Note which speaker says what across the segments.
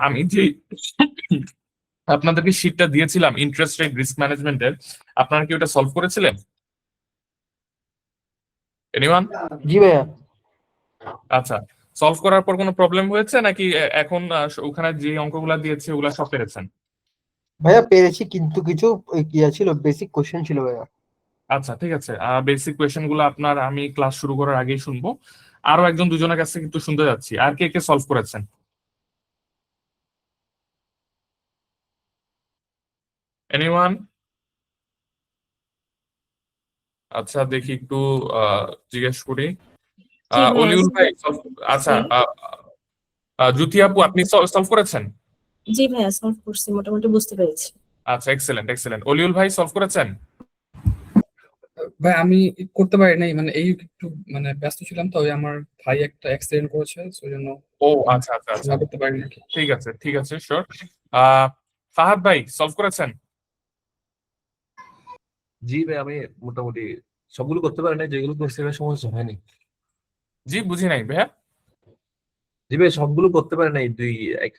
Speaker 1: আমি যে আপনাদেরকে শীটটা দিয়েছিলাম ইন্টারেস্ট রেট রিস্ক ম্যানেজমেন্টের, আপনারা কি ওটা সলভ করেছিলেন? এনিওয়ান?
Speaker 2: জি ভাইয়া।
Speaker 1: আচ্ছা, সলভ করার পর কোনো প্রবলেম হয়েছে নাকি এখন ওখানে যে অঙ্কগুলা দিয়েছে ওগুলা সব পেরেছেন?
Speaker 2: ভাইয়া পেরেছি, কিন্তু কিছু ছিল, বেসিক কোশ্চেন ছিল ভাইয়া।
Speaker 1: আচ্ছা ঠিক আছে, বেসিক কোয়েশ্চেন গুলো আপনার আমি ক্লাস শুরু করার আগেই শুনবো। আরো একজন দুজনের কাছে কিন্তু শুনতে যাচ্ছি, আর কে কে সলভ করেছেন? এনিওয়ান? আচ্ছা দেখি একটু জিজ্ঞেস করি।
Speaker 3: জি ভাইয়া।
Speaker 1: অলিউল ভাই আচ্ছা, জ্যোতি আপু আপনি সলভ করেছেন?
Speaker 3: জি ভাইয়া, সলভ করছি, মোটামুটি বুঝতে পেরেছি।
Speaker 1: আচ্ছা এক্সেলেন্ট এক্সেলেন্ট। অলিউল ভাই সলভ করেছেন?
Speaker 4: ভাই আমি করতে পারি নাই, মানে এই একটু মানে ব্যস্ত ছিলাম, তো ওই আমার ভাই একটা অ্যাক্সিডেন্ট করেছে, সেই জন্য
Speaker 1: ও আচ্ছা আচ্ছা আচ্ছা,
Speaker 4: সময় করতে পারি নাকি।
Speaker 1: ঠিক আছে শিওর। ফাহাদ ভাই সলভ করেছেন?
Speaker 5: জি ভাই, আমি মোটামুটি সবগুলো করতে পারি না, যেগুলো করতে পারি সমস্যা হয়নি।
Speaker 1: জি বুঝি নাই ভাইয়া।
Speaker 5: জি ভাই, সবগুলো করতে পারি নাই,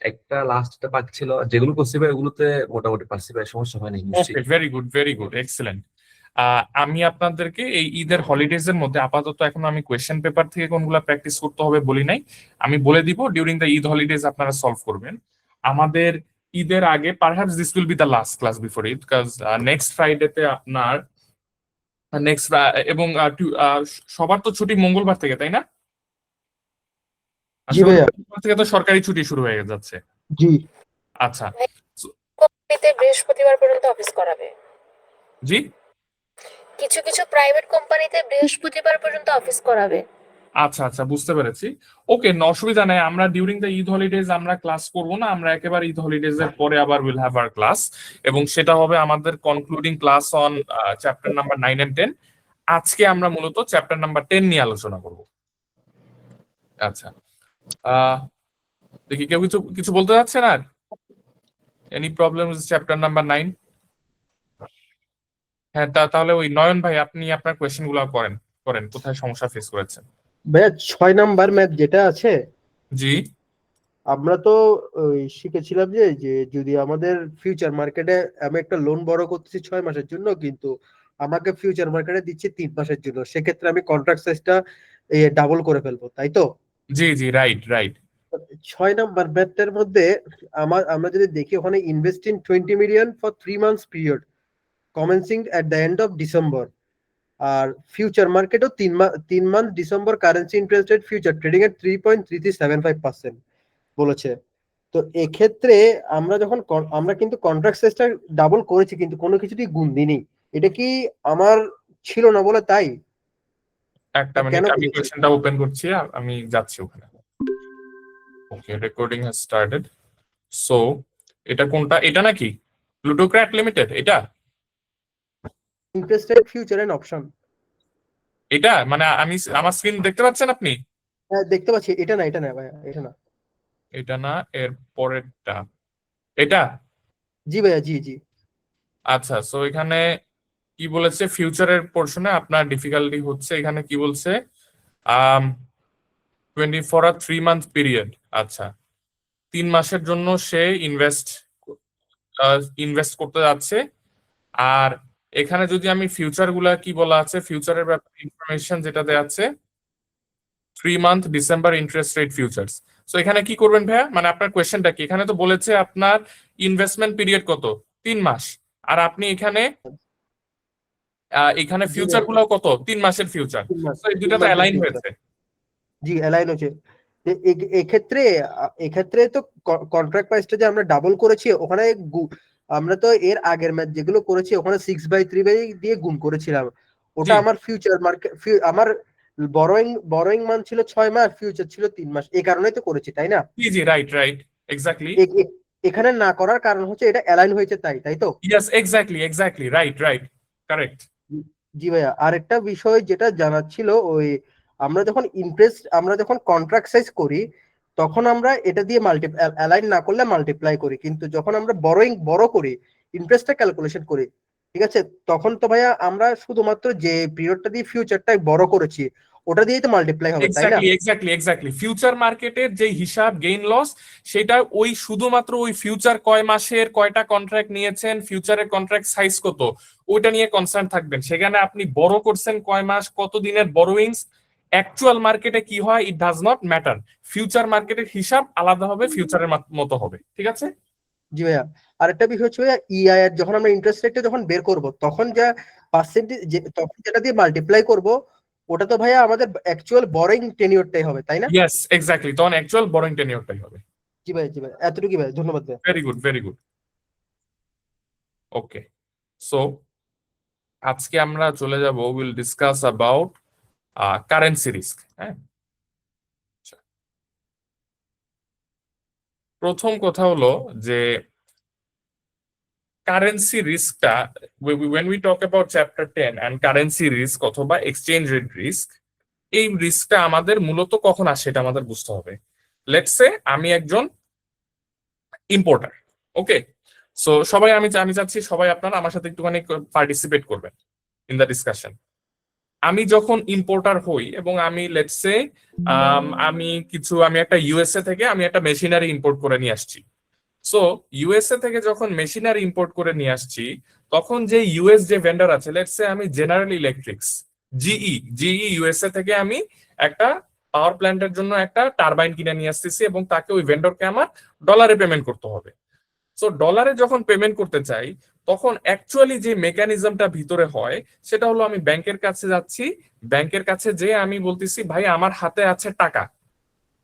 Speaker 5: একটা লাস্টটা বাকি ছিল, আর যেগুলো করতে পারি ওগুলোতে মোটামুটি পারছি ভাই, সমস্যা হয়নি নিশ্চয়ই।
Speaker 1: Okay very good excellent. আমি আপনাদেরকে এই ঈদের হলিডেজ এর মধ্যে আপাতত এখন আমি কোয়েশ্চেন পেপার থেকে কোনগুলো প্র্যাকটিস করতে হবে বলি নাই, আমি বলে দিব ডিউরিং দ্য ঈদ হলিডেজ আপনারা সলভ করবেন। আমাদের ঈদের আগে perhaps this will be the last class before Eid, কাজ নেক্সট ফ্রাইডেতে আপনার নেক্সট এবং সবার তো ছুটি মঙ্গলবার থেকে, তাই না?
Speaker 2: জি
Speaker 1: আসলে
Speaker 2: ভাইয়া।
Speaker 1: মঙ্গলবার থেকে তো সরকারি ছুটি শুরু হয়ে যাচ্ছে।
Speaker 2: জি।
Speaker 1: আচ্ছা
Speaker 6: কোম্পানিতে বৃহস্পতিবার পর্যন্ত অফিস করাবে।
Speaker 1: জি
Speaker 6: কিছু কিছু প্রাইভেট কোম্পানিতে বৃহস্পতিবার পর্যন্ত অফিস করাবে।
Speaker 1: আচ্ছা আচ্ছা বুঝতে পেরেছি। ওকে অসুবিধা নেই, আমরা ডিউরিং দ্য ঈদ হলিডেজ আমরা ক্লাস করব না, আমরা একেবারে ঈদ হলিডেজ এর পরে আবার উইল হ্যাভ আওয়ার ক্লাস, এবং সেটা হবে আমাদের concluding class on chapter number 9 and 10। আজকে আমরা মূলত চ্যাপ্টার নাম্বার 10 নিয়ে আলোচনা করব। আচ্ছা আহ দেখি কেউ কিছু কিছু বলতে যাচ্ছেন আর? Any problem with chapter number 9? হ্যাঁ তাহলে ওই নয়ন ভাই আপনি আপনার কোয়েশ্চেন গুলো করেন, কোথায় সমস্যা ফেস করেছেন।
Speaker 2: ভাইয়া 6 নাম্বার ম্যাথ যেটা আছে,
Speaker 1: জি
Speaker 2: আমরা তো ওই শিখেছিলাম যে যে যদি আমাদের ফিউচার মার্কেটে আমি একটা লোন বড় করতেছি 6 মাসের জন্য, কিন্তু আমাকে ফিউচার মার্কেটে দিচ্ছে 3 মাসের জন্য, সেক্ষেত্রে আমি কন্ট্রাক্ট সাইজটা ডাবল করে ফেলবো, তাই তো?
Speaker 1: জি জি রাইট রাইট।
Speaker 2: 6 নাম্বার ম্যাথের মধ্যে আমরা যদি দেখি, ওখানে invest in 20 million for 3 months period commencing at the end of December, আর ফিউচার মার্কেটও 3 month December currency interest rate future trading এর 3.3375% বলেছে। তো এক্ষেত্রে আমরা কিন্তু কন্ট্রাক্ট সাইজটা ডাবল করেছি, কিন্তু কোনো কিছুতেই গুণ দিইনি। এটা কি আমার ছিল না বলে তাই?
Speaker 1: একটা
Speaker 2: কেন
Speaker 1: মিনিট আমি
Speaker 2: করেছি?
Speaker 1: কোয়েশ্চেনটা ওপেন করছি, আর আমি যাচ্ছি ওখানে। Okay recording has started. So এটা কোনটা, এটা নাকি প্লুটোক্র্যাট লিমিটেড? এটা
Speaker 2: interest rate future and option.
Speaker 1: এটা মানে আমি আমার স্ক্রিন দেখতে পাচ্ছেন আপনি?
Speaker 2: হ্যাঁ দেখতে পাচ্ছি। এটা না ভাইয়া, এটা না।
Speaker 1: এটা না, এর পরেরটা এটা।
Speaker 2: জি ভাইয়া, জি জি।
Speaker 1: আচ্ছা সো এখানে কি বলেছে, ফিউচারের পোর্শনে আপনার ডিফিকাল্টি হচ্ছে, এখানে কি বলছে 24 or 3 month পিরিয়ড। আচ্ছা 3 মাসের জন্য সে ইনভেস্ট করতে যাচ্ছে। আর এখানে যদি আমি ফিউচার গুলা কি বলা আছে, ফিউচারের ব্যাপারে ইনফরমেশন যেটা দেওয়া আছে 3 month December interest rate futures. So এখানে কি করবেন ভাইয়া, মানে আপনার কোয়েশ্চেনটা কি? এখানে তো বলেছে আপনার ইনভেস্টমেন্ট পিরিয়ড কত, 3 মাস, আর আপনি এখানে এখানে
Speaker 2: জি
Speaker 1: ফিউচার
Speaker 2: ভাইয়া,
Speaker 1: গুলো কত, 3 মাসের ফিউচার।
Speaker 2: 3 মাস,
Speaker 1: তো এই দুটা
Speaker 2: তিন
Speaker 1: তো
Speaker 2: মাসের
Speaker 1: অ্যালাইন
Speaker 2: ফিউচার।
Speaker 1: হয়েছে।
Speaker 2: জি অ্যালাইন হচ্ছে। এক্ষেত্রে এক্ষেত্রে তো কন্ট্রাক্ট প্রাইসটা যে আমরা ডাবল করেছি, ওখানে আমরা তো এর আগের ম্যাচ যেগুলো করেছি ওখানে 6/3 দিয়ে গুণ করেছিলাম। ওটা
Speaker 1: জি
Speaker 2: আমার ফিউচার মার্কেট, আমার বরোয়িং মান ছিল 6 মাস, ফিউচার ছিল 3 মাস, এই কারণেই তো করেছি, তাই না?
Speaker 1: জি জি রাইট রাইট এক্স্যাক্টলি।
Speaker 2: এখানে না করার কারণ হচ্ছে এটা অ্যালাইন হয়েছে, তাই তো?
Speaker 1: Yes exactly right right correct.
Speaker 2: জি ভাইয়া, আরেকটা বিষয় যেটা জানার ছিল, ওই আমরা যখন কন্ট্রাক্ট সাইজ করি, তখন আমরা এটা দিয়ে অ্যালাইন না করলে মাল্টিপ্লাই করি, কিন্তু যখন আমরা বড় করি, ইন্টারেস্টটা ক্যালকুলেশন করি, ঠিক আছে, তখন তো ভাইয়া আমরা শুধুমাত্র যে পিরিয়ডটা দিয়ে ফিউচারটাই বড় করেছি, ওটা দিয়েই তো মাল্টিপ্লাই হবে, তাই না?
Speaker 1: এক্স্যাক্টলি ফিউচার মার্কেটের যে হিসাব গেইন লস, সেটা ওই শুধুমাত্র ওই ফিউচার কয় মাসের কয়টা কন্ট্রাক্ট নিয়েছেন, ফিউচারের কন্ট্রাক্ট সাইজ কত, ওইটা নিয়ে কনসার্ন থাকবেন। সেখানে আপনি বড় করছেন কয় মাস, কত দিনের বড়োইংস, অ্যাকচুয়াল মার্কেটে কি হয় it does not matter. Future মার্কেটের হিসাব আলাদা হবে, ফিউচারের মতো হবে, ঠিক আছে?
Speaker 2: জি ভাইয়া। আরেকটা বিষয় হচ্ছে ভাইয়া, ইআইআর যখন আমরা ইন্টারেস্ট রেটটা যখন বের করব, তখন যা পার্সেন্টেজ, তখন যেটা দিয়ে মাল্টিপ্লাই করব, ওটা তো ভাইয়া আমাদের অ্যাকচুয়াল বরোইং টেনিওরটাই হবে, তাই না?
Speaker 1: ইয়েস এক্স্যাক্টলি, তখন অ্যাকচুয়াল বরোইং টেনিওরটাই হবে।
Speaker 2: জি ভাই, জি ভাই, এতটুকুই ভাই, ধন্যবাদ ভাই।
Speaker 1: Very good. ওকে, সো আজকে আমরা চলে যাব, will discuss about currency risk. হ্যাঁ, প্রথম কথা হলো যে কারেন্সি রিস্কটা, when we talk about chapter 10 and currency risk অথবা এক্সচেঞ্জ রেট রিস্ক, এই রিস্কটা আমাদের মূলত কখন আসে এটা আমাদের বুঝতে হবে। লেটস সে আমি একজন ইম্পোর্টার, ওকে? সো সবাই, আমি চাচ্ছি সবাই আপনারা আমার সাথে একটুখানি পার্টিসিপেট করবেন ইন দ্য ডিসকাশন। আমি যখন ইম্পোর্টার হই এবং আমি লেটস সে আমি একটা ইউএসএ থেকে আমি একটা মেশিনারি ইম্পোর্ট করে নিয়ে আসছি। সো ইউএসএ থেকে যখন মেশিনারি ইম্পোর্ট করে নিয়ে আসছি, তখন যে ইউএস যে ভেন্ডর আছে, লেটস সে আমি জেনারেল ইলেকট্রিক্স, জিই ইউএসএ থেকে আমি একটা পাওয়ার প্ল্যান্টের জন্য একটা টারবাইন কিনে নিয়ে আসতেছি এবং তাকে ওই ভেন্ডরকে আমার ডলারে পেমেন্ট করতে হবে। সো ডলারে যখন পেমেন্ট করতে চাই, তখন অ্যাকচুয়ালি যে মেকানিজমটা ভিতরে হয় সেটা হলো আমি ব্যাংকের কাছে যাচ্ছি, ব্যাংকের কাছে যে আমি বলতেছি ভাই আমার হাতে আছে টাকা,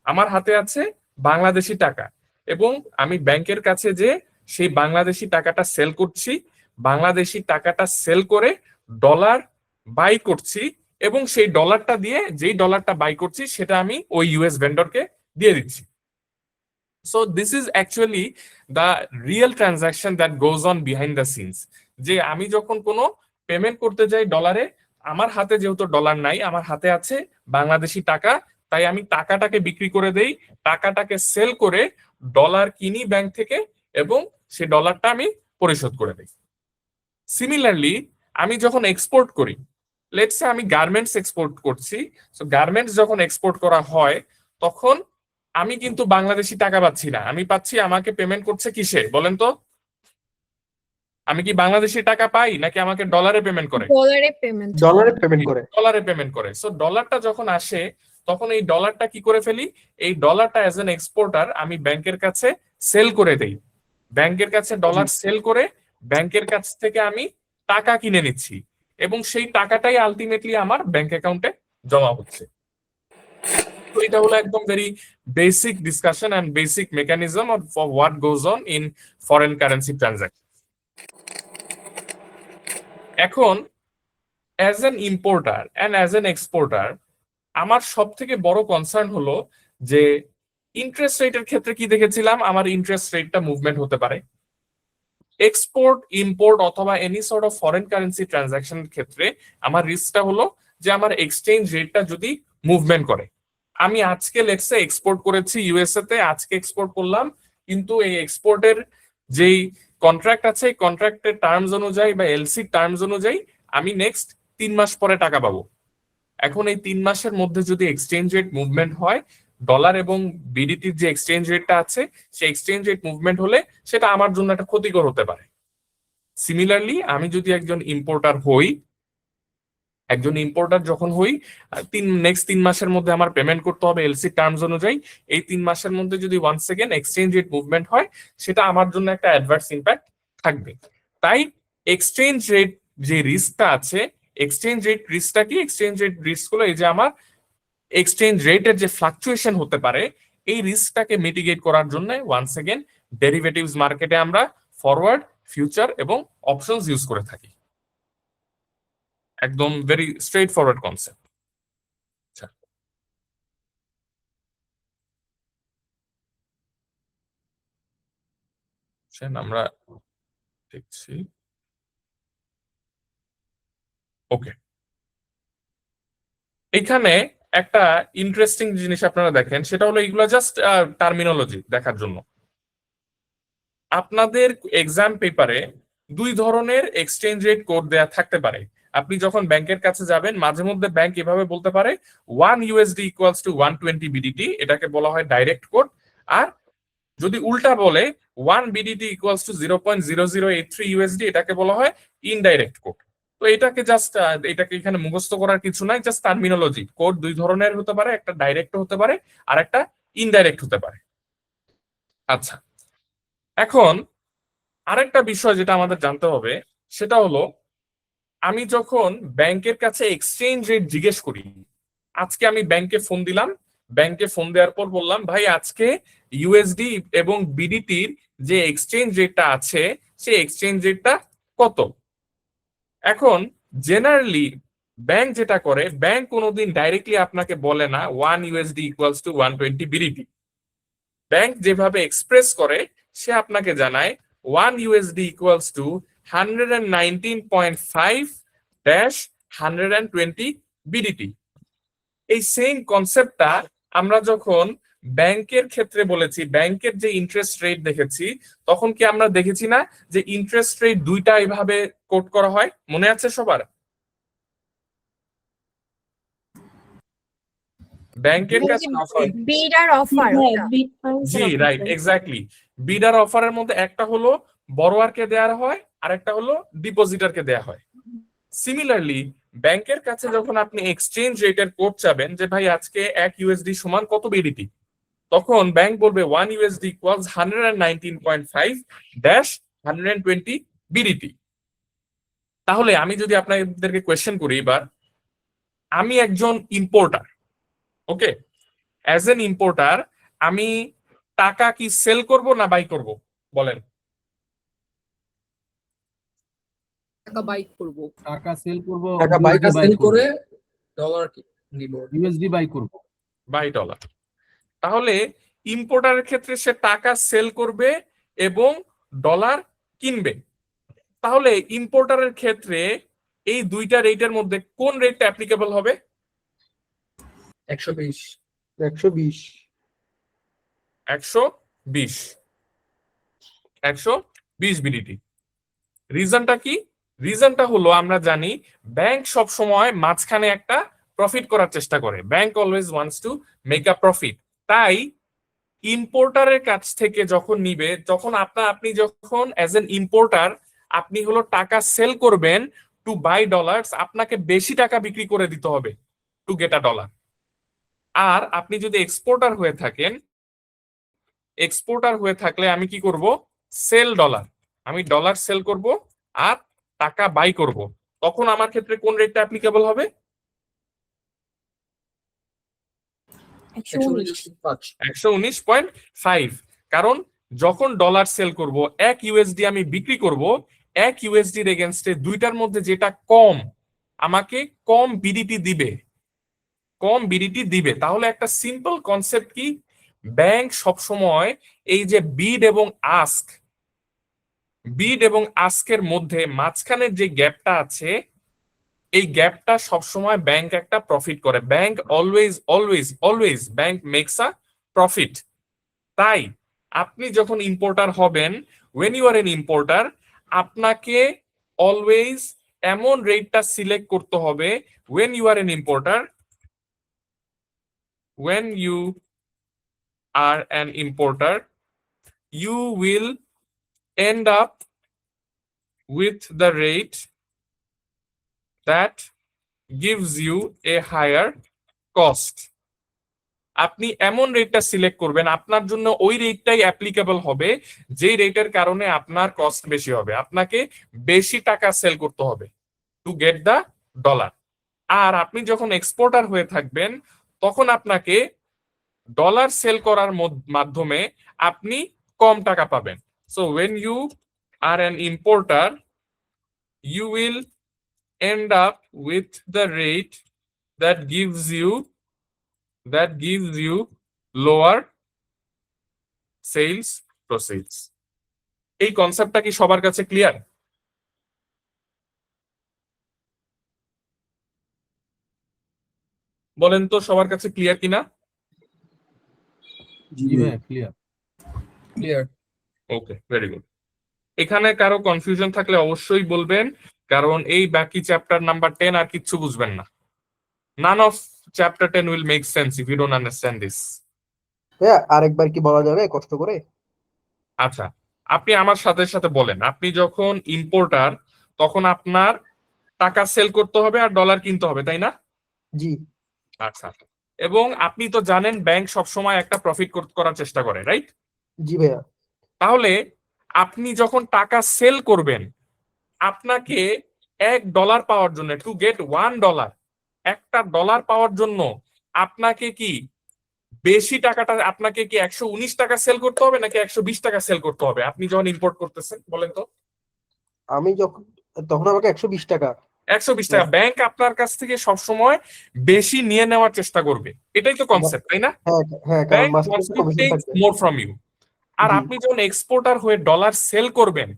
Speaker 1: আমার হাতে আছে বাংলাদেশি টাকা, এবং আমি ব্যাংকের কাছে যে সেই বাংলাদেশি টাকাটা সেল করছি, বাংলাদেশি টাকাটা সেল করে ডলার বাই করছি, এবং সেই ডলারটা দিয়ে, যেই ডলারটা বাই করছি সেটা আমি ওই ইউএস ভেন্ডরকে দিয়ে দিচ্ছি। So this is actually the real transaction that goes on behind the scenes. যে আমি যখন কোনো পেমেন্ট করতে যাই ডলারে, আমার হাতে যেহেতু ডলার নাই, আমার হাতে আছে বাংলাদেশি টাকা, তাই আমি টাকাটাকে বিক্রি করে দেই, টাকাটাকে সেল করে ডলার কিনি ব্যাংক থেকে, এবং সেই ডলারটা আমি পরিশোধ করে দিই। সিমিলারলি আমি যখন এক্সপোর্ট করি, লেটস সে আমি গার্মেন্টস এক্সপোর্ট করছি, সো গার্মেন্টস যখন এক্সপোর্ট করা হয়, তখন আমি কিন্তু বাংলাদেশি টাকা পাচ্ছি না, আমি পাচ্ছি, আমাকে পেমেন্ট করছে কিসে বলেন তো? আমি কি বাংলাদেশি টাকা পাই নাকি আমাকে ডলারে পেমেন্ট করে?
Speaker 2: ডলারে পেমেন্ট করে।
Speaker 1: ডলারে পেমেন্ট করে। সো ডলারটা যখন আসে, তখন এই ডলারটা কি করে ফেলি, এই ডলারটা অ্যাজ এন এক্সপোর্টার আমি ব্যাংকের কাছে সেল করে দেই, ব্যাংকের কাছে ডলার সেল করে ব্যাংকের কাছ থেকে আমি টাকা কিনে নিচ্ছি, এবং সেই টাকাটাই আলটিমেটলি আমার ব্যাংক অ্যাকাউন্টে জমা হচ্ছে। তো এটা হলো একদম very basic discussion and basic mechanism of what goes on in foreign currency transaction. এখন as an importer and as an exporter, আমার সব থেকে বড় কনসার্ন হলো যে ইন্টারেস্ট রেটের ক্ষেত্রে কি দেখেছিলাম, আমার ইন্টারেস্ট রেটটা মুভমেন্ট হতে পারে। এক্সপোর্ট ইম্পোর্ট অথবা any sort of foreign currency ট্রানজাকশনের ক্ষেত্রে আমার রিস্কটা হলো যে আমার এক্সচেঞ্জ রেটটা যদি মুভমেন্ট করে। আমি আজকে লেটস সে এক্সপোর্ট করেছি ইউএসএ তে, আজকে এক্সপোর্ট করলাম, কিন্তু এই এক্সপোর্টের যেই কন্ট্রাক্ট আছে, এই কন্ট্রাক্টের টার্মস অনুযায়ী বা এলসি টার্মস অনুযায়ী আমি নেক্সট 3 মাস পরে টাকা পাবো। এখন এই 3 মাসের মধ্যে যদি এক্সচেঞ্জ রেট মুভমেন্ট হয়, ডলার এবং বিডিটির যে এক্সচেঞ্জ রেটটা আছে, সেই এক্সচেঞ্জ রেট মুভমেন্ট হলে সেটা আমার জন্য একটা ক্ষতিকর হতে পারে। সিমিলারলি আমি যদি একজন ইম্পোর্টার হই, যখন হই, নেক্সট 3 মাসের মধ্যে আমার পেমেন্ট করতে হবে এলসি টার্মস অনুযায়ী, এই 3 মাসের মধ্যে যদি once again exchange rate movement হয়, সেটা আমার জন্য একটা অ্যাডভার্স ইম্প্যাক্ট থাকবে। তাই এক্সচেঞ্জ রেট যে রিস্কটা আছে, এক্সচেঞ্জ রেট রিস্কটা কি, এক্সচেঞ্জ রেট রিস্ক হলো এই যে আমার এক্সচেঞ্জ রেটের যে ফ্লাকচুয়েশন হতে পারে, এই রিস্কটাকে মিটিগেট করার জন্য ওয়ান্স এগেন ডেরিভেটিভস মার্কেটে আমরা ফরওয়ার্ড, ফিউচার এবং অপশনস ইউজ করে থাকি। একদম ভেরি স্ট্রেট ফরওয়ার্ড কনসেপ্ট। আমরা দেখছি, ওকে, এখানে একটা ইন্টারেস্টিং জিনিস আপনারা দেখেন, সেটা হলো এগুলো জাস্ট টার্মিনোলজি দেখার জন্য। আপনাদের এক্সাম পেপারে 2 ধরনের এক্সচেঞ্জ রেট কোড দেয়া থাকতে পারে। আপনি যখন ব্যাংকের কাছে যাবেন মাঝে মধ্যে ব্যাংক এভাবে বলতে পারে 1 ইউএসডি ইকুয়ালস টু 120 বিডিটি, এটাকে বলা হয় ডাইরেক্ট কোড। আর যদি উল্টা বলে 1 বিডিটি ইকুয়ালস টু 0.0083 ইউএসডি, এটাকে বলা হয় ইনডাইরেক্ট কোড। তো এটাকে জাস্ট এটাকে এখানে মুখস্থ করার কিছু নাই, জাস্ট টার্মিনোলজি। কোড দুই ধরনের হতে পারে, একটা ডাইরেক্ট হতে পারে আর একটা ইনডাইরেক্ট হতে পারে। আচ্ছা, এখন আরেকটা বিষয় যেটা আমাদের জানতে হবে সেটা হলো, আমি যখন ব্যাংকের কাছে এক্সচেঞ্জ রেট জিজ্ঞেস করি, আজকে আমি ব্যাংকে ফোন দিলাম, ব্যাংকে ফোন দেওয়ার পর বললাম ভাই আজকে ইউএসডি এবং বিডিটির যে এক্সচেঞ্জ রেটটা আছে সেই এক্সচেঞ্জ রেটটা কত। এখন জেনারেলি ব্যাংক যেটা করে, ব্যাংক কোনোদিন ডাইরেক্টলি আপনাকে বলে না 1 USD equals to 120 BDT. Bank যেভাবে এক্সপ্রেস করে সে আপনাকে জানায় 1 USD equals to 119.5 dash 120 BDT. এই সেম কনসেপ্টটা আমরা যখন ব্যাংকের ক্ষেত্রে বলেছি, ব্যাংকের যে ইন্টারেস্ট রেট দেখেছি, তখন কি আমরা দেখেছি না যে ইন্টারেস্ট রেট দুইটা এইভাবে কোট করা হয়? মনে আছে সবার? ব্যাংকের কাছে
Speaker 7: বিড আর অফার
Speaker 1: জি রাইট, এক্স্যাক্টলি। বিড আর অফারের মধ্যে একটা হলো বড়োয়ারকে দেওয়া হয় আর একটা হলো ডিপোজিটারকে দেওয়া হয়। সিমিলারলি ব্যাংকের কাছে যখন আপনি এক্সচেঞ্জ রেটের কোড চাবেন যে ভাই আজকে 1 ইউএসডি সমান কত বিডিটি, তখন ব্যাংক বলবে 1 ইউএসডি ইকুয়ালস 119.5 ড্যাশ 120 বিডিটি। তাহলে আমি যদি আপনাদেরকে কোয়েশ্চেন করি এবার, আমি একজন importer, okay, as an importer আমি টাকা কি সেল করব না বাই করব বলেন?
Speaker 8: টাকা বাই করব,
Speaker 9: টাকা সেল করব,
Speaker 2: টাকা buy
Speaker 4: টাকা সেল করে ডলার নিব,
Speaker 9: ইউএসডি বাই করব।
Speaker 1: Buy dollar. তাহলে ইম্পোর্টারের ক্ষেত্রে সে টাকা সেল করবে এবং ডলার কিনবে। তাহলে ইম্পোর্টারের ক্ষেত্রে এই দুইটা রেটের মধ্যে কোন রেটটা অ্যাপ্লিকেবল হবে?
Speaker 4: 120
Speaker 2: 120
Speaker 1: 120 বিডিটি। রিজনটা কি? রিজনটা হলো আমরা জানি ব্যাংক সব সময় মাঝখানে একটা প্রফিট করার চেষ্টা করে। Bank always wants to make a profit. তাই ইম্পোর্টারের কাছ থেকে যখন নিবে, যখন আপনি যখন অ্যাজ এন ইম্পোর্টার আপনি হলো টাকা সেল করবেন টু বাই ডলার্স, আপনাকে বেশি টাকা বিক্রি করে দিতে হবে টু গেট আ ডলার। আর আপনি যদি এক্সপোর্টার হয়ে থাকেন, এক্সপোর্টার হয়ে থাকলে আমি কি করব? সেল ডলার, আমি ডলার সেল করব আর টাকা বাই করব। তখন আমার ক্ষেত্রে কোন রেটটা অ্যাপ্লিকেবল হবে? 119.5। কারণ যখন ডলার সেল করব 1 ইউএসডি আমি বিক্রি করব, 1 ইউএসডির এগেনস্টে দুইটার মধ্যে যেটা কম আমাকে কম বিডিটি দিবে, কম বিডিটি দিবে। তাহলে একটা সিম্পল কনসেপ্ট কি, ব্যাংক সবসময় এই যে বিড এবং আস্ক, বিড এবং আস্কের মধ্যে মাঝখানের যে গ্যাপটা আছে, এই গ্যাপটা সবসময় ব্যাংক একটা প্রফিট করে। Bank always always always bank makes a profit. তাই আপনি যখন ইম্পোর্টার হবেন, when you are an importer, আপনাকে অলওয়েজ এমন রেটটা সিলেক্ট করতে হবে, when you are an importer, when you are an importer, you will end up with the rate that gives you a higher cost. আপনি এমন রেটটা select করবেন, আপনার জন্য ওই রেটটাই অ্যাপ্লিকেবল হবে যে রেটের কারণে আপনার কস্ট বেশি হবে, আপনাকে বেশি টাকা সেল করতে হবে টু গেট দ্য ডলার। আর আপনি যখন এক্সপোর্টার হয়ে থাকবেন তখন আপনাকে ডলার সেল করার মাধ্যমে আপনি কম টাকা পাবেন। So when you are an importer, you will end up with the rate that gives you lower sales proceeds. এই কনসেপ্টটা কি সবার কাছে ক্লিয়ার? বলেন তো সবার কাছে ক্লিয়ার কিনা?
Speaker 9: জি ভাই, ক্লিয়ার।
Speaker 4: ক্লিয়ার।
Speaker 1: ওকে, ভেরি গুড। এখানে কারো কনফিউশন থাকলে অবশ্যই বলবেন, কারণ এই বাকি চ্যাপ্টার নাম্বার 10 আর কিচ্ছু বুঝবেন না। None of chapter 10 will make sense if you don't understand this.
Speaker 2: ভাইয়া আরেকবার কি বলা যাবে কষ্ট করে?
Speaker 1: আচ্ছা, আপনি আমার সাথে সাথে বলেন, আপনি যখন ইম্পোর্টার তখন আপনার টাকা সেল করতে হবে আর ডলার কিনতে হবে, তাই না?
Speaker 2: জি
Speaker 1: আচ্ছা, এবং আপনি তো জানেন ব্যাংক সবসময় একটা প্রফিট করার চেষ্টা করে, রাইট?
Speaker 2: জি ভাইয়া।
Speaker 1: তাহলে আপনি যখন টাকা সেল করবেন, আপনাকে $1 পাওয়ার জন্য, টু গেট $1, $1 পাওয়ার জন্য আপনাকে কি বেশি টাকাটা, আপনাকে কি 119 টাকা সেল করতে হবে নাকি 120 টাকা সেল করতে হবে আপনি যখন ইম্পোর্ট করতেছেন, বলেন তো?
Speaker 2: আমি তখন আমাকে 120 টাকা।
Speaker 1: 120 টাকা। ব্যাংক আপনার কাছ থেকে সবসময় বেশি নিয়ে নেওয়ার চেষ্টা করবে, এটাই তো কনসেপ্ট, তাই না?
Speaker 2: হ্যাঁ হ্যাঁ, কারণ
Speaker 1: ব্যাংক
Speaker 2: মাসে
Speaker 1: ওয়ান্টস টু
Speaker 2: কমিশন
Speaker 1: টেক
Speaker 2: থাকবে।
Speaker 1: More from you. আর
Speaker 2: জি।
Speaker 1: আপনি যখন এক্সপোর্টার হয়ে ডলার সেল করবেন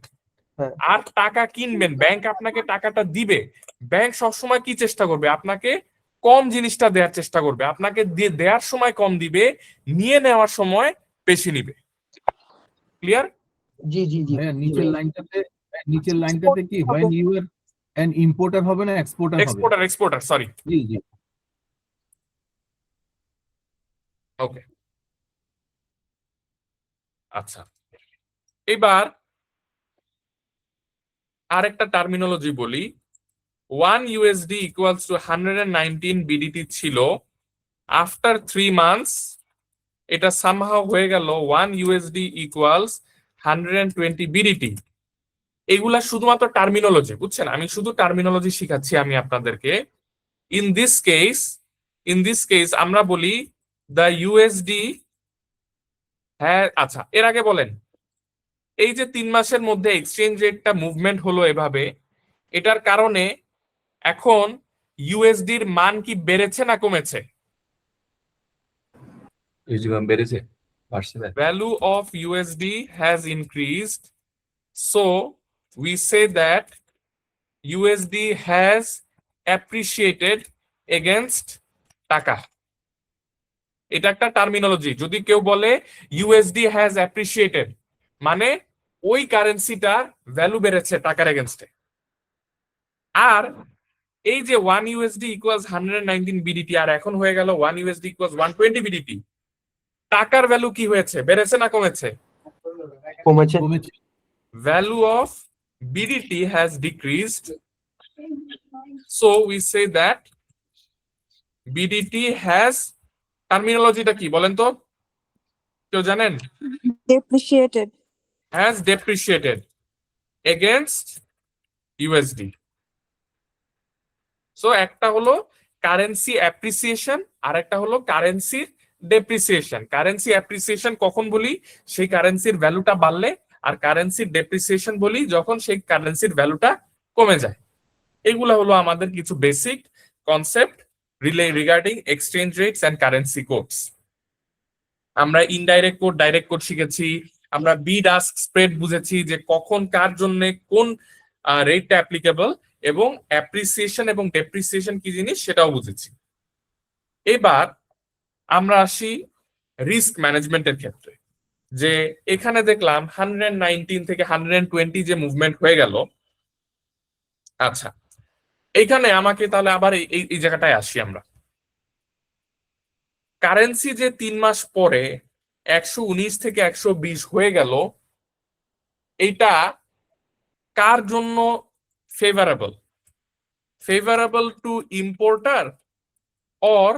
Speaker 2: হ্যাঁ।
Speaker 1: আর টাকা কিনবেন, ব্যাংক আপনাকে টাকাটা দিবে, ব্যাংক সবসময় কি চেষ্টা করবে, আপনাকে কম জিনিসটা দেওয়ার চেষ্টা করবে, আপনাকে দেওয়ার সময় কম দিবে, নিয়ে নেওয়ার সময় বেশি নিবে। ক্লিয়ার?
Speaker 2: জি জি জি
Speaker 9: ভাইয়া
Speaker 2: জি ভাইয়া।
Speaker 9: নিচের লাইনটাতে কি হয়, ইউ আর অ্যান ইম্পোর্টার হবে না এক্সপোর্টার হবে?
Speaker 1: Exporter sorry.
Speaker 9: জি জি।
Speaker 1: ওকে, আচ্ছা, এবার আরেকটা টার্মিনোলজি বলি। 1 USD ইকুয়ালস টু 119 BDT ছিল, আফটার 3 মান্থস এটা সামহাও হয়ে গেল 1 USD ইকুয়ালস 120 BDT। এগুলা শুধুমাত্র টার্মিনোলজি, বুঝছেন? আমি শুধু টার্মিনোলজি শিখাচ্ছি আমি আপনাদেরকে। ইন দিস কেস আমরা বলি দ্য ইউএসডি, হ্যাঁ আচ্ছা, এর আগে বলেন, এই যে 3 মাসের মধ্যে এক্সচেঞ্জ রেটটা মুভমেন্ট হলো এভাবে, এটার কারণে এখন ইউএসডির মান কি বেড়েছে না কমেছে?
Speaker 5: ইউজিএম বেড়েছে, বাড়ছে না?
Speaker 1: Value of USD has increased, so we say that USD has appreciated against টাকা। এটা একটা টার্মিনোলজি। যদি কেউ বলে ইউএসডি হ্যাজ অ্যাপ্রিসিয়েটেড, মানে ওই কারেন্সিটার ভ্যালু বেড়েছে টাকার এগেনস্টে। আর এই যে 1 USD ইকুয়ালস 119 BDT আর এখন হয়ে গেল 1 USD ইকুয়ালস 120 BDT, টাকার ভ্যালু কি হয়েছে, বেড়েছে না কমেছে?
Speaker 2: কমেছে।
Speaker 1: Value of BDT has decreased, so we say that BDT has, টার্মিনোলজিটা কি বলেন তো, কেউ জানেন?
Speaker 7: Depreciated.
Speaker 1: Has depreciated against USD. So একটা হলো কারেন্সি অ্যাপ্রিসিয়েশন আর একটা হলো কারেন্সির ডেপ্রিসিয়েশন। কারেন্সি অ্যাপ্রিসিয়েশন কখন বলি, সেই কারেন্সির ভ্যালুটা বাড়লে, আর কারেন্সির ডেপ্রিসিয়েশন বলি যখন সেই কারেন্সির ভ্যালুটা কমে যায়। এগুলো হলো আমাদের কিছু basic concept regarding exchange rates and currency codes. আমরা ইনডাইরেক্ট কোড, ডাইরেক্ট কোড শিখেছি, আমরা বিড আস্ক স্প্রেড বুঝেছি যে কখন কার জন্য কোন রেটটা অ্যাপ্লিকেবল, এবং অ্যাপ্রিসিয়েশন এবং ডেপ্রিসিয়েশন কি জিনিস সেটাও বুঝেছি। এবার আমরা আসি রিস্ক ম্যানেজমেন্টের ক্ষেত্রে, যে এখানে দেখলাম 119 থেকে 120 যে মুভমেন্ট হয়ে গেল। আচ্ছা, এইখানে আমাকে তাহলে আবার এই জায়গাটায় আসি আমরা। কারেন্সি যে 3 মাস পরে 119 থেকে 120 হয়ে গেল, এইটা কার জন্য favourable? Favourable to importer or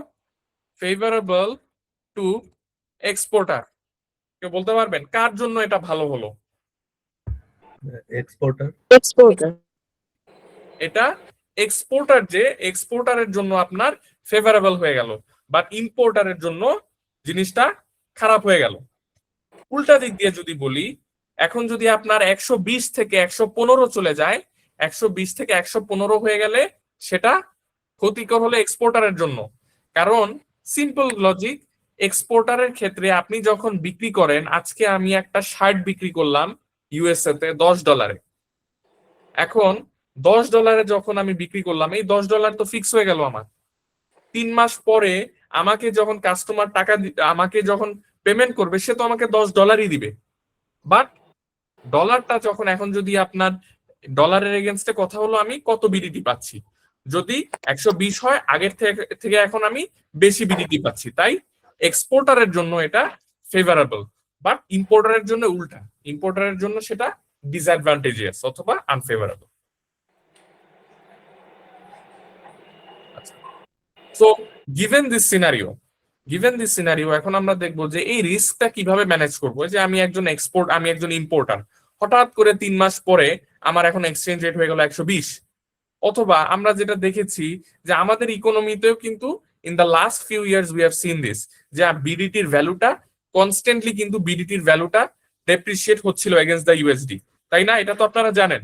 Speaker 1: favourable to exporter? কেউ বলতে পারবেন কার জন্য এটা ভালো হলো?
Speaker 5: এক্সপোর্টার।
Speaker 3: এক্সপোর্টার।
Speaker 1: এটা এক্সপোর্টার, যে এক্সপোর্টারের জন্য আপনার ফেভারেবল হয়ে গেল, বাট ইম্পোর্টারের জন্য জিনিসটা খারাপ হয়ে গেল। উল্টা দিক দিয়ে যদি বলি, এখন যদি আপনার 120 থেকে 115 চলে যায়, 120 থেকে 115 হয়ে গেলে সেটা ক্ষতিকর হলো এক্সপোর্টারের জন্য। কারণ সিম্পল লজিক, এক্সপোর্টারের ক্ষেত্রে আপনি যখন বিক্রি করেন, আজকে আমি একটা শার্ট বিক্রি করলাম ইউএসএ তে $10, এখন $10 যখন আমি বিক্রি করলাম, এই $10 তো ফিক্স হয়ে গেল আমার। 3 মাস পরে আমাকে যখন কাস্টমার টাকা আমাকে যখন পেমেন্ট করবে, সে তো আমাকে $10 দিবে, বাট ডলারটা যখন এখন যদি আপনার ডলারের এগেনস্টে কথা হলো আমি কত বিডিটি পাচ্ছি। যদি 120 হয় আগের থেকে এখন আমি বেশি বিডিটি পাচ্ছি, তাই এক্সপোর্টারের জন্য এটা ফেভারেবল, বাট ইম্পোর্টারের জন্য উল্টা, ইম্পোর্টারের জন্য সেটা ডিসঅ্যাডভান্টেজিয়াস অথবা unfavourable. So given this scenario এখন আমরা দেখবো যে এই রিস্কটা কিভাবে ম্যানেজ করবো। যে আমি একজন ইম্পোর্টার, হঠাৎ করে 3 মাস পরে আমার এখন এক্সচেঞ্জ রেট হয়ে গেল 120। অথবা আমরা যেটা দেখেছি যে আমাদের ইকোনমিতেও কিন্তু in the last few years we have seen this, যে বিডিটির ভ্যালুটা কনস্ট্যান্টলি কিন্তু বিডিটির ভ্যালুটা ডেপ্রিসিয়েট হচ্ছিল এগেইনস্ট দ্য ইউএসডি, তাই না? এটা তো আপনারা জানেন।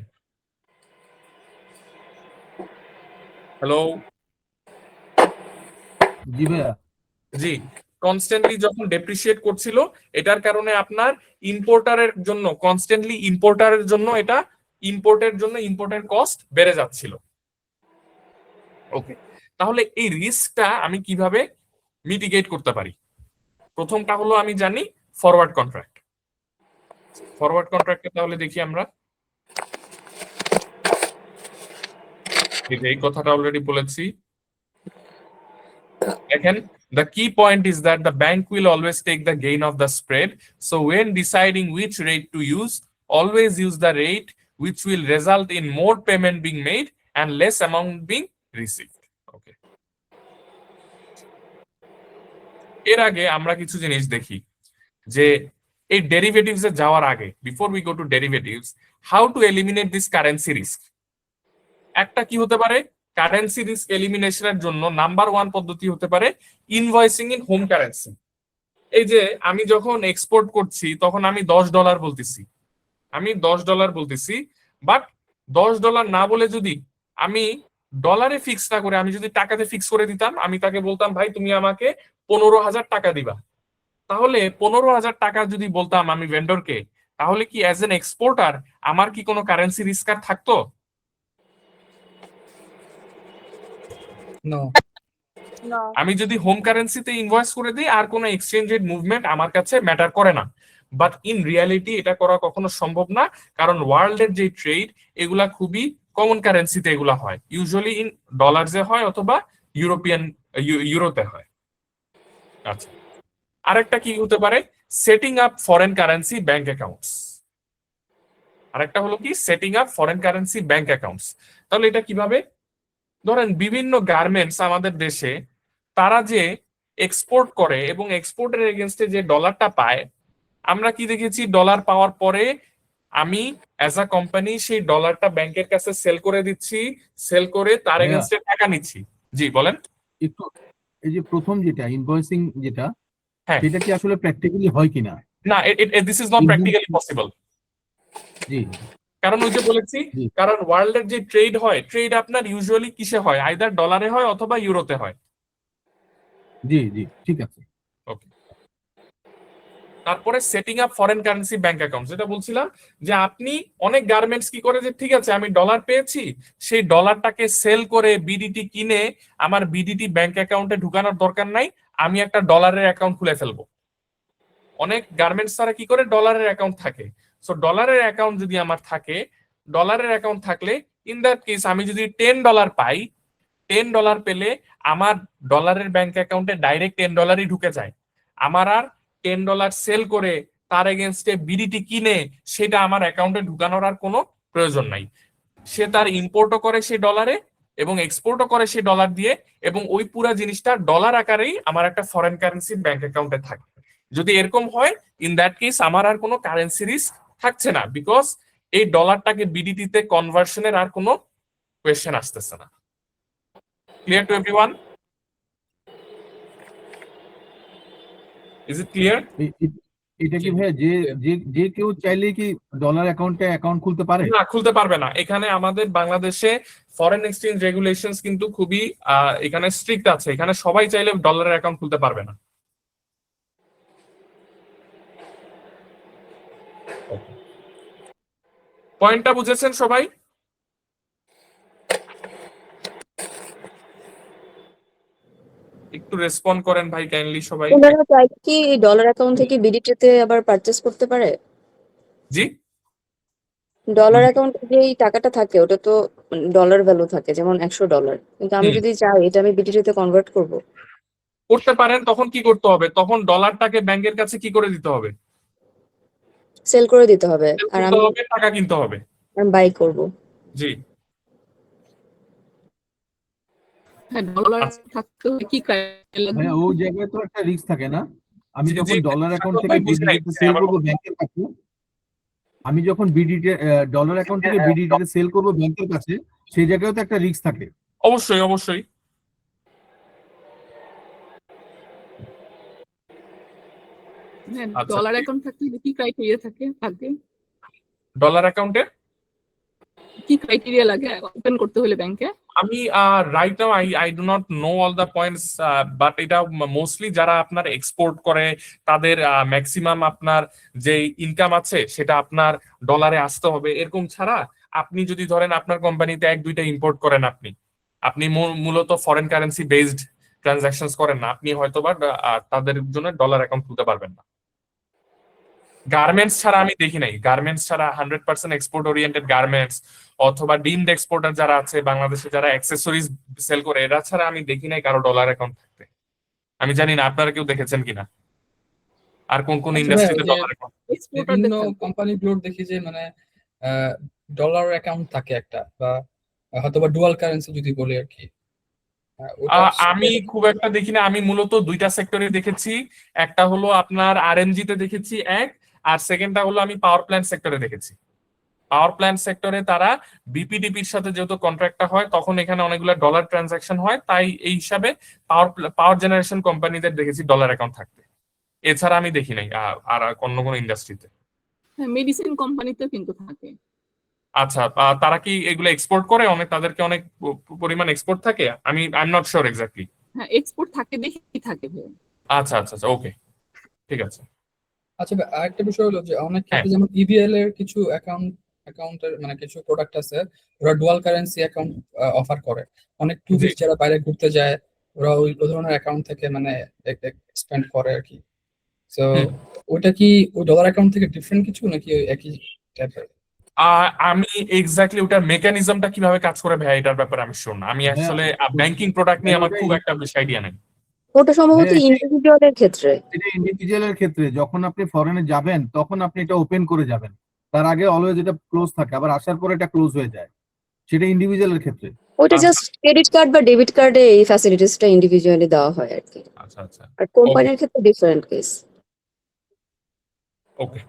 Speaker 1: হ্যালো,
Speaker 9: জি ভাইয়া।
Speaker 1: জি, কনস্ট্যান্টলি যখন ডেপ্রিসিয়েট করছিল, এটার কারণে আপনার ইম্পোর্টারের জন্য এটা ইম্পোর্টের কস্ট বেড়ে যাচ্ছিল। ওকে, তাহলে এই রিস্কটা আমি কিভাবে মিটিগেট করতে পারি? প্রথমটা হলো আমি জানি ফরওয়ার্ড কন্ট্রাক্টে তাহলে দেখি আমরা এই কথাটা অলরেডি বলেছি। দেখেন, the key point is that the bank will always take the gain of the spread. So when deciding which rate to use, always use the rate which will result in more payment being made and less amount being received. Okay. এর আগে আমরা কিছু জিনিস দেখি যে এই derivatives এ যাওয়ার আগে, before we go to derivatives, how to eliminate this currency risk. একটা কি হতে পারে, কারেন্সি রিস্ক এলিমিনেশনের জন্য নাম্বার 1 পদ্ধতি হতে পারে ইনভয়েসিং ইন হোম কারেন্সি। এই যে আমি যখন এক্সপোর্ট করছি তখন আমি $10 বলতেছি, বাট $10 না বলে যদি আমি ডলারে ফিক্স না করে আমি যদি টাকাতে ফিক্স করে দিতাম, আমি তাকে বলতাম ভাই তুমি আমাকে 15,000 টাকা দিবা, তাহলে 15,000 টাকা যদি বলতাম আমি ভেন্ডরকে, তাহলে কি অ্যাজ এন এক্সপোর্টার আমার কি কোনো কারেন্সি রিস্ক আর থাকতো?
Speaker 4: নো।
Speaker 1: আমি যদি হোম কারেন্সিতে ইনভয়েস করে দিই আর কোনো এক্সচেঞ্জ রেট মুভমেন্ট আমার কাছে ম্যাটার করে না, বাট ইন রিয়ালিটি এটা করা কখনো সম্ভব না, কারণ ওয়ার্ল্ডের যে ট্রেড এগুলা খুবই কমন কারেন্সিতে এগুলা হয়, ইউজুয়ালি ইন ডলারসে হয় অথবা ইউরোতে হয়। আচ্ছা, আরেকটা কি হতে পারে, setting up foreign currency bank accounts. তাহলে এটা কিভাবে? ধরেন বিভিন্ন গার্মেন্টস আমাদের দেশে, তারা যে এক্সপোর্ট করে এবং এক্সপোর্টের এগেনস্টে যে ডলারটা পায়, আমরা কি দেখেছি, ডলার পাওয়ার পরে আমি অ্যাজ আ কোম্পানি সেই ডলারটা ব্যাংকের কাছে সেল করে দিচ্ছি, সেল করে তার এগেনস্টে টাকা নিচ্ছি। জি বলেন।
Speaker 9: একটু এই যে প্রথম যেটা ইনভয়েসিং যেটা,
Speaker 1: হ্যাঁ,
Speaker 9: সেটা কি আসলে প্র্যাকটিক্যালি হয় কিনা?
Speaker 1: না, this is not practically possible.
Speaker 9: জি
Speaker 1: কারণ ওই যে বলেছি,
Speaker 9: জি।
Speaker 1: কারণ ওয়ার্ল্ডের যে ট্রেড হয়, ট্রেড আপনার ইউজুয়ালি কিসে হয়, আইদার ডলারে হয় অথবা ইউরোতে হয়।
Speaker 9: জি জি, ঠিক আছে।
Speaker 1: ওকে, তারপরে setting up foreign currency bank account, যেটা বলছিলাম যে আপনি অনেক গার্মেন্টস কি করে যে ঠিক আছে আমি ডলার পেয়েছি, সেই ডলারটাকে সেল করে বিডিটি কিনে আমার বিডিটি ব্যাংক অ্যাকাউন্টে ঢুকানোর দরকার নাই, আমি একটা ডলারের অ্যাকাউন্ট খুলে ফেলবো। অনেক গার্মেন্টস তারা কি করে, ডলারের অ্যাকাউন্ট থাকে। সো ডলারের অ্যাকাউন্ট যদি আমার থাকে, ডলারের অ্যাকাউন্ট থাকলে ইন দ্যাট কেস আমি যদি $10 পাই, $10 পেলে আমার ডলারের ব্যাংক অ্যাকাউন্টে ডাইরেক্ট $10 ঢুকে যায়। আমার আর $10 সেল করে তার এগেনস্টে বিডিটি কিনে সেটা আমার অ্যাকাউন্টে ঢুকানোর আর কোনো প্রয়োজন নাই। সে তার ইম্পোর্টও করে সেই ডলারে এবং এক্সপোর্টও করে সেই ডলার দিয়ে, এবং ওই পুরা জিনিসটা ডলার আকারেই আমার একটা ফরেন কারেন্সি ব্যাংক অ্যাকাউন্টে থাকে। যদি এরকম হয়, ইন দ্যাট কেস আমার আর কোনো কারেন্সি রিস্ক থাকছে না, বিকজ এই ডলারটাকে বিডিটিতে কনভার্সনের আর কোনো কোয়েশ্চেন আসতেছে না। Clear to everyone? Is it clear?
Speaker 9: এটা কি ভাইয়া যে যে যে কেউ চাইলে কি ডলার অ্যাকাউন্টে অ্যাকাউন্ট খুলতে পারে?
Speaker 1: না, খুলতে পারবে না। এখানে আমাদের বাংলাদেশে ফরেন এক্সচেঞ্জ রেগুলেশনস কিন্তু খুবই এখানে স্ট্রিক্ট আছে, এখানে সবাই চাইলে ডলারের অ্যাকাউন্ট খুলতে পারবে না। পয়েন্টটা বুঝেছেন সবাই? একটু রেসপন্ড করেন ভাই কাইন্ডলি সবাই।
Speaker 3: ওনারা চাইলে কি ডলার অ্যাকাউন্ট থেকে বিডিটিতে আবার পারচেজ করতে পারে?
Speaker 1: জি,
Speaker 10: ডলার অ্যাকাউন্টে যেই টাকাটা থাকে ওটা তো ডলার ভ্যালু থাকে, যেমন $100, কিন্তু আমি
Speaker 1: হুম।
Speaker 10: যদি চাই এটা আমি বিটিটিতে কনভার্ট করব,
Speaker 1: করতে পারেন, তখন কি করতে হবে? তখন ডলারটাকে ব্যাংকের কাছে কি করে দিতে হবে?
Speaker 10: সেল করে দিতে হবে,
Speaker 1: সেল
Speaker 10: আর
Speaker 1: করতে
Speaker 10: আমি
Speaker 1: হবে, টাকা কিনতে হবে।
Speaker 10: বাই করব।
Speaker 1: জি।
Speaker 8: হ্যাঁ, ডলার
Speaker 1: আচ্ছা।
Speaker 8: থাকতে হলে কি ক্রাইটেরিয়া লাগবে?
Speaker 9: মানে ওই জায়গায় তো একটা রিস্ক থাকে না? আমি
Speaker 1: জি,
Speaker 9: যখন
Speaker 1: জি,
Speaker 9: ডলার অ্যাকাউন্ট
Speaker 1: সাগর
Speaker 9: থেকে
Speaker 1: ভাই বুঝে নাই,
Speaker 9: বিডিটিতে সেল
Speaker 1: আবার
Speaker 9: করবো
Speaker 1: বলুন।
Speaker 9: ব্যাংকের কাছে, আমি যখন বিডিটি ডলার অ্যাকাউন্ট থেকে বিডিটিতে সেল করবো ব্যাংকের কাছে, সেই জায়গায় তো একটা রিস্ক থাকে।
Speaker 1: অবশ্যই, অবশ্যই।
Speaker 8: হ্যাঁ,
Speaker 1: আচ্ছা,
Speaker 8: ডলার অ্যাকাউন্ট থাকতে হলে কি ক্রাইটেরিয়া থাকে?
Speaker 1: ডলার অ্যাকাউন্টে
Speaker 8: কি ক্রাইটেরিয়া লাগে ওপেন করতে হলে ব্যাংকে?
Speaker 1: আমি right now I do not know all the points, but এটা মোস্টলি যারা আপনার এক্সপোর্ট করে তাদের ম্যাক্সিমাম আপনার যে ইনকাম আছে সেটা আপনার ডলারে আসতে হবে। এরকম ছাড়া আপনি যদি ধরেন আপনার কোম্পানিতে এক দুইটা ইম্পোর্ট করেন, আপনি মূলত ফরেন কারেন্সি বেসড ট্রানজাকশনস করেন না, আপনি হয়তোবা তাদের জন্য ডলার অ্যাকাউন্ট খুলতে পারবেন না। গার্মেন্টস ছাড়া আমি দেখি নাই, গার্মেন্টস ছাড়া 100% এক্সপোর্ট ওরিয়েন্টেড গার্মেন্টস অথবা ডিমড এক্সপোর্টার যারা আছে বাংলাদেশে, যারা অ্যাক্সেসরিজ সেল করে, এরা ছাড়া আমি দেখি নাই কারো ডলার অ্যাকাউন্ট থাকতে। আমি জানি না আপনারা কেউ দেখেছেন কিনা, আর কোন কোন
Speaker 4: আচ্ছা ভাই,
Speaker 1: ইন্ডাস্ট্রিতে
Speaker 4: ওই যে
Speaker 1: ডলার অ্যাকাউন্ট।
Speaker 4: বিভিন্ন
Speaker 8: এক্সপোর্টারদের
Speaker 4: কোম্পানিগুলোর দেখি যে মানে ডলার অ্যাকাউন্ট থাকে একটা, বা হয়তোবা ডুয়াল কারেন্সি যদি বলি আর কি। ওটা
Speaker 1: আমি খুব একটা দেখি না, আমি মূলত দুইটা সেক্টরে দেখেছি। একটা হলো আপনার আরএনজি তে দেখেছি এক, আর সেকেন্ডটা হলো আমি পাওয়ার প্ল্যান্ট সেক্টরে দেখেছি। পাওয়ার প্ল্যান্ট সেক্টরে তারা বিপিডিপির সাথে যেহেতু কন্ট্রাক্টটা হয় তখন এখানে অনেকগুলো ডলার ট্রানজাকশন হয়, তাই এই হিসাবে পাওয়ার জেনারেশন কোম্পানিদের দেখেছি ডলার অ্যাকাউন্ট থাকতে। এছাড়া আমি দেখি নাই আর অন্য কোনো ইন্ডাস্ট্রিতে।
Speaker 8: হ্যাঁ, মেডিসিন কোম্পানিতেও কিন্তু থাকে।
Speaker 1: আচ্ছা, তারা কি এগুলো এক্সপোর্ট করে? তাদেরকে অনেক পরিমাণ এক্সপোর্ট থাকে? I am not sure exactly.
Speaker 8: হ্যাঁ, এক্সপোর্ট থাকে, দেখি থাকে ভাই।
Speaker 1: আচ্ছা, আচ্ছা, আচ্ছা, ওকে, ঠিক আছে।
Speaker 4: আচ্ছা ভাই, আরেকটা বিষয় হলো যে অনেক
Speaker 1: হ্যাঁ,
Speaker 4: ক্ষেত্রে যেমন ইবিএল এর কিছু অ্যাকাউন্টের মানে কিছু প্রোডাক্ট আছে, ওরা ডুয়াল কারেন্সি অ্যাকাউন্ট অফার করে। অনেক
Speaker 1: জি,
Speaker 4: টুরিস্ট যারা বাইরে ঘুরতে যায় ওরা ওই ধরনের অ্যাকাউন্ট থেকে মানে এক্সপেন্ড করে আর কি। তো
Speaker 1: হুম।
Speaker 4: ওইটা কি ওই ডলার অ্যাকাউন্ট থেকে ডিফারেন্ট কিছু নাকি ওই একই টাইপের?
Speaker 1: আমি এক্স্যাক্টলি ওটার মেকানিজমটা কিভাবে কাজ করে ভাই এটার ব্যাপারে আমি শিওর না। আমি
Speaker 9: হ্যাঁ,
Speaker 1: আসলে ব্যাংকিং প্রোডাক্ট নিয়ে আমার
Speaker 9: ওটাই,
Speaker 1: খুব একটা বেশি আইডিয়া নেই।
Speaker 10: ওটা সম্ভবত
Speaker 9: হ্যাঁ,
Speaker 10: ইন্ডিভিজুয়ালের ক্ষেত্রে।
Speaker 9: এটা ইন্ডিভিজুয়ালের ক্ষেত্রে যখন আপনি ফরেনে যাবেন তখন আপনি এটা ওপেন করে যাবেন, তার আগে অলওয়েজ এটা ক্লোজ থাকে, আবার আসার পরে এটা ক্লোজ হয়ে যায়, সেটা ইন্ডিভিজুয়ালের ক্ষেত্রে।
Speaker 10: ওইটা
Speaker 1: আচ্ছা,
Speaker 10: জাস্ট ক্রেডিট কার্ড বা ডেবিট কার্ডে এই ফ্যাসিলিটিসটা ইন্ডিভিজুয়ালি দেওয়া হয় আর কি,
Speaker 1: আচ্ছা, আচ্ছা,
Speaker 10: আর কোম্পানির ক্ষেত্রে ডিফারেন্ট কেস।
Speaker 1: ওকে,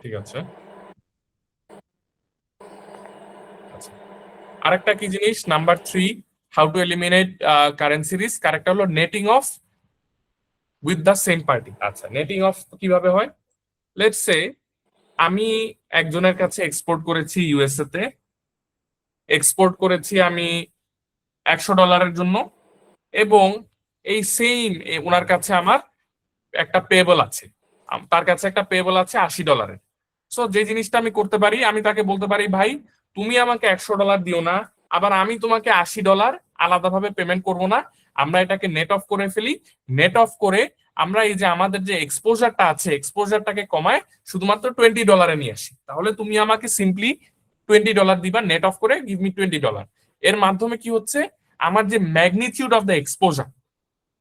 Speaker 1: ঠিক আছে। আচ্ছা, আরেকটা কি জিনিস, number 3, how to eliminate currency risk. আরেকটা হলো netting of with the same party. আচ্ছা, নেটিং অফ কিভাবে হয়? লেটস সে আমি একজনের কাছে এক্সপোর্ট করেছি ইউএসএ তে, এক্সপোর্ট করেছি আমি $100 জন্য, এবং এই সেম ওনার কাছে আমার একটা পেয়েবল আছে, তার কাছে একটা পেয়েবল আছে $80। সো যে জিনিসটা আমি করতে পারি, আমি তাকে বলতে পারি, ভাই তুমি আমাকে $100 দিও না, আবার আমি তোমাকে $80 আলাদাভাবে পেমেন্ট করব না, আমরা এটাকে নেট অফ করে ফেলি। নেট অফ করে আমরা এই যে আমাদের যে এক্সপোজারটা আছে এক্সপোজারটাকে কমায় শুধুমাত্র $20 নিয়ে আসি। তাহলে তুমি আমাকে সিম্পলি $20 দিবা, নেট অফ করে গিভ মি $20। এর মাধ্যমে কি হচ্ছে, আমার যে magnitude of the exposure,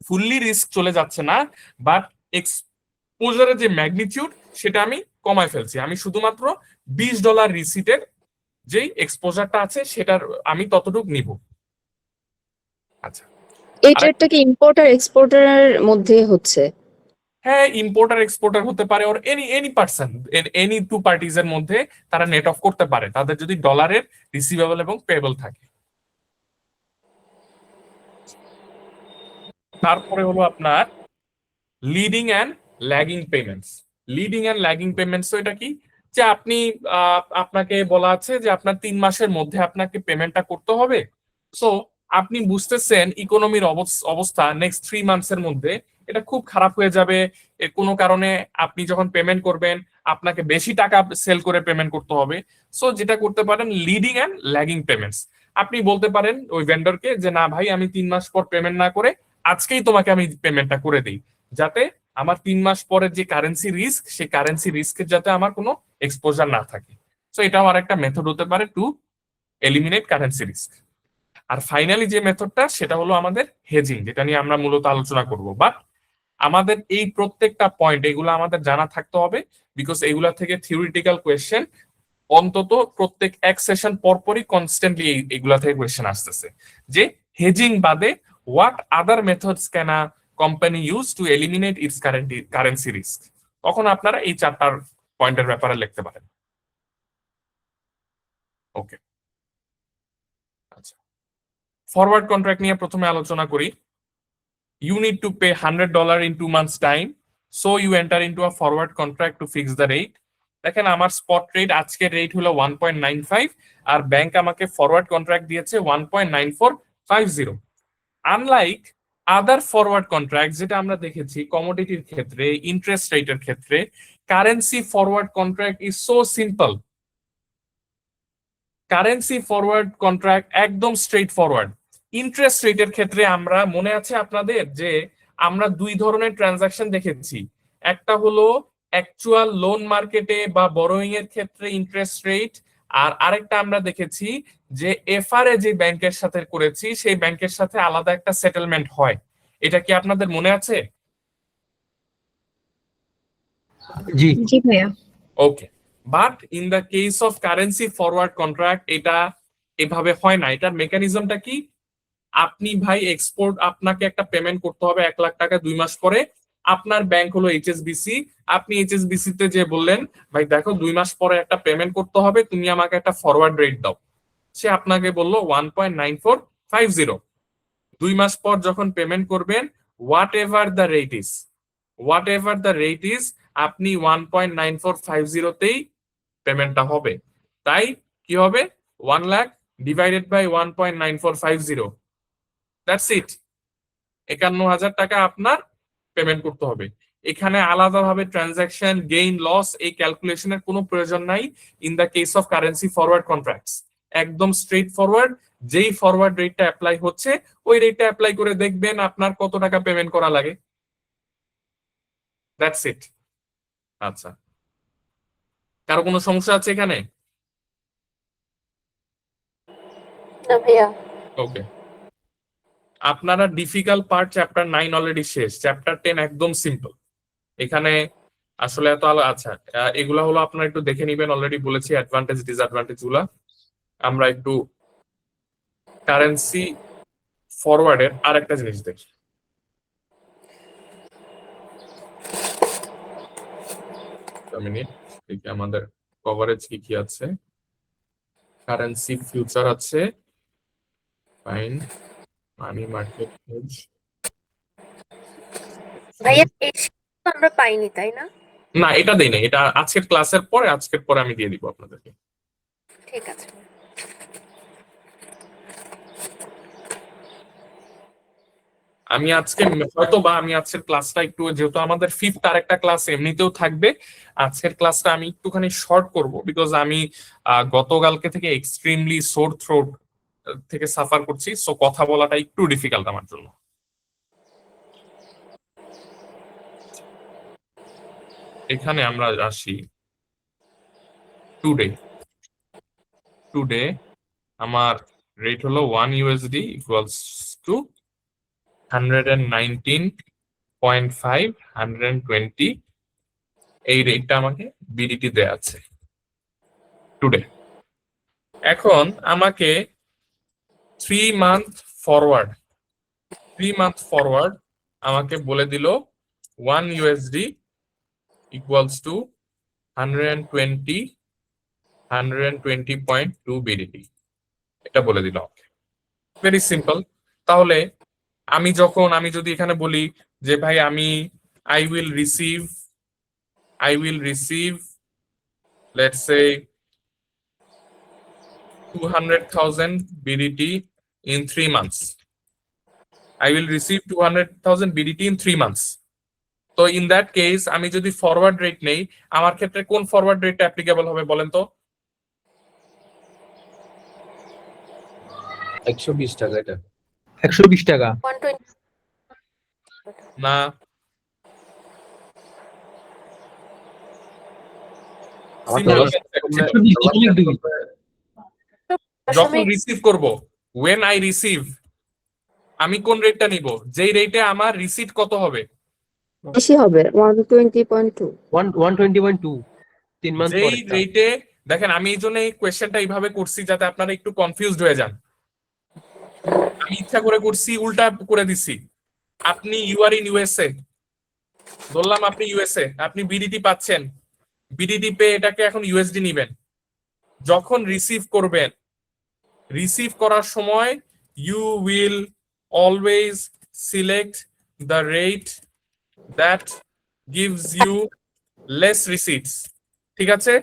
Speaker 1: fully risk চলে যাচ্ছে না, বাট এক্সপোজারের যে ম্যাগনিটিউড সেটা আমি কমায় ফেলছি। আমি শুধুমাত্র $20 রিসিটের যেই এক্সপোজারটা আছে সেটার আমি ততটুকু নিব। আচ্ছা,
Speaker 10: এই ট্রেডটা কি ইম্পোর্টার এক্সপোর্টারের মধ্যে হচ্ছে?
Speaker 1: হ্যাঁ, ইম্পোর্টার এক্সপোর্টার হতে পারে, or any person, any two parties এর মধ্যে তারা নেট অফ করতে পারে তাদের যদি ডলারের রিসিভেবল এবং পেয়েবল থাকে। তারপরে হলো আপনার leading and lagging payments. Leading and lagging payments তো এটা কি, যে আপনি আপনাকে বলা আছে যে আপনার 3 মাসের মধ্যে আপনাকে পেমেন্টটা করতে হবে। সো আপনি বুঝতেছেন ইকোনমির অবস্থা নেক্সট 3 মান্থসের মধ্যে এটা খুব খারাপ হয়ে যাবে। কোনো কারণে আপনি যখন পেমেন্ট করবেন আপনাকে বেশি টাকা সেল করে পেমেন্ট করতে হবে। সো যেটা করতে পারেন লিডিং অ্যান্ড ল্যাগিং পেমেন্টস, আপনি বলতে পারেন ওই ভেন্ডরকে যে না ভাই আমি 3 মাস পর পেমেন্ট না করে আজকেই তোমাকে আমি পেমেন্টটা করে দিই, যাতে আমার 3 মাস পরের যে কারেন্সি রিস্ক সেই কারেন্সি রিস্কের যাতে আমার কোনো এক্সপোজার না থাকে। সো এটাও আরেকটা মেথড হতে পারে টু এলিমিনেট কারেন্সি রিস্ক। আর ফাইনালি যে মেথডটা সেটা হলো আমাদের হেজিং, যেটা নিয়ে আমরা মূলত আলোচনা করব। বাট আমাদের এই প্রত্যেকটা পয়েন্ট এগুলো আমাদের জানা থাকতে হবে, বিকজ এগুলা থেকে থিওরিটিক্যাল কোয়েশ্চেন অন্তত প্রত্যেক এক সেশন পরপরই কনস্ট্যান্টলি এগুলা থেকে কোয়েশ্চেন আসতেছে, যে হেজিং বাদে what other methods can a company use to eliminate it's currency risk. তখন আপনারা এই চারটার পয়েন্টের ব্যাপারে লিখতে পারেন। ওকে, আচ্ছা, ফরওয়ার্ড কন্ট্রাক্ট নিয়ে প্রথমে আলোচনা করি। You need to pay $100 in 2 months time, so you enter into a forward contract to fix the rate. দেখেন আমার স্পট রেট আজকের রেট হলো 1.95 আর ব্যাংক আমাকে ফরওয়ার্ড কন্ট্রাক্ট দিয়েছে 1.9450। আনলাইক আদার ফরওয়ার্ড কন্ট্রাক্ট যেটা আমরা দেখেছি কমোডিটির ক্ষেত্রে, ইন্টারেস্ট রেটের ক্ষেত্রে, currency forward contract is so simple. Currency forward contract একদম স্ট্রেট ফরওয়ার্ড। ইন্টারেস্ট রেটের ক্ষেত্রে আমরা মনে আছে আপনাদের যে আমরা দুই ধরনের ট্রানজাকশন দেখেছি, একটা হলো অ্যাকচুয়াল লোন মার্কেটে বা বরোয়িং এর ক্ষেত্রে ইন্টারেস্ট রেট, আর আরেকটা আমরা দেখেছি যে এফআরএ যে ব্যাংকের সাথে করেছি সেই ব্যাংকের সাথে আলাদা একটা সেটেলমেন্ট হয়। এটা কি আপনাদের মনে আছে?
Speaker 5: জি
Speaker 3: জি ভাইয়া।
Speaker 1: Okay, but in the case of currency forward contract এটা এভাবে হয় না। এটার মেকানিজমটা কি? আপনি ভাই এক্সপোর্ট, আপনাকে একটা পেমেন্ট করতে হবে 1 লাখ টাকা 2 মাস পরে। আপনার ব্যাংক হলো এইচএসবিসি, আপনি এইচএসবিসি তে যে বললেন ভাই দেখো 2 মাস পরে একটা পেমেন্ট করতে হবে, তুমি আমাকে একটা ফরওয়ার্ড রেট দাও। সে আপনাকে বললো 1.9450। 2 মাস পর যখন পেমেন্ট করবেন, whatever the rate is আপনি 1.9450তেই পেমেন্টটা হবে। তাই কি হবে? 1 lakh divided by 1.9450, that's it. 51,000 টাকা আপনার পেমেন্ট করতে হবে। এখানে আলাদাভাবে ট্রানজাকশন গেইন লস এই ক্যালকুলেশনের কোনো প্রয়োজন নাই in the case of currency forward contracts. একদম স্ট্রেট ফরওয়ার্ড, যেই ফরওয়ার্ড রেটটা অ্যাপ্লাই হচ্ছে ওই রেটটা অ্যাপ্লাই করে দেখবেন আপনার কত টাকা পেমেন্ট করা লাগে, দ্যাটস ইট। আচ্ছা, কারো কোনো সমস্যা আছে এখানে?
Speaker 6: না ভাইয়া।
Speaker 1: ওকে, আপনারা ডিফিকাল্ট পার্ট চ্যাপ্টার 9 অলরেডি শেষ, চ্যাপ্টার 10 একদম সিম্পল। এখানে আসলে এত আচ্ছা, এগুলা হলো আপনারা একটু দেখে নিবেন, অলরেডি বলেছি অ্যাডভান্টেজ ডিসঅ্যাডভান্টেজ গুলা। আমরা একটু কারেন্সি ফরওয়ার্ডের আরেকটা জিনিস দেখি। মিনিট দেখি আমাদের কভারেজ কি কি আছে। কারেন্সি ফিউচার আছে, ফাইন, মানি মার্কেট হেজ।
Speaker 6: ভাইয়া এই sheet তো আমরা পাইনি তাই না?
Speaker 1: না, এটা দেই না, এটা আজকের ক্লাসের পরে, আজকের পরে আমি দিয়ে দিব আপনাদেরকে।
Speaker 6: ঠিক আছে।
Speaker 1: আমি আজকে হয়তো বা আমি আজকের ক্লাসটা একটু, যেহেতু আমাদের 5th আরেকটা ক্লাস এমনিতেও থাকবে, আজকের ক্লাসটা আমি একটুখানি শর্ট করব, বিকজ আমি গতকালকে থেকে এক্সট্রিমলি সোর থ্রোট থেকে সাফার করছি, সো কথা বলাটা একটু ডিফিকাল্ট আমার জন্য। এখানে আমরা আসি টুডে আমার রেট হলো 1 USD ইকুয়ালস টু 119.5 120। এই রেটটা আমাকে বিডিটি দেয়া আছে টুডে। এখন আমাকে 3 মান্থ ফরওয়ার্ড আমাকে বলে দিল 1 USD ইকুয়ালস টু 120.2 বিডিটি, এটা বলে দিল আমাকে। Very simple. তাহলে আমি যদি এখানে বলি যে ভাই আমি I will receive let's say 200,000 BDT in 3 months. I will receive 200,000 BDT in 3 months. তো ইন দ্যাট কেস আমি যদি ফরওয়ার্ড রেট নেই, আমার ক্ষেত্রে কোন ফরওয়ার্ড রেটটা অ্যাপ্লিকেবল হবে বলেন তো?
Speaker 5: 120 টাকা এটা।
Speaker 4: 120 টাকা।
Speaker 6: 120
Speaker 1: না,
Speaker 5: আমার
Speaker 1: Simple
Speaker 5: dollar
Speaker 1: concept
Speaker 5: করলে
Speaker 1: ছিল।
Speaker 5: dollar sell করলে
Speaker 1: যখন রিসিভ করব, when I receive, আমি কোন রেটটা নিব, যেই রেটে আমার রিসিট কত হবে,
Speaker 10: বেশি হবে 120.2
Speaker 2: 120.2 3 মান্থ
Speaker 1: যেই
Speaker 2: পরে
Speaker 1: রেটে, দেখেন আমি এই জন্য এই কোয়েশ্চেনটা এইভাবে করছি যাতে আপনারা একটু কনফিউজড হয়ে যান। আমি ইচ্ছা করে করছি, উল্টা করে দিছি। আপনি ইউ আর ইন ইউএসএ, ধরলাম আপনি ইউএসএ, আপনি বিডিটি পাচ্ছেন, বিডিটি পেয়ে এটাকে এখন ইউএসডি নিবেন। যখন রিসিভ করবেন, রিসিভ করার সময় you will always select the rate that gives you less receipts. ঠিক আছে?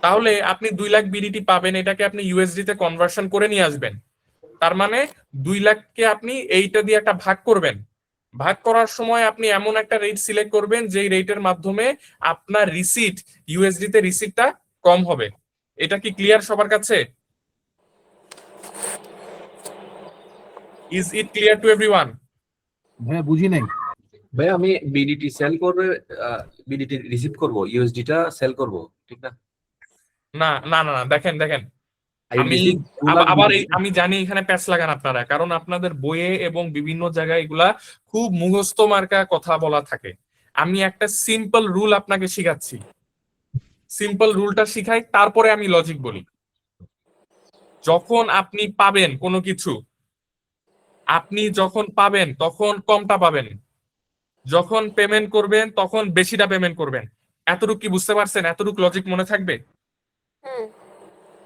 Speaker 1: তাহলে আপনি 2 লাখ বিডিটি পাবেন, এটাকে আপনি ইউএসডি তে কনভার্সন করে নিয়ে আসবেন। তার মানে 2 লাখকে আপনি এইটা দিয়ে একটা ভাগ করবেন। ভাগ করার সময় আপনি এমন একটা রেট সিলেক্ট করবেন যেই রেটের মাধ্যমে আপনার রিসিট, ইউএসডি তে রিসিটটা কম হবে। এটা কি ক্লিয়ার সবার কাছে? Is it clear to everyone?
Speaker 9: ভাইয়া বুঝি নাই।
Speaker 5: ভাই আমি বিডিটি সেল করবে, বিডিটি রিসিভ করব, ইউএসডি টা সেল করব, ঠিক না?
Speaker 1: না না না না, দেখেন দেখেন,
Speaker 5: I
Speaker 1: আমি
Speaker 5: receive 2 লাখ
Speaker 1: আবার
Speaker 5: BDT
Speaker 1: আমি জানি এখানে প্যাচ লাগান আপনারা, কারণ আপনাদের বইয়ে এবং বিভিন্ন জায়গায় এগুলা খুব মুখস্থ মার্কা কথা বলা থাকে। আমি একটা সিম্পল রুল আপনাকে শিখাচ্ছি, সিম্পল রুলটা শিখাই, তারপরে আমি লজিক বলি। যখন আপনি পাবেন কোনো কিছু, আপনি যখন পাবেন তখন কমটা পাবেন, যখন পেমেন্ট করবেন তখন বেশিটা পেমেন্ট করবেন। এতটুকু কি বুঝতে পারছেন? এতটুকু লজিক মনে থাকবে?
Speaker 6: হুম।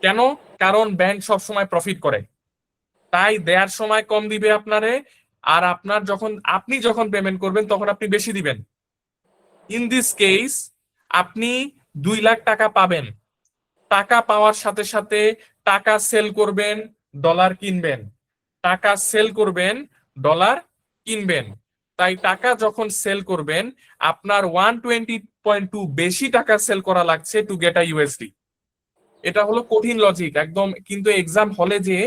Speaker 1: কেন? কারণ ব্যাংক সব সময় প্রফিট করে, তাই দেওয়ার সময় কম দিবে আপনারে, আর আপনার আপনি যখন পেমেন্ট করবেন তখন আপনি বেশি দিবেন। ইন দিস কেস আপনি 2 লাখ টাকা পাবেন, টাকা পাওয়ার সাথে সাথে টাকা সেল করবেন, ডলার কিনবেন, টাকা সেল করবেন, ডলার কিনবেন। তাই টাকা যখন সেল করবেন আপনার 120.2 বেশি টাকা সেল করা লাগছে টু গেট আ ইউএসডি। এটা হলো কঠিন লজিক একদম, কিন্তু এক্সাম হলে যে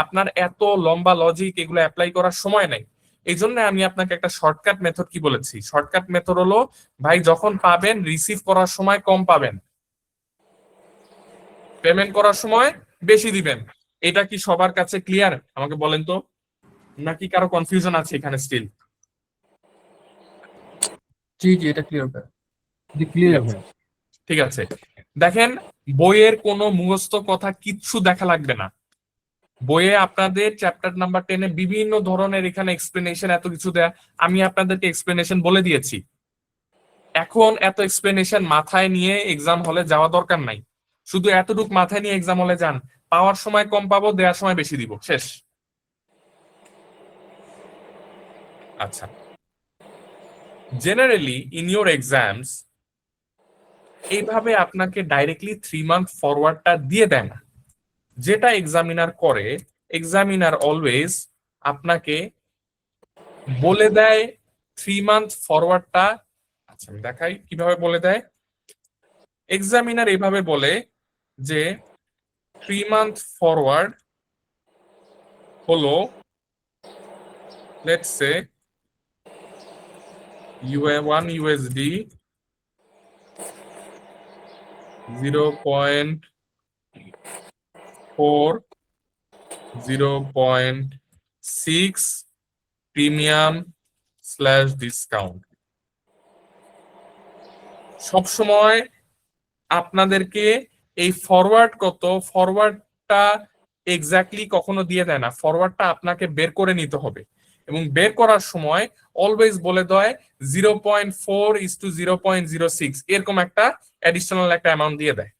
Speaker 1: আপনার এত লম্বা লজিক এগুলো অ্যাপ্লাই করার সময় নাই। এই জন্য আমি আপনাকে একটা শর্টকাট মেথড কি বলেছি, শর্টকাট মেথড হলো ভাই যখন পাবেন রিসিভ করার সময় কম পাবেন, পেমেন্ট করার সময় বেশি দিবেন। এটা কি সবার কাছে ক্লিয়ার? আমাকে বলেন তো, নাকি কারো কনফিউশন আছে এখানে স্টিল?
Speaker 4: জি জি, এটা ক্লিয়ার ভাই।
Speaker 9: জি ক্লিয়ার ভাই।
Speaker 1: ঠিক আছে, দেখেন বইয়ের কোনো মুখস্থ কথা কিচ্ছু দেখা লাগবে না। বইয়ে আপনাদের চ্যাপ্টার নাম্বার 10 এ বিভিন্ন ধরনের এখানে এক্সপ্লেনেশন এত কিছু দেয়া, আমি আপনাদেরকে এক্সপ্লেনেশন বলে দিয়েছি। এখন এত এক্সপ্লেনেশন মাথায় নিয়ে এক্সাম হলে যাওয়া দরকার নাই, শুধু এতটুকু মাথায় নিয়ে এক্সাম হলে যান, পাওয়ার সময় কম পাবো, দেওয়ার সময় বেশি দিব, শেষ। আচ্ছা, জেনারেলি ইন ইউর এক্সামস এইভাবে আপনাকে ডাইরেক্টলি 3 মান্থ ফরওয়ার্ডটা দিয়ে দেয় না। যেটা এক্সামিনার করে, এক্সামিনার অলওয়েজ আপনাকে বলে দেয় 3 মান্থ ফরওয়ার্ডটা। আচ্ছা আমি দেখাই কিভাবে বলে দেয়। এক্সামিনার এইভাবে বলে যে 3 মান্থ ফরওয়ার্ড হলো, let's say UA1 USD 0.4 0.6 premium slash discount. সবসময় আপনাদেরকে এই ফরওয়ার্ড কত, ফরওয়ার্ডটা এক্স্যাক্টলি কখনো দিয়ে দেয় না, ফরওয়ার্ডটা আপনাকে বের করে নিতে হবে, এবং বের করার সময় অলওয়েজ বলে দেয় 0.4:0.06 এরকম একটা অ্যাডিশনাল একটা অ্যামাউন্ট দিয়ে দেয়,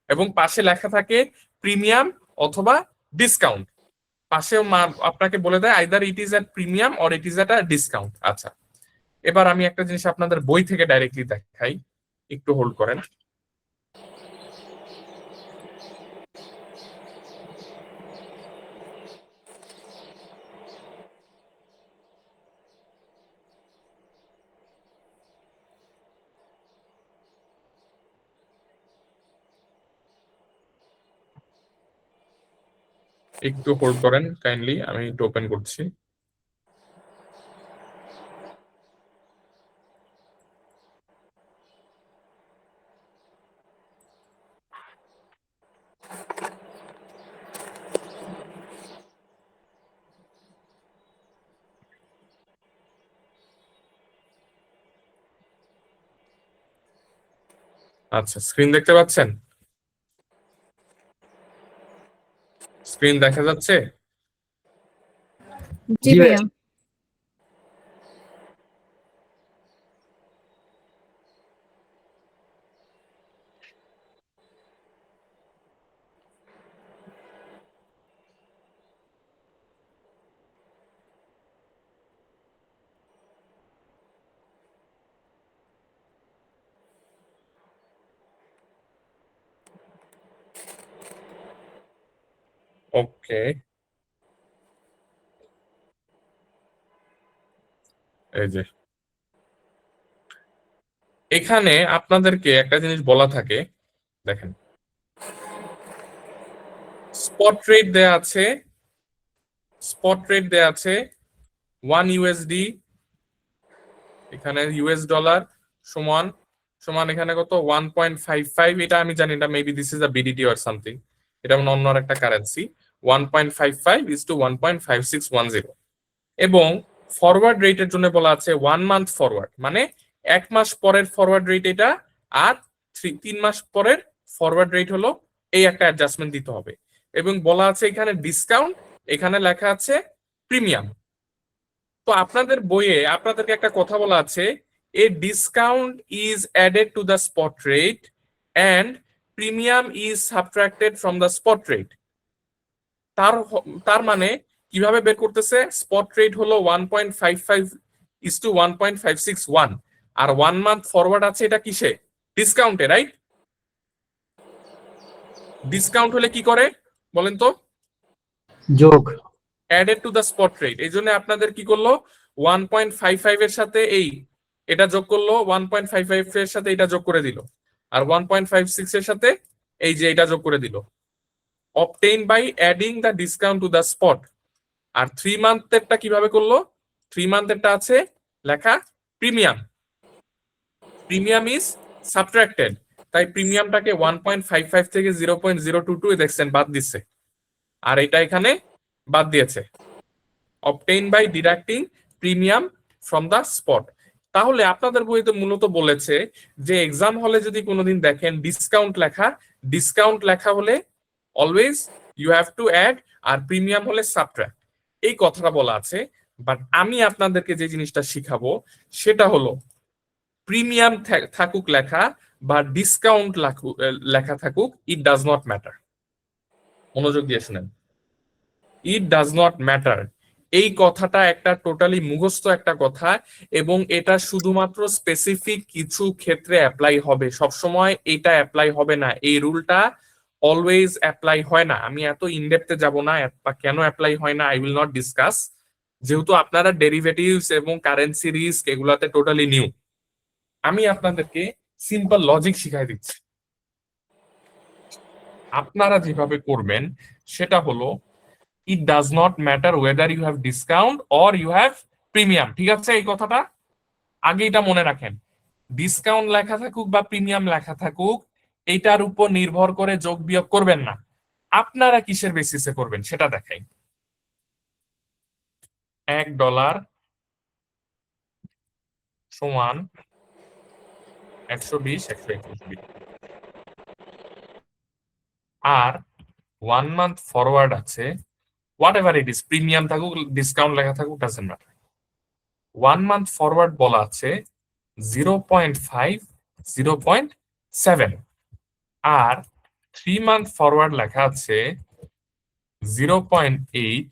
Speaker 1: এবং পাশে লেখা থাকে প্রিমিয়াম অথবা ডিসকাউন্ট। পাশে আপনাকে বলে দেয় either it is at premium or it is at a discount. আচ্ছা, এবার আমি একটা জিনিস আপনাদের বই থেকে ডাইরেক্টলি দেখাই, একটু হোল্ড করেন। একটু হোল্ড করেন কাইন্ডলি, আমি একটু ওপেন করছি। আচ্ছা, স্ক্রিন দেখতে পাচ্ছেন? স্ক্রিন দেখা যাচ্ছে?
Speaker 3: জি ভাইয়া।
Speaker 1: ওকে, এই যে এখানে আপনাদেরকে একটা জিনিস বলা থাকে, দেখেন স্পট রেট দেয়া আছে, স্পট রেট দেয়া আছে 1 ইউএসডি, এখানে ইউএস ডলার সমান সমান এখানে কত 1.55, এটা আমি জানি না, maybe this is a BDT or something, এটা অন্য একটা কারেন্সি। 1.55 is to 1.5610, এবং ফরওয়ার্ড রেটের জন্য বলা আছে 1 মান্থ ফরওয়ার্ড, মানে 1 মাস পরের ফরওয়ার্ড রেট এটা, আর 3 মাস পরের ফরওয়ার্ড রেট হলো এই একটা অ্যাডজাস্টমেন্ট দিতে হবে। এবং বলা আছে এখানে ডিসকাউন্ট, এখানে লেখা আছে প্রিমিয়াম। তো আপনাদের বইয়ে আপনাদেরকে একটা কথা বলা আছে, a discount is added to the spot rate and premium is subtracted from the spot rate. তার মানে কিভাবে বের করতেছে, স্পট রেট হলো 1.55 is to 1.561, আর 1 মান্থ ফরওয়ার্ড আছে এটা কিসে, ডিসকাউন্টে, রাইট? ডিসকাউন্ট হলে কি করে বলেন তো,
Speaker 2: যোগ।
Speaker 1: Added to the spot rate, এই জন্য আপনাদের কি করলো 1.55 এর সাথে এটা যোগ করলো, 1.55 এর সাথে এটা যোগ করে দিল, আর 1.56 এর সাথে এই যে এটা যোগ করে দিল, obtained by adding the discount to the spot। আর 3 মান্থেরটা কিভাবে করলো, 3 মান্থেরটা আছে লেখা প্রিমিয়াম, প্রিমিয়াম ইজ সাবট্রাক্টেড, তাই প্রিমিয়ামটাকে 1.55 থেকে 0.022 দেখছেন বাদ দিচ্ছে, আর এটা এখানে বাদ দিয়েছে, obtained by deducting premium from the spot। তাহলে আপনাদের বইতে মূলত বলেছে যে এক্সাম হলে যদি কোনোদিন দেখেন ডিসকাউন্ট লেখা হলে always you have to add, আর প্রিমিয়াম হলে সাবট্রাক্ট, এই কথাটা বলা আছে। বাট আমি আপনাদেরকে যে জিনিসটা শিখাবো সেটা হলো প্রিমিয়াম থাকুক লেখা বা ডিসকাউন্ট লেখা থাকুক, ইট ডাজ নট ম্যাটার। মনোযোগ দিয়ে শুনেন, ইট ডাজ নট ম্যাটার, এই কথাটা একটা টোটালি মুখস্থ একটা কথা, এবং এটা শুধুমাত্র স্পেসিফিক কিছু ক্ষেত্রে অ্যাপ্লাই হবে, সবসময় এটা অ্যাপ্লাই হবে না, এই রুলটা অলওয়েজ অ্যাপ্লাই হয় না। আমি এত ইনডেপথে যাব না, কেন অ্যাপ্লাই হয় না আই উইল নট ডিসকাস, যেহেতু আপনারা ডেরিভেটিভস এবং কারেন্সি রিস্ক এগুলাতে টোটালি নিউ। আমি আপনাদেরকে সিম্পল লজিক শিখাই দিচ্ছি, আপনারা যেভাবে করবেন সেটা হলো it does not matter whether you have discount or you have premium, ঠিক আছে? এই কথাটা আগে এটা মনে রাখেন, ডিসকাউন্ট লেখা থাকুক বা প্রিমিয়াম লেখা থাকুক, এটার উপর নির্ভর করে যোগ বিয়োগ করবেন না, আপনারা কিসের বেসিসে করবেন সেটা দেখাই। $1 সমান 120 121, আর 1 মান্থ ফরওয়ার্ড আছে, whatever it is, প্রিমিয়াম থাকুক ডিসকাউন্ট লেখা থাকুক ডাজন্ট ম্যাটার, 1 মান্থ ফরওয়ার্ড বলা আছে 0.5 0.7, আর 3 মান্থ ফরওয়ার্ড লেখা আছে 0.8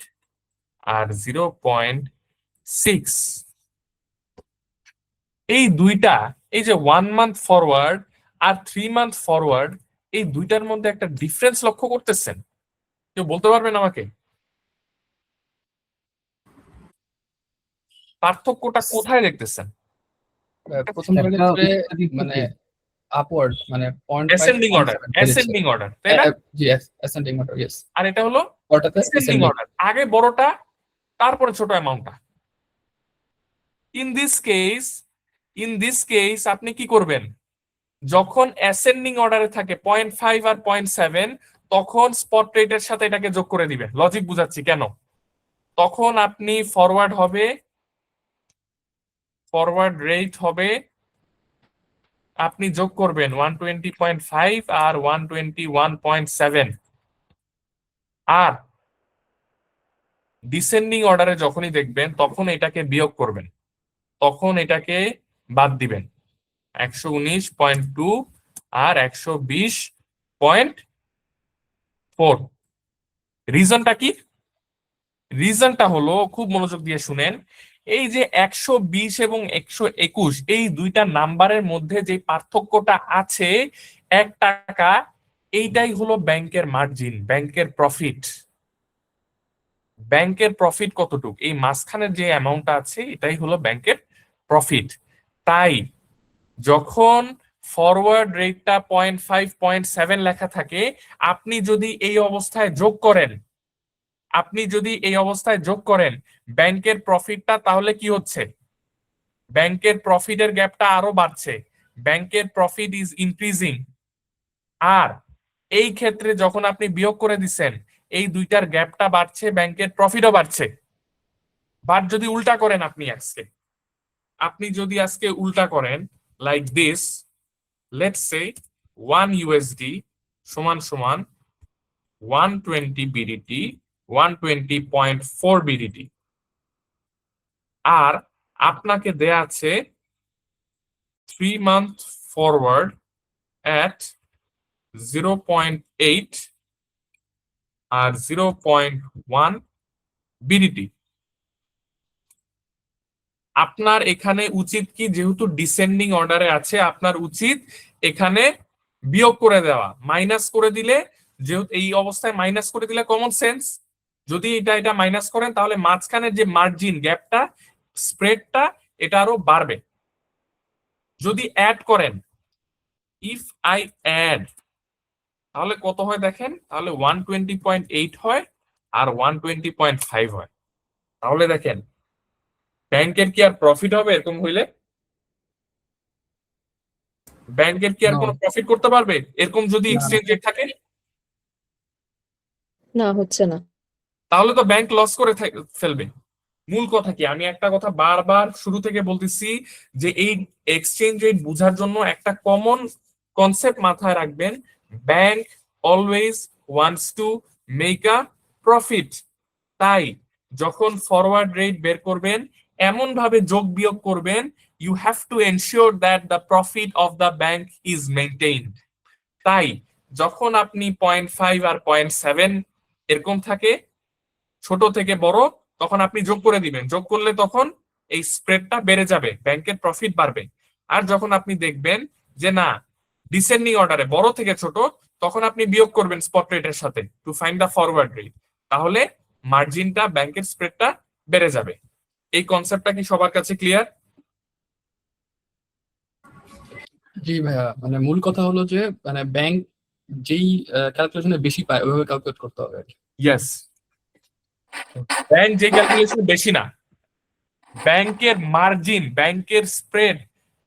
Speaker 1: আর 0.6। এই দুইটা, এই যে 1 মান্থ ফরওয়ার্ড আর 3 মান্থ ফরওয়ার্ড, এই দুইটার মধ্যে একটা ডিফারেন্স লক্ষ্য করতেছেন? কেউ বলতে পারবেন আমাকে পার্থক্যটা কোথায় দেখতেছেন?
Speaker 4: প্রথমটার
Speaker 9: একটা
Speaker 4: ক্ষেত্রে
Speaker 9: দিক
Speaker 4: মানে
Speaker 9: থেকে।
Speaker 4: আপওয়ার্ড, মানে
Speaker 1: অ্যাসেন্ডিং অর্ডার, অ্যাসেন্ডিং অর্ডার, তাই না?
Speaker 4: Ascending order, yes.
Speaker 1: আর এটা হলো
Speaker 4: ওটাতে
Speaker 1: ডিসেন্ডিং
Speaker 4: ascending।
Speaker 1: অর্ডার, আগে বড়টা তারপরে ছোট অ্যামাউন্টটা। ইন দিস কেস আপনি কি করবেন, যখন অ্যাসেন্ডিং অর্ডারে থাকে 0.5 আর 0.7, তখন স্পট রেটের সাথে এটাকে যোগ করে দিবেন। লজিক বুঝাচ্ছি কেন। তখন আপনি ফরওয়ার্ড রেট হবে আপনি যোগ করবেন 120.5 আর 121.7, আর ডিসেন্ডিং অর্ডারে যখনই দেখবেন তখন এটাকে বিয়োগ করবেন, তখন এটাকে বাদ দিবেন। 119.2 আর 120.4। রিজনটা কি? রিজনটা হলো, খুব মনোযোগ দিয়ে শুনেন, এই যে 120 এবং 121 এই দুইটা নাম্বারের মধ্যে যে পার্থক্যটা আছে 1 টাকা, এইটাই হলো ব্যাংকের মার্জিন, ব্যাংকের প্রফিট। ব্যাংকের প্রফিট কতটুকু, এই মাঝখানের যে অ্যামাউন্টটা আছে এটাই হলো ব্যাংকের প্রফিট। তাই যখন ফরওয়ার্ড রেটটা 0.5 0.7 লেখা থাকে, আপনি যদি এই অবস্থায় যোগ করেন ব্যাংকের প্রফিটটা, তাহলে কি হচ্ছে? ব্যাংকের প্রফিটের গ্যাপটা আরো বাড়ছে, ব্যাংকের প্রফিট ইজ ইনক্রিজিং। আর এই ক্ষেত্রে যখন আপনি বিয়োগ করে দিচ্ছেন, এই দুইটার গ্যাপটা বাড়ছে, ব্যাংকের প্রফিটও বাড়ছে। বাট যদি উল্টা করেন, আপনি যদি আজকে উল্টা করেন like this, let's say 1 USD সমান সমান 120 BDT, 120.4 BDT, আর আপনাকে দেয়া আছে 3-month forward at 0.8 R 0.1 BDT। আপনার এখানে উচিত কি, যেহেতু ডিসেন্ডিং অর্ডারে আছে, আপনার উচিত এখানে বিয়োগ করে দেওয়া, মাইনাস করে দিলে, যেহেতু এই অবস্থায় মাইনাস করে দিলে কমন সেন্স, যদি এটা মাইনাস করেন তাহলে মাঝখানের যে মার্জিন গ্যাপটা, স্প্রেডটা, এটা আরো বাড়বে। যদি অ্যাড করেন, ইফ আই অ্যাড, তাহলে কত হয় দেখেন, তাহলে 120.8 হয় আর 120.5 হয়। তাহলে দেখেন ব্যাংকের কি আর প্রফিট হবে এরকম হইলে? ব্যাংকের কি আর
Speaker 4: না।
Speaker 1: কোনো প্রফিট করতে পারবে এরকম যদি
Speaker 4: না।
Speaker 1: এক্সচেঞ্জ রেট থাকে?
Speaker 10: না, হচ্ছে না।
Speaker 1: তাহলে তো ব্যাংক লস করে ফেলবে। মূল কথা কি, আমি একটা কথা বারবার শুরু থেকে বলতেছি যে এই এক্সচেঞ্জ রেট বোঝার জন্য একটা কমন কনসেপ্ট মাথায় রাখবেন, bank always wants to make a profit. তাই যখন ফরওয়ার্ড রেট বের করবেন, এমন ভাবে যোগ বিয়োগ করবেন, you have to ensure that the profit of the bank is maintained. তাই যখন আপনি 0.5 আর 0.7 এরকম থাকে, ছোট থেকে বড়, তখন আপনি যোগ করে দিবেন। যোগ করলে তখন এই স্প্রেডটা বেড়ে যাবে, ব্যাংকের প্রফিট বাড়বে। আর যখন আপনি দেখবেন যে না, ডিসেন্ডিং অর্ডারে বড় থেকে ছোট, তখন আপনি বিয়োগ করবেন স্পট রেটের সাথে to find the forward rate, তাহলে মার্জিনটা, ব্যাংকের স্প্রেডটা বেড়ে যাবে। এই কনসেপ্টটা কি সবার কাছে ক্লিয়ার?
Speaker 4: জি ভাইয়া, মানে মূল কথা হলো যে মানে ব্যাংক যেই ক্যালকুলেশনে বেশি পায় ওইভাবে ক্যালকুলেট করতে হবে আর কি।
Speaker 1: ইয়েস, ব্যাংক যে ক্যালকুলেশন বেশি না, ব্যাংকের মার্জিন, ব্যাংকের স্প্রেড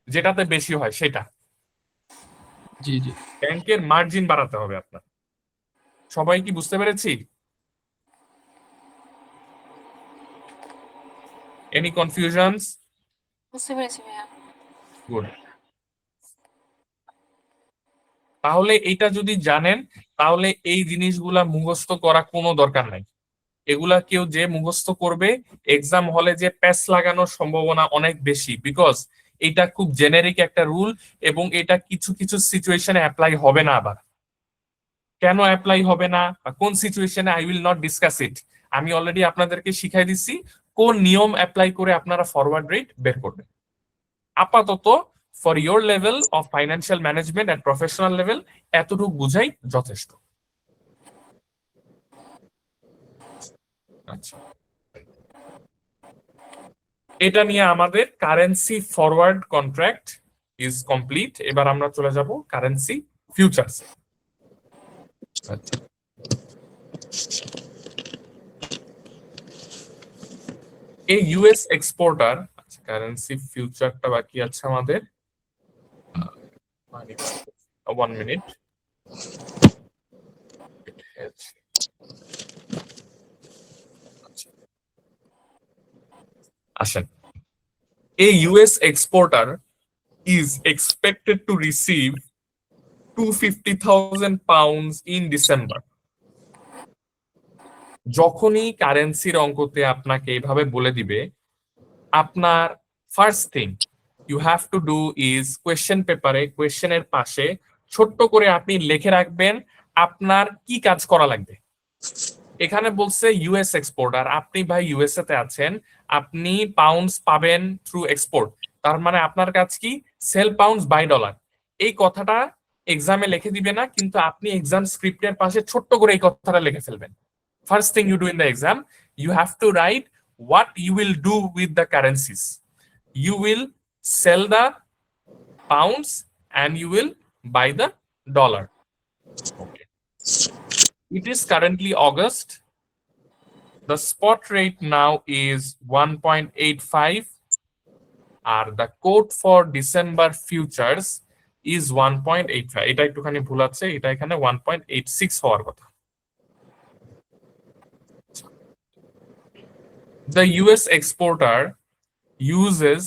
Speaker 1: যেটাতে বেশি হয় সেটা,
Speaker 4: জি জি।
Speaker 1: ব্যাংকের মার্জিন বাড়াতে হবে আপনার। সবাই কি বুঝতে পেরেছি? Any confusions?
Speaker 6: বুঝতে পেরেছি ভাইয়া।
Speaker 1: গুড। তাহলে এটা যদি জানেন, তাহলে এই জিনিসগুলা মুখস্থ করা কোনো দরকার নাই। এগুলা কেউ যে মুখস্থ করবে, এক্সাম হলে যে প্যাচ লাগানোর সম্ভাবনা অনেক বেশি, বিকজ এটা খুব জেনেরিক একটা রুল, এবং এটা কিছু কিছু সিচুয়েশনে অ্যাপ্লাই হবে না। আবার কেন অ্যাপ্লাই হবে না বা কোন সিচুয়েশনে, I will not discuss it. আমি অলরেডি আপনাদেরকে শিখাই দিচ্ছি কোন নিয়ম অ্যাপ্লাই করে আপনারা ফরওয়ার্ড রেট বের করবেন। আপাতত for your level of financial management and professional level এতটুকু বুঝাই যথেষ্ট। আচ্ছা, এটা নিয়ে আমাদের currency forward contract is complete. এবার আমরা চলে যাব কারেন্সি ফিউচার্স। এই ইউএস এক্সপোর্টার, কারেন্সি ফিউচারটা বাকি আছে আমাদের, 1 মিনিট। আসেন, এই US exporter is expected to receive 250,000 pounds in December. যখনই কারেন্সির অঙ্কতে আপনাকে এইভাবে বলে দিবে, আপনার first thing you have to do is question পেপারে কোয়েশ্চেনের পাশে ছোট্ট করে আপনি লিখে রাখবেন আপনার কি কাজ করা লাগবে। এখানে বলছে ইউএস এক্সপোর্টার, আপনি ভাই ইউএসএ তে আছেন, আপনি পাউন্ডস পাবেন থ্রু এক্সপোর্ট, তার মানে আপনার কাজ কি সেল পাউন্ডস বাই ডলার। এই কথাটা এক্সামে লিখে দিবে না, কিন্তু আপনি এক্সাম স্ক্রিপ্টের পাশে ছোট্ট করে এই কথাটা লিখে ফেলবেন। First thing you do in the exam, you have to write what you will do with the currencies. You will sell the pounds and you will buy the dollar. Okay. It is currently August. The spot rate now is 1.85. The quote for December futures is 1.85. এটা একটুখানি ভুল আছে, এটা এখানে 1.86 হওয়ার কথা। The US exporter uses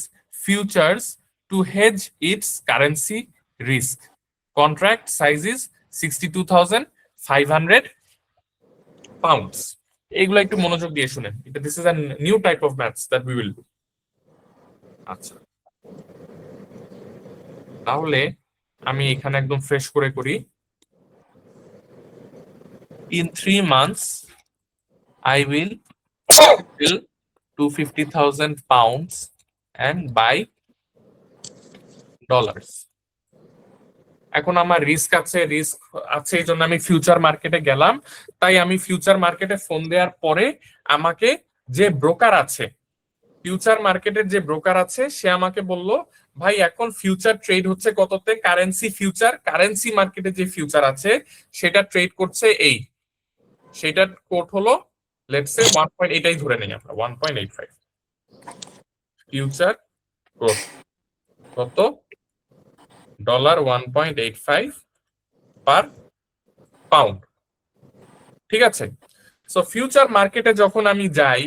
Speaker 1: futures to hedge its currency risk. Contract size is 62,500 pounds. এগুলো একটু মনোযোগ দিয়ে শুনেন। This is a new type of maths that we will do. আচ্ছা, তাহলে আমি এখানে একদম ফ্রেশ করে করি। In 3 months, I will fill 250,000 pounds and buy dollars. এখন আমার রিস্ক আছে এই জন্য আমি ফিউচার মার্কেটে গেলাম। তাই আমি ফিউচার মার্কেটে ফোন দেওয়ার পরে আমাকে যে ব্রোকার আছে, ফিউচার মার্কেটের যে ব্রোকার আছে, সে আমাকে বলল ভাই এখন ফিউচার ট্রেড হচ্ছে কততে, কারেন্সি ফিউচার, কারেন্সি মার্কেটে যে ফিউচার আছে সেটা ট্রেড করছে এই, সেটার কোড হলো লেটস সে 1. এটাই ধরে নেই আমরা 1.85 ফিউচার কোড কত ডলার 1.85 পার পাউন্ড। ঠিক আছে, সো ফিউচার মার্কেটে যখন আমি যাই,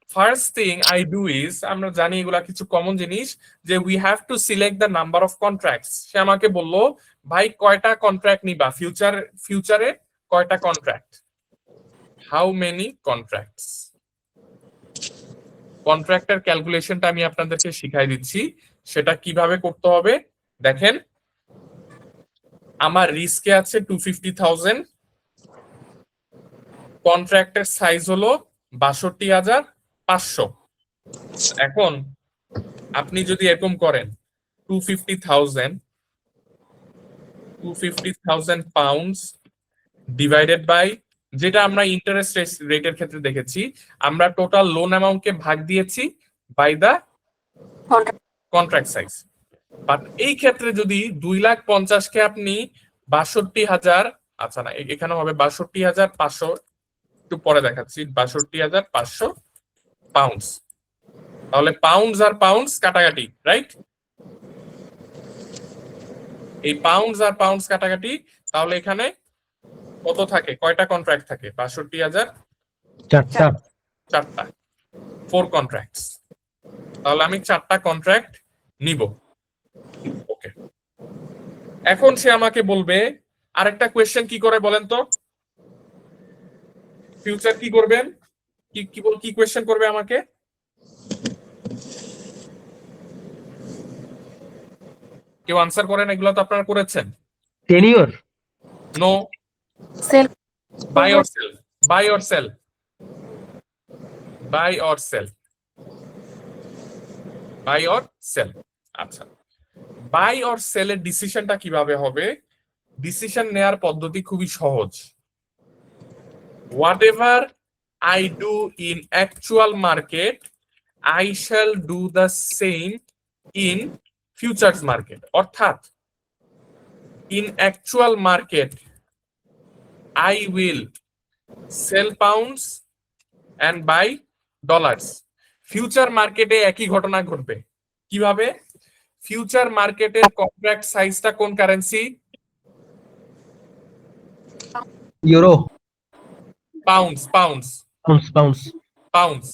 Speaker 1: first thing I do is, আমরা জানি এগুলা কিছু কমন জিনিস, যে we have to select the number of contracts. সে আমাকে বললো ভাই কয়টা কন্ট্রাক্ট নিবা, ফিউচারে কয়টা কন্ট্রাক্ট, হাউ মেনি কন্ট্রাক্টস। কন্ট্রাক্টের ক্যালকুলেশনটা আমি আপনাদেরকে শিখাই দিচ্ছি, সেটা কিভাবে করতে হবে। দেখেন, আমার রিস্কে আছে 250,000, কন্ট্রাক্টের সাইজ হলো 62,500। এখন আপনি যদি এরকম করেন 250,000 পাউন্ডস ডিভাইডেড বাই, যেটা আমরা ইন্টারেস্ট রেটের ক্ষেত্রে দেখেছি, আমরা টোটাল লোন অ্যামাউন্টকে ভাগ দিয়েছি by the contract size. But এই ক্ষেত্রে যদি 2,50,000 আপনি 62,000, আচ্ছা না এখানে হবে 62,500, একটু পরে দেখাচ্ছি, 62,500 পাউন্ডস, তাহলে পাউন্ডস আর পাউন্ডস কাটাকাটি, রাইট? এই পাউন্ডস আর পাউন্ডস কাটাকাটি, তাহলে এখানে কত থাকে, কয়টা কন্ট্রাক্ট থাকে? 62,000, চারটা, 4 কন্ট্রাক্টস। তাহলে আমি 4টা কন্ট্রাক্ট নিব। ওকে, এখন সে আমাকে বলবে আরেকটা কোয়েশ্চেন কি করে বলেন তো, ফিউচার কি করবেন, কি কোয়েশ্চেন করবে আমাকে? কেউ আনসার করেন, এগুলো তো আপনারা করেছেন।
Speaker 2: Tenure,
Speaker 1: no,
Speaker 6: sell
Speaker 1: buy or sell, buy or sell, buy or sell, buy or sell. আচ্ছা, বাই অর সেলের ডিসিশনটা কিভাবে হবে? ডিসিশন নেয়ার পদ্ধতি খুবই সহজ। Whatever I do in actual market, I shall do the same in futures market. অর্থাৎ in actual market I will sell pounds and buy dollars. Future মার্কেটে একই ঘটনা ঘটবে। কিভাবে? ফিউচার মার্কেটের কন্ট্রাক্ট সাইজটা কোন currency?
Speaker 2: Euro,
Speaker 1: pounds, pounds,
Speaker 2: pounds,
Speaker 1: pounds.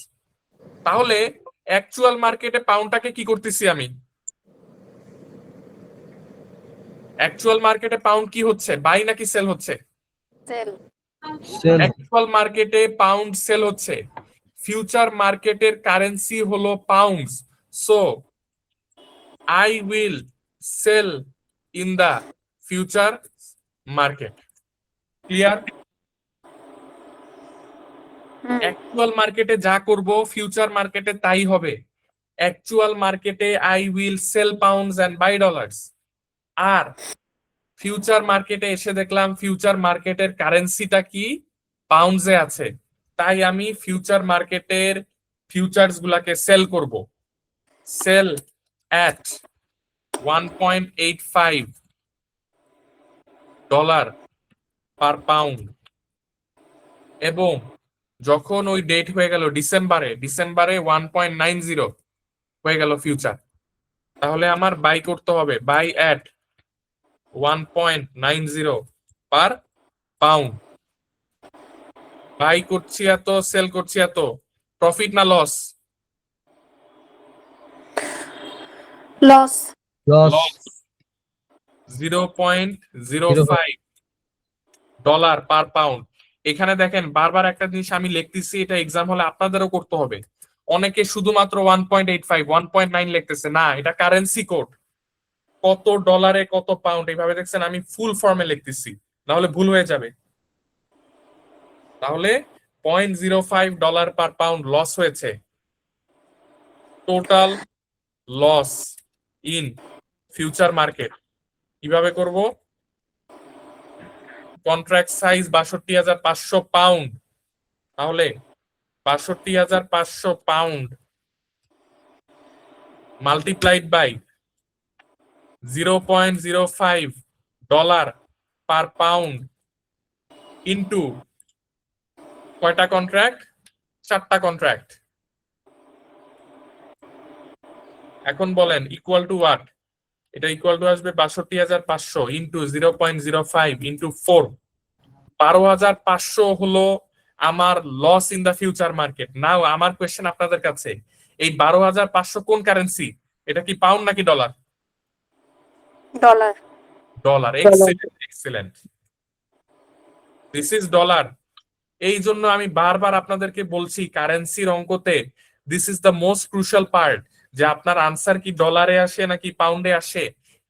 Speaker 1: তাহলে অ্যাকচুয়াল মার্কেটে পাউন্ডটাকে কি করতেছি আমি? অ্যাকচুয়াল মার্কেটে পাউন্ড কি হচ্ছে, বাই নাকি সেল হচ্ছে?
Speaker 6: সেল।
Speaker 1: অ্যাকচুয়াল মার্কেটে পাউন্ড সেল হচ্ছে, ফিউচার মার্কেটের কারেন্সি হলো pounds, so I will sell in the future market. Clear? Actual মার্কেটে যা করব ফিউচার মার্কেটে তাই হবে। অ্যাকচুয়াল মার্কেটে I will sell pounds and buy dollars, আর ফিউচার মার্কেটে এসে দেখলাম ফিউচার মার্কেটের কারেন্সিটা কি, পাউন্ডসে আছে, তাই আমি ফিউচার মার্কেটের ফিউচার্স গুলাকে সেল করব। Sell at 1.85 dollar per pound, এবং যখন ওই ডেট হয়ে গেল ডিসেম্বরে 1.90 হয়ে গেল ফিউচার, তাহলে আমার বাই করতে হবে, buy at 1.90 per pound. Buy করছি এত, সেল করছি এত, প্রফিট না loss?
Speaker 6: Loss.
Speaker 1: Loss 0.05 dollar per pound. এখানে দেখেন বারবার একটা জিনিস আমি লিখতেছি, এটা এক্সাম হলে আপনাদেরও করতে হবে। অনেকে শুধুমাত্র 1.85 1.9 লিখতেছে, না এটা কারেন্সি কোড, কত ডলারে কত পাউন্ড এইভাবে দেখছেন, আমি ফুল ফর্মে লিখতেছি, নাহলে ভুল হয়ে যাবে। তাহলে 0.05 ডলার পার পাউন্ড লস হয়েছে, total loss in future market. কিভাবে করব? কন্ট্রাক্ট সাইজ ৬২,৫০০ পাউন্ড, তাহলে ৬২,৫০০ pound multiplied by 0.05 dollar per pound into কয়টা কন্ট্রাক্ট? 4টা কন্ট্রাক্ট। এখন বলেন ইকুয়াল টু হোয়াট? এটা ইকুয়াল টু আসবে ৬২,৫০০ ইন্টু 0.05 ইন্টু 4, ১২,৫০০ হলো আমার loss in the future market. Now আমার কোয়েশ্চেন আপনাদের কাছে, এই ১২,৫০০ কোন কারেন্সি? এটা কি পাউন্ড নাকি dollar?
Speaker 6: Dollar.
Speaker 1: Dollar. Excellent, excellent, this is dollar. এই জন্য আমি বারবার আপনাদেরকে বলছি কারেন্সির অঙ্কতে this is the most crucial part, যে আপনার আনসার কি ডলারে আসে নাকি পাউন্ডে আসে।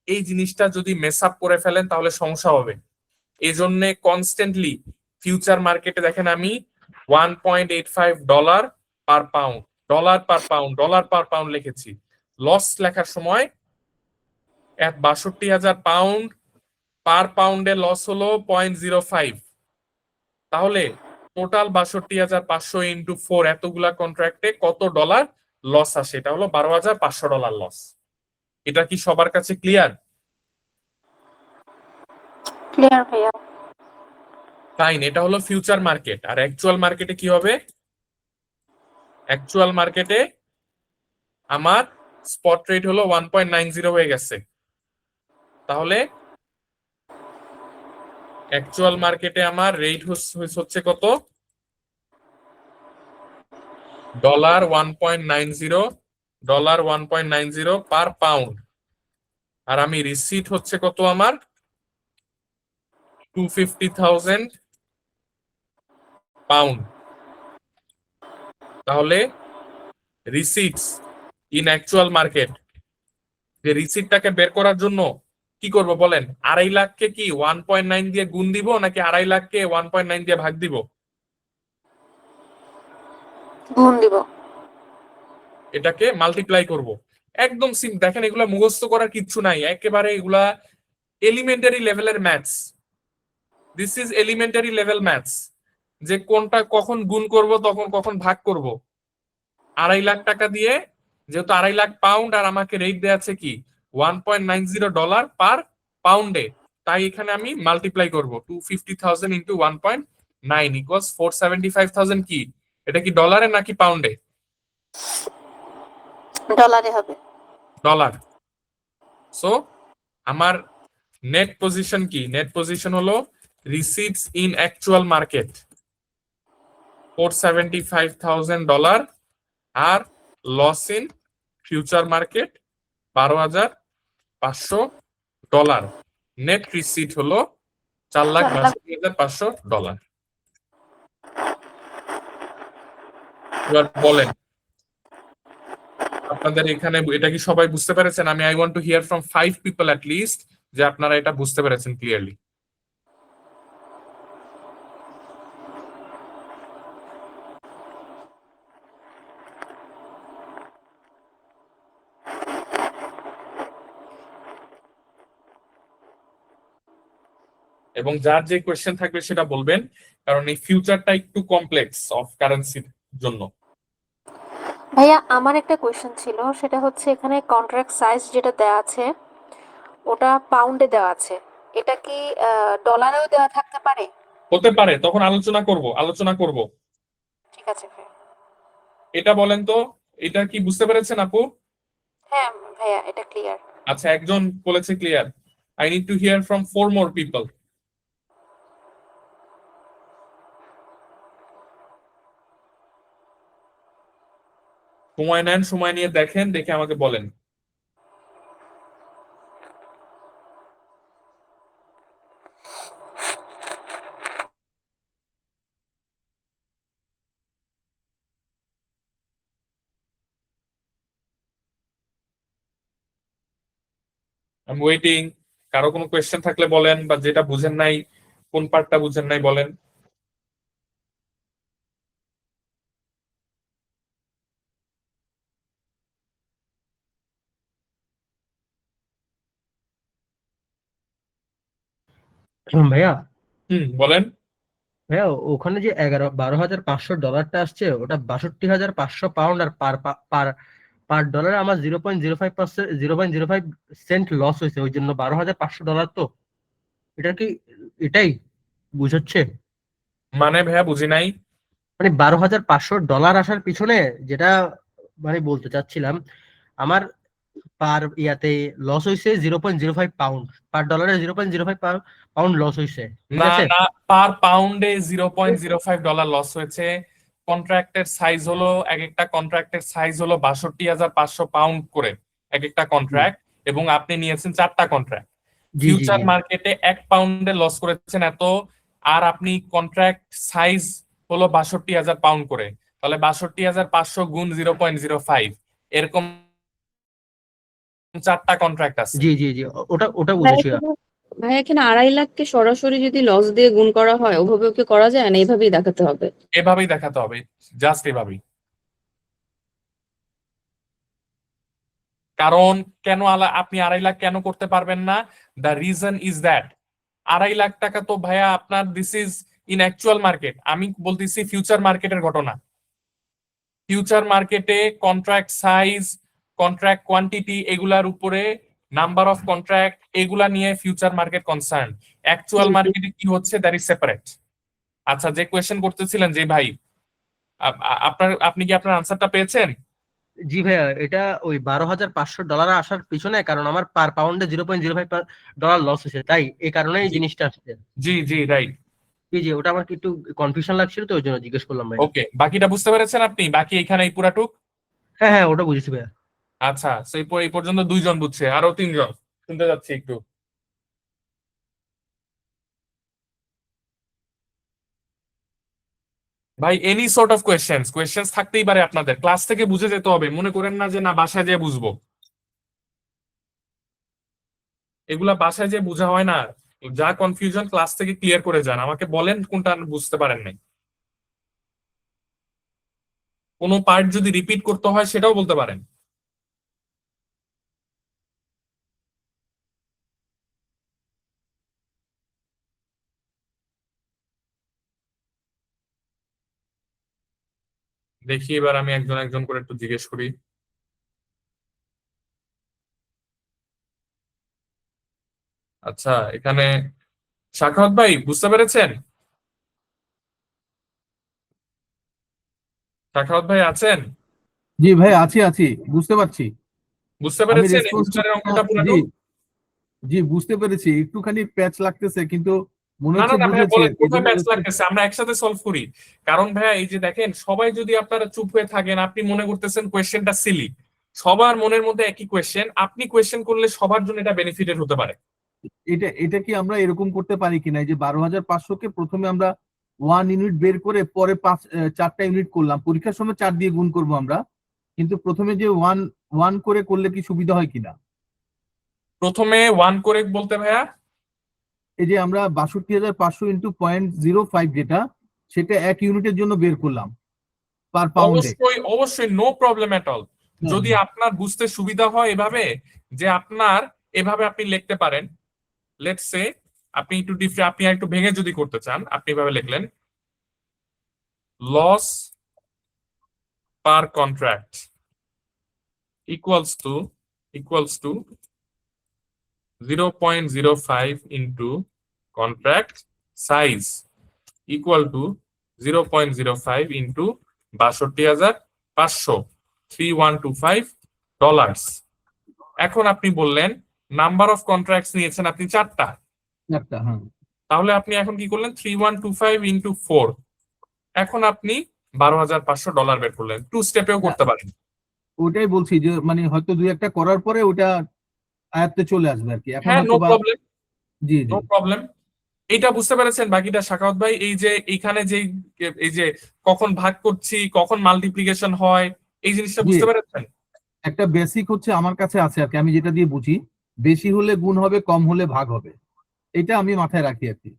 Speaker 1: এই জিনিসটা যদি মেস আপ করে ফেলেন তাহলে সমস্যা হবে। এই জন্য কনস্ট্যান্টলি ফিউচার মার্কেটে দেখেন আমি 1.85 dollar per pound, dollar per pound, dollar per pound লিখেছি। লস লেখার সময় ৬২,০০০ পাউন্ড পার পাউন্ডে লস হলো 0.05, তাহলে টোটাল ৬২,৫০০ ইন্টু 4, এতগুলা কন্ট্রাক্টে কত ডলার লস আসে? এটা হলো ১২,৫০০ ডলার লস। এটা কি সবার কাছে ক্লিয়ার?
Speaker 6: ক্লিয়ার ভাইয়া।
Speaker 1: ফাইন, এটা হলো ফিউচার মার্কেট। আর অ্যাকচুয়াল মার্কেটে কি হবে? অ্যাকচুয়াল মার্কেটে আমার স্পট রেট হলো 1.90 হয়ে গেছে, তাহলে অ্যাকচুয়াল মার্কেটে আমার রেট হচ্ছে কত? Dollar 1.90, dollar 1.90 per pound. আর আমি রিসিট হচ্ছে কত আমার? 250,000 পাউন্ড। তাহলে রিসিটস ইন অ্যাকচুয়াল মার্কেট, যে রিসিটটাকে বের করার জন্য কি করব বলেন? 2.5 লাখকে কি 1.9 দিয়ে গুণ দিব নাকি 2.5 লাখকে 1.9 দিয়ে ভাগ দিব?
Speaker 6: গুণ দিব।
Speaker 1: এটাকে মাল্টিপ্লাই করব। একদম দেখেন, এগুলা মুখস্থ করার কিচ্ছু নাই, একেবারে এগুলা এলিমেন্টারি লেভেলের maths. This is elementary level maths, যে কোনটা কখন গুণ করব তখন কখন ভাগ করব। 2.5 লাখ টাকা দিয়ে, যেহেতু 2.5 লাখ পাউন্ড আর আমাকে রেট দেয়া আছে কি 1.90 ডলার পার পাউন্ডে, তাই এখানে আমি মাল্টিপ্লাই করব 250,000 ইন্টু 1.9 ইকুয়ালস 475,000। কি এটা কি ডলারে নাকি পাউন্ডে?
Speaker 6: ডলারে হবে।
Speaker 1: ডলার। সো আমার নেট পজিশন কি? নেট পজিশন হলো receipts in actual market 475,000 dollar, আর loss in future market 12,500 dollar. Net receipt হলো $4,62,500। এবার বলেন আপনাদের এখানে এটা কি সবাই বুঝতে পেরেছেন? I want to here from 5 people at least যে আপনারা এটা বুঝতে পেরেছেন ক্লিয়ারলি। এবং যার যে কোয়েশ্চেন থাকবে সেটা বলবেন, কারণ এই ফিউচারটা একটু কমপ্লেক্স অফ কারেন্সির জন্য।
Speaker 6: ভাইয়া আমার একটা কোয়েশ্চেন ছিল, সেটা হচ্ছে এখানে কন্ট্রাক্ট সাইজ যেটা দেওয়া আছে ওটা পাউন্ডে দেওয়া আছে, এটা কি ডলারেও দেওয়া থাকতে পারে?
Speaker 1: হতে পারে, তখন আলোচনা করব।
Speaker 6: ঠিক আছে ভাইয়া।
Speaker 1: এটা বলেন তো, এটা কি বুঝতে পেরেছেন আপু?
Speaker 6: হ্যাঁ ভাইয়া, এটা ক্লিয়ার।
Speaker 1: আচ্ছা, একজন বলেছে clear. I need to here from 4 more people. সময় নেন, সময় নিয়ে দেখেন, দেখে আমাকে বলেন। আমি ওয়েটিং। কারো কোনো কোয়েশ্চেন থাকলে বলেন, বা যেটা বুঝেন নাই, কোন পার্টটা বুঝেন নাই বলেন।
Speaker 11: ভাইয়া
Speaker 1: বলেন।
Speaker 11: ভাইয়া ওখানে যে 12,500 ডলারটা আসছে, ওটা 62,500 পাউন্ড, আর পার পার পার ডলারে আমার 0.05%, 0.05 সেন্ট লস হয়েছে, ওই জন্য 12,500 ডলার। তো এটা কি এটাই বুঝাচ্ছে?
Speaker 1: মানে ভাইয়া বুঝি নাই।
Speaker 11: মানে 12,500 ডলার আসার পিছনে যেটা মানে বলতে চাচ্ছিলাম, আমার পার ইয়াতে লস হয়েছে 0.05 পাউন্ড, পার ডলারে 0.05 পাউন্ড লস হয়েছে, ঠিক
Speaker 1: না
Speaker 11: আছে?
Speaker 1: না, পার পাউন্ডে $0.05 লস হয়েছে। কন্ট্রাক্টের সাইজ হলো, এক একটা কন্ট্রাক্টের সাইজ হলো 62,500 পাউন্ড করে এক একটা কন্ট্রাক্ট, এবং আপনি নিয়েছেন 4টা কন্ট্রাক্ট।
Speaker 11: জি জি
Speaker 1: ফিউচার
Speaker 11: জি
Speaker 1: মার্কেটে 1 পাউন্ডে লস করেছেন এত, আর আপনি কন্ট্রাক্ট সাইজ হলো 62,000 পাউন্ড করে, তাহলে 62,500 গুণ 0.05, এরকম 4টা কন্ট্রাক্ট আছে।
Speaker 11: জি জি জি ওটা ওটা
Speaker 10: ভাই
Speaker 11: বুঝেছি।
Speaker 10: ভাই এখানে 2.5 লাখকে সরাসরি যদি লস দিয়ে গুণ করা হয়, ওভাবেও কি করা যায় না? এইভাবেই দেখাতে হবে?
Speaker 1: এভাবেই দেখাতে হবে, জাস্ট এভাবেই। কারণ কেন আপনি 2.5 লাখ কেন করতে পারবেন না? The reason is that 2.5 lakh তো ভাইয়া আপনার, this is in actual market. আমি বলতেছি ফিউচার মার্কেটের ঘটনা। ফিউচার মার্কেটে কন্ট্রাক্ট সাইজ, কন্ট্রাক্ট কোয়ান্টিটি, এগুলার উপরে নাম্বার অফ কন্ট্রাক্ট, এগুলা নিয়ে ফিউচার মার্কেট কনসার্ন। অ্যাকচুয়াল মার্কেটে কি হচ্ছে দ্যাট ইজ সেপারেট। আচ্ছা, যে কোয়েশ্চেন করতেছিলেন যে ভাই, আপনি কি আপনার আনসারটা পেয়েছেন?
Speaker 11: জি ভাইয়া, এটা ওই 12,500 ডলার আসার পিছনে কারণ আমার পার পাউন্ডে 0.05 ডলার লস হয়েছে, তাই এই কারণে এই
Speaker 1: জি
Speaker 11: জিনিসটা আসছে।
Speaker 1: জি জি, রাইট।
Speaker 11: জি জি, ওটা আমার একটু কনফিউশন লাগছিল, তো ওই জন্য জিজ্ঞেস করলাম ভাইয়া।
Speaker 1: ওকে, বাকিটা বুঝতে পেরেছেন আপনি? বাকি এখানে এই পুরাটুক।
Speaker 11: হ্যাঁ হ্যাঁ, ওটা বুঝেছি ভাইয়া।
Speaker 1: আচ্ছা, সেই এই পর্যন্ত 2 জন বুঝছে, আরো 3 জন শুনতে যাচ্ছি একটু। ভাই এনি সর্ট অফ কোয়েশ্চেন্স থাকতেই পারে আপনাদের, ক্লাস থেকে বুঝে যেতে হবে, মনে করেন না যে না বাসায় যেয়ে বুঝবো। এগুলা বাসায় যেয়ে বোঝা হয় না। যা কনফিউশন ক্লাস থেকে ক্লিয়ার করে যান, আমাকে বলেন কোনটা বুঝতে পারেন নাই। কোনো পার্ট যদি রিপিট করতে হয় সেটাও বলতে পারেন। দেখি এবার আমি একজন একজন করে একটু জিজ্ঞেস করি। আচ্ছা, এখানে সাখাওয়াত ভাই বুঝতে পেরেছেন? সাখাওয়াত ভাই আছেন?
Speaker 9: জি ভাই, আছি আছি, বুঝতে পারছি।
Speaker 1: বুঝতে
Speaker 9: আমি
Speaker 1: পেরেছেন এই
Speaker 9: রেসপন্স
Speaker 1: ফিউচারের অঙ্কটা পুরো?
Speaker 9: জি জি, বুঝতে পেরেছি, একটুখানি প্যাচ লাগতেছে, কিন্তু মনে
Speaker 1: না না
Speaker 9: হচ্ছে
Speaker 1: না ভাইয়া,
Speaker 9: বুঝেছি
Speaker 1: বলেন
Speaker 9: আর কি,
Speaker 1: কোথায়
Speaker 9: এজন্য
Speaker 1: ম্যাচ
Speaker 9: একটু-
Speaker 1: লাগতেছে, আমরা একসাথে সলভ করি। কারণ ভাইয়া এই যে দেখেন, সবাই যদি আপনারা চুপ হয়ে থাকেন, আপনি মনে করতেছেন কোয়েশ্চেনটা সিলি, সবার মনের মধ্যে একই কোয়েশ্চেন, আপনি কোয়েশ্চেন করলে সবার জন্য এটা বেনিফিটেড হতে পারে।
Speaker 9: এটা কি আমরা এরকম করতে পারি কিনা, যে 12,500-কে প্রথমে আমরা 1 ইউনিট বের করে পরে 4টা ইউনিট করলাম, পরীক্ষার সময় 4 দিয়ে গুণ করব আমরা, কিন্তু প্রথমে যে 1 করে করলে কি সুবিধা হয় কিনা?
Speaker 1: প্রথমে 1 করে বলতে ভাইয়া
Speaker 9: এই যে আমরা 62,500 ইন্টু 0.05 যেটা, সেটা 1 ইউনিটের জন্য বের করলাম পার পাউন্ডে।
Speaker 1: অবশ্যই নো প্রবলেম এট অল। যদি আপনার বুঝতে সুবিধা হয় এভাবে, যে আপনার এভাবে আপনি লিখতে পারেন, লেটস সে আপনি একটু ভেঙে যদি করতে চান, আপনি এভাবে লিখলেন loss per contract equals to 0.05 into contract size equal to 0.05 into 62,500 $3125। এখন আপনি বললেন নাম্বার অফ কন্ট্রাক্টস নিয়েছেন আপনি 4টা,
Speaker 9: হ্যাঁ,
Speaker 1: তাহলে আপনি এখন কি করলেন 3125 ইন্টু 4, এখন আপনি $12,500 বের করলেন। 2 স্টেপেও করতে পারেন।
Speaker 9: ওটাই বলছি যে মানে হয়তো 2-1টা করার পরে ওটা আয়ত্তে চলে আসবে আর কি। এখন
Speaker 1: হ্যাঁ, নো
Speaker 9: হয়তো বা
Speaker 1: প্রবলেম,
Speaker 9: জি
Speaker 1: নো প্রবলেম। এইটা বুঝতে পেরেছেন? বাকিটা সাখাওয়াত ভাই, এই যে এইখানে এই যে কখন ভাগ করছি, কখন মাল্টিপ্লিকেশন হয়, এই জিনিসটা
Speaker 9: জি।
Speaker 1: বুঝতে পেরেছেন?
Speaker 9: একটা বেসিক হচ্ছে আমার কাছে আছে আর কি, আমি যেটা দিয়ে বুঝি, বেশি হলে গুণ হবে, কম হলে ভাগ হবে, এটা আমি মাথায় রাখি আর কি।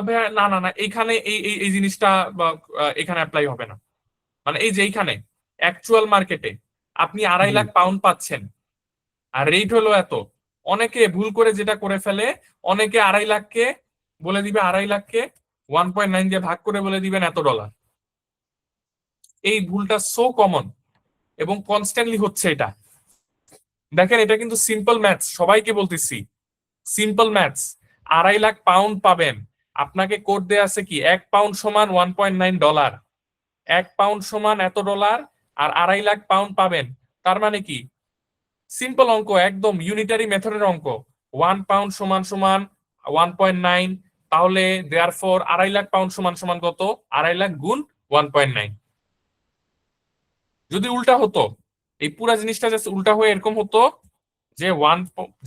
Speaker 1: ভাইয়া, না না না, এইখানে এই জিনিসটা এখানে অ্যাপ্লাই হবে না। মানে এই যে এইখানে অ্যাকচুয়াল মার্কেটে আপনি 2.5 লাখ পাউন্ড পাচ্ছেন আর রেট হলো এত। অনেকে ভুল করে যেটা করে ফেলে, অনেকে 2.5 লাখকে বলে দিবে, 2.5 লাখকে 1.9 দিয়ে ভাগ করে বলে দিবেন এত ডলার। এই ভুলটা সো কমন এবং কনস্ট্যান্টলি হচ্ছে এটা। দেখেন, এটা কিন্তু সিম্পল ম্যাথস, সবাইকে বলতেছি সিম্পল ম্যাথস। 2.5 লাখ পাউন্ড পাবেন, আপনাকে কোড দেয়া আছে কি 1 পাউন্ড সমান $1.9, 1 পাউন্ড সমান এত ডলার, আর 2.5 লাখ পাউন্ড পাবেন। তার মানে কি সিম্পল অঙ্ক, একদম ইউনিটারি মেথডের অঙ্ক। 1 পাউন্ড সমান সমান 1.9, তাহলে দেয়ারফর 2.5 লাখ পাউন্ড সমান সমান কত? 2.5 লাখ গুণ 1.9। যদি উল্টা হতো, এই পুরা জিনিসটা জাস্ট উল্টা হয়ে এরকম হতো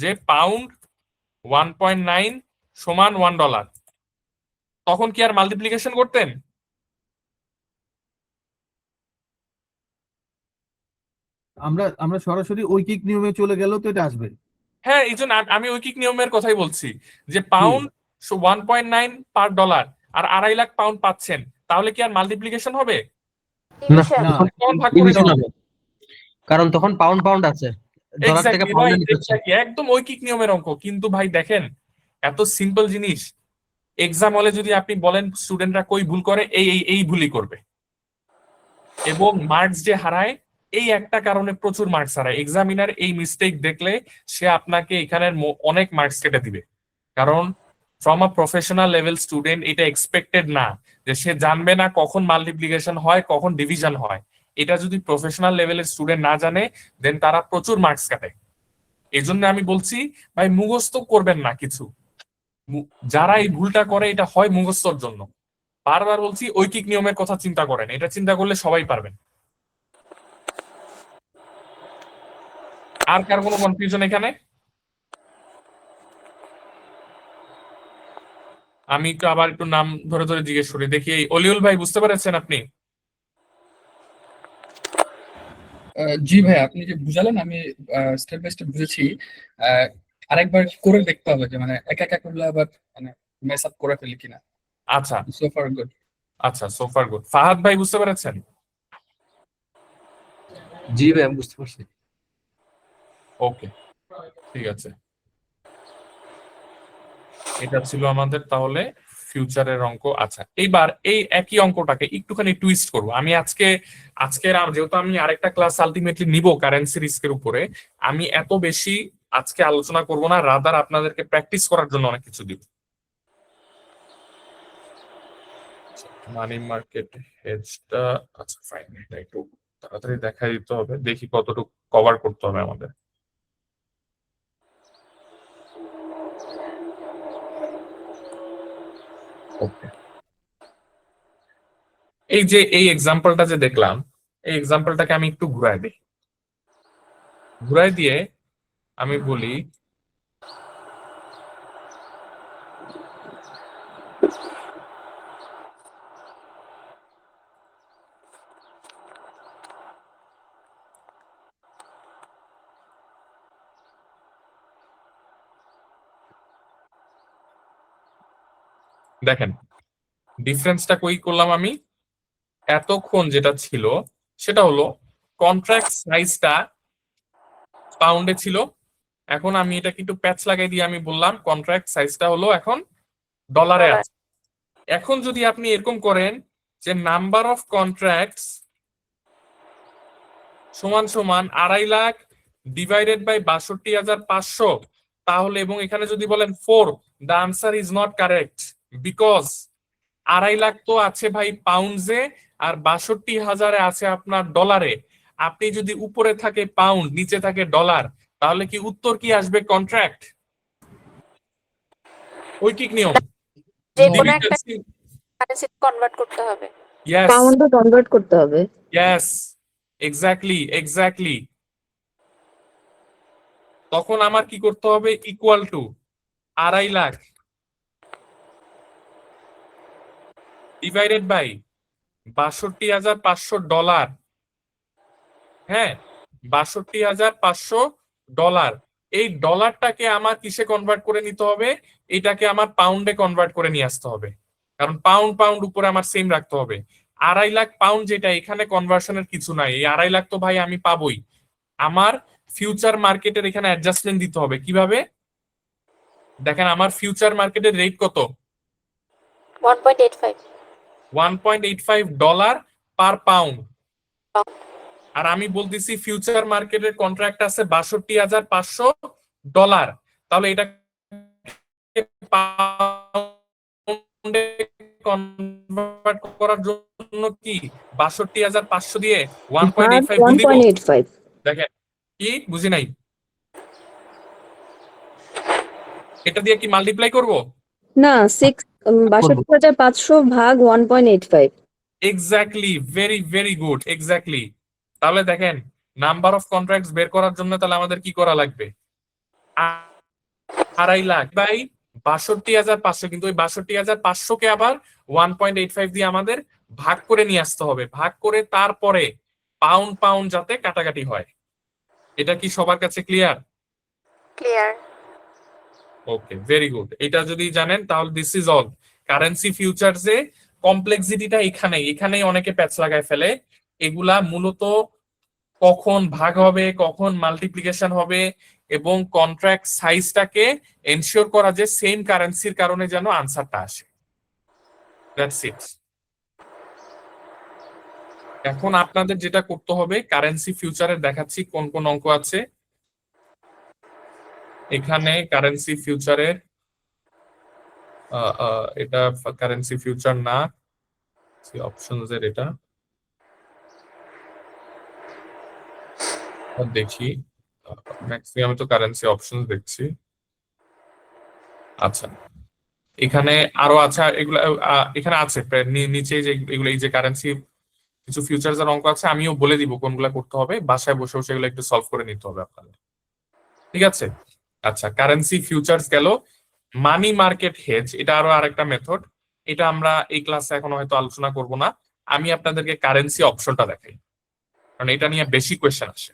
Speaker 1: যে পাউন্ড 1.9 সমান $1, তখন কি আর মাল্টিপ্লিকেশন করতেন?
Speaker 9: আমরা সরাসরি ঐকিক নিয়মে চলে গেলেও তো এটা আসবে।
Speaker 1: হ্যাঁ, এই জন্য আমি ঐকিক নিয়মের কথাই বলছি, যে পাউন্ড 1.9 পার ডলার আর 2.5 লাখ পাউন্ড পাচ্ছেন, তাহলে কি আর মাল্টিপ্লিকেশন হবে?
Speaker 11: না,
Speaker 9: না,
Speaker 1: তখন ভাগ করে
Speaker 11: ডিভিশন
Speaker 1: দেওয়া
Speaker 11: হবে, কারণ তখন পাউন্ড আছে, ডলার থেকে
Speaker 1: Exactly,
Speaker 11: পাউন্ডে
Speaker 1: right,
Speaker 11: নিতে হচ্ছে।
Speaker 1: exactly, একদম ঐকিক নিয়মের অঙ্ক। কিন্তু ভাই দেখেন, এত সিম্পল জিনিস এক্সাম হলে যদি আপনি বলেন স্টুডেন্টরা কই ভুল করে, এই ভুলই করবে। এবং মার্কস যে হারায়, এই একটা কারণে প্রচুর মার্কস হারায়। এক্সামিনার এই মিস্টেক দেখলে সে আপনাকে এখানের অনেক মার্কস কেটে দিবে, কারণ from a professional level student এটা এক্সপেক্টেড না যে সে জানবে না কখন মাল্টিপ্লিকেশন হয়, কখন ডিভিশন হয়। এটা যদি প্রফেশনাল লেভেলের স্টুডেন্ট না জানে, দেন তারা প্রচুর মার্কস কাটে। এই জন্য আমি বলছি ভাই, মুখস্থ করবেন না কিছু। যারা এই ভুলটা করে, এটা হয় মুখস্থর জন্য। বারবার বলছি ঐকিক নিয়মের কথা চিন্তা করেন, এটা চিন্তা করলে সবাই পারবেন। আর কার কোনো কনফিউশন এখানে? আমি একটু আবার একটু নাম ধরে ধরে জিজ্ঞেস করি, দেখি। অলিউল ভাই, বুঝতে পেরেছেন আপনি?
Speaker 4: জি ভাই, আপনি যে বুঝালেন আমি স্টেপ বাই স্টেপ বুঝেছি। আরেকবার করে দেখতে হবে যে মানে একা একা করলে আবার মানে মেস আপ করে ফেলি কিনা।
Speaker 1: আচ্ছা
Speaker 4: সো ফার গুড।
Speaker 1: আচ্ছা, সো ফার গুড। ফাহাদ ভাই, বুঝতে পেরেছেন?
Speaker 5: জি ভাই, আমি বুঝতে পারছি।
Speaker 1: ওকে, ঠিক আছে। এটা ছিল আমাদের তাহলে ফিউচারের অঙ্ক। আচ্ছা, এইবার এই একই অঙ্কটাকে একটুখানি টুইস্ট করব আমি আজকের যেহেতু আমি আরেকটা ক্লাস আলটিমেটলি নিব কারেন্সি রিস্কের উপরে, আমি এত বেশি আজকে আলোচনা করব না, রাদার আপনাদেরকে প্র্যাকটিস করার জন্য অনেক কিছু দিব। মানি মার্কেট হেজটা, আচ্ছা ফাইন, এটা একটু তাড়াতাড়ি দেখা দিতে হবে, দেখি কতটুকু কভার করতে হবে আমাদের। ওকে, এই যে এই এক্সাম্পলটা যে দেখলাম, এই এক্সাম্পলটাকে আমি একটু ঘুরাই দিই। ঘুরাই দিয়ে আমি বলি দেখেন ডিফারেন্সটা কই করলাম আমি, এতক্ষণ যেটা ছিল সেটা হলো কন্ট্রাক্ট সাইজটা পাউন্ডে ছিল, এখন আমি এটাকে একটু প্যাচ লাগাই দিয়ে আমি বললাম কন্ট্রাক্ট সাইজটা হলো এখন ডলারে আছে। এখন যদি আপনি এরকম করেন যে নাম্বার অফ কন্ট্রাক্টস সমান সমান 2.5 লাখ ডিভাইডেড বাই 62,500, তাহলে এবং এখানে যদি বলেন 4, the answer is not correct because 2.5 lakh তো আছে ভাই পাউন্ডসে আর 62,000 আছে আপনার ডলারে। আপনি যদি উপরে থাকে পাউন্ড নিচে থাকে ডলার, তাহলে কি উত্তর কি আসবে? কন্ট্রাক্ট। ঐকিক নিয়ম।
Speaker 6: যে কোনো একটা কারেন্সি কনভার্ট করতে হবে।
Speaker 1: Yes,
Speaker 10: পাউন্ডে কনভার্ট করতে হবে।
Speaker 1: yes, exactly. তখন আমার কি করতে হবে? Equal to 2.5 lakh divided by 62,500 dollar. হ্যাঁ, 62,500 ডলার। এই ডলারটাকে আমার কিসে কনভার্ট করে নিতে হবে? এটাকে আমার পাউন্ডে কনভার্ট করে নিয়ে আসতে হবে, কারণ পাউন্ড উপরে আমার সেম রাখতে হবে। 2.5 লাখ পাউন্ড যেটা, এখানে কনভার্সনের কিছু নাই। এই 2.5 লাখ তো ভাই আমি পাবোই। আমার ফিউচার মার্কেটের এখানে অ্যাডজাস্টমেন্ট দিতে হবে। কিভাবে? দেখেন আমার ফিউচার মার্কেটের রেট কত?
Speaker 6: 1.85
Speaker 1: 1.85 ডলার পার পাউন্ড। আর আমি বলতেছি ফিউচার মার্কেটের কন্ট্রাক্ট আছে 62,500 ডলার। তাহলে এটা পাউন্ডে কনভার্ট করার জন্য কি 62,500 দিয়ে 1.85 গুণ দিব?
Speaker 10: 1.85
Speaker 1: দেখেন কি বুঝি নাই, এটা দিয়ে কি মাল্টিপ্লাই করব?
Speaker 10: না 62,500 ভাগ 1.85।
Speaker 1: Exactly, very good, exactly. তাহলে দেখেন নাম্বার অফ কন্ট্রাক্টস বের করার জন্য তাহলে আমাদের কি করা লাগবে? 2.5 লাখ বাই 62,500, কিন্তু ওই 62,500 কে আবার 1.85 দিয়ে আমাদের ভাগ করে নিয়ে আসতে হবে। ভাগ করে তারপরে পাউন্ড যাতে কাটাকাটি হয়। এটা কি সবার কাছে ক্লিয়ার?
Speaker 6: ক্লিয়ার।
Speaker 1: ওকে, ভেরি গুড। এটা যদি জানেন তাহলে দিস ইজ অল। কারেন্সি ফিউচারসে কমপ্লেক্সিটিটা এখানেই অনেকে প্যাচ লাগায় ফেলে। এগুলা মূলত কখন ভাগ হবে, কখন মাল্টিপ্লিকেশন হবে এবং কন্ট্রাক্ট সাইজটাকে এনশিওর করা যে সেম কারেন্সির কারণে যেন আনসারটা আসে। That's it. এখন আপনাদের যেটা করতে হবে, কারেন্সি ফিউচারের দেখাচ্ছি কোন কোন অঙ্ক আছে। এখানে কারেন্সি ফিউচারের এটা কারেন্সি ফিউচার না, অপশনস এর এটা দেখি। ম্যাক্সিমাম তো কারেন্সি অপশন দেখছি। আচ্ছা, এখানে আরো আছে এগুলো, এখানে আছে নিচে যে এগুলো, এই যে কারেন্সি কিছু ফিউচার্স এর অঙ্ক আছে, আমিও বলে দিব কোনগুলা করতে হবে। বাসায় বসে বসে এগুলো একটু সলভ করে নিতে হবে আপনাদের, ঠিক আছে? আচ্ছা, কারেন্সি ফিউচার্স গেল। মানি মার্কেট হেজ, এটা আরো আরেকটা মেথড। এটা আমরা এই ক্লাসে এখন হয়তো আলোচনা করব না। আমি আপনাদেরকে কারেন্সি অপশনটা দেখাই, কারণ এটা নিয়ে বেশি কোয়েশ্চেন আসে।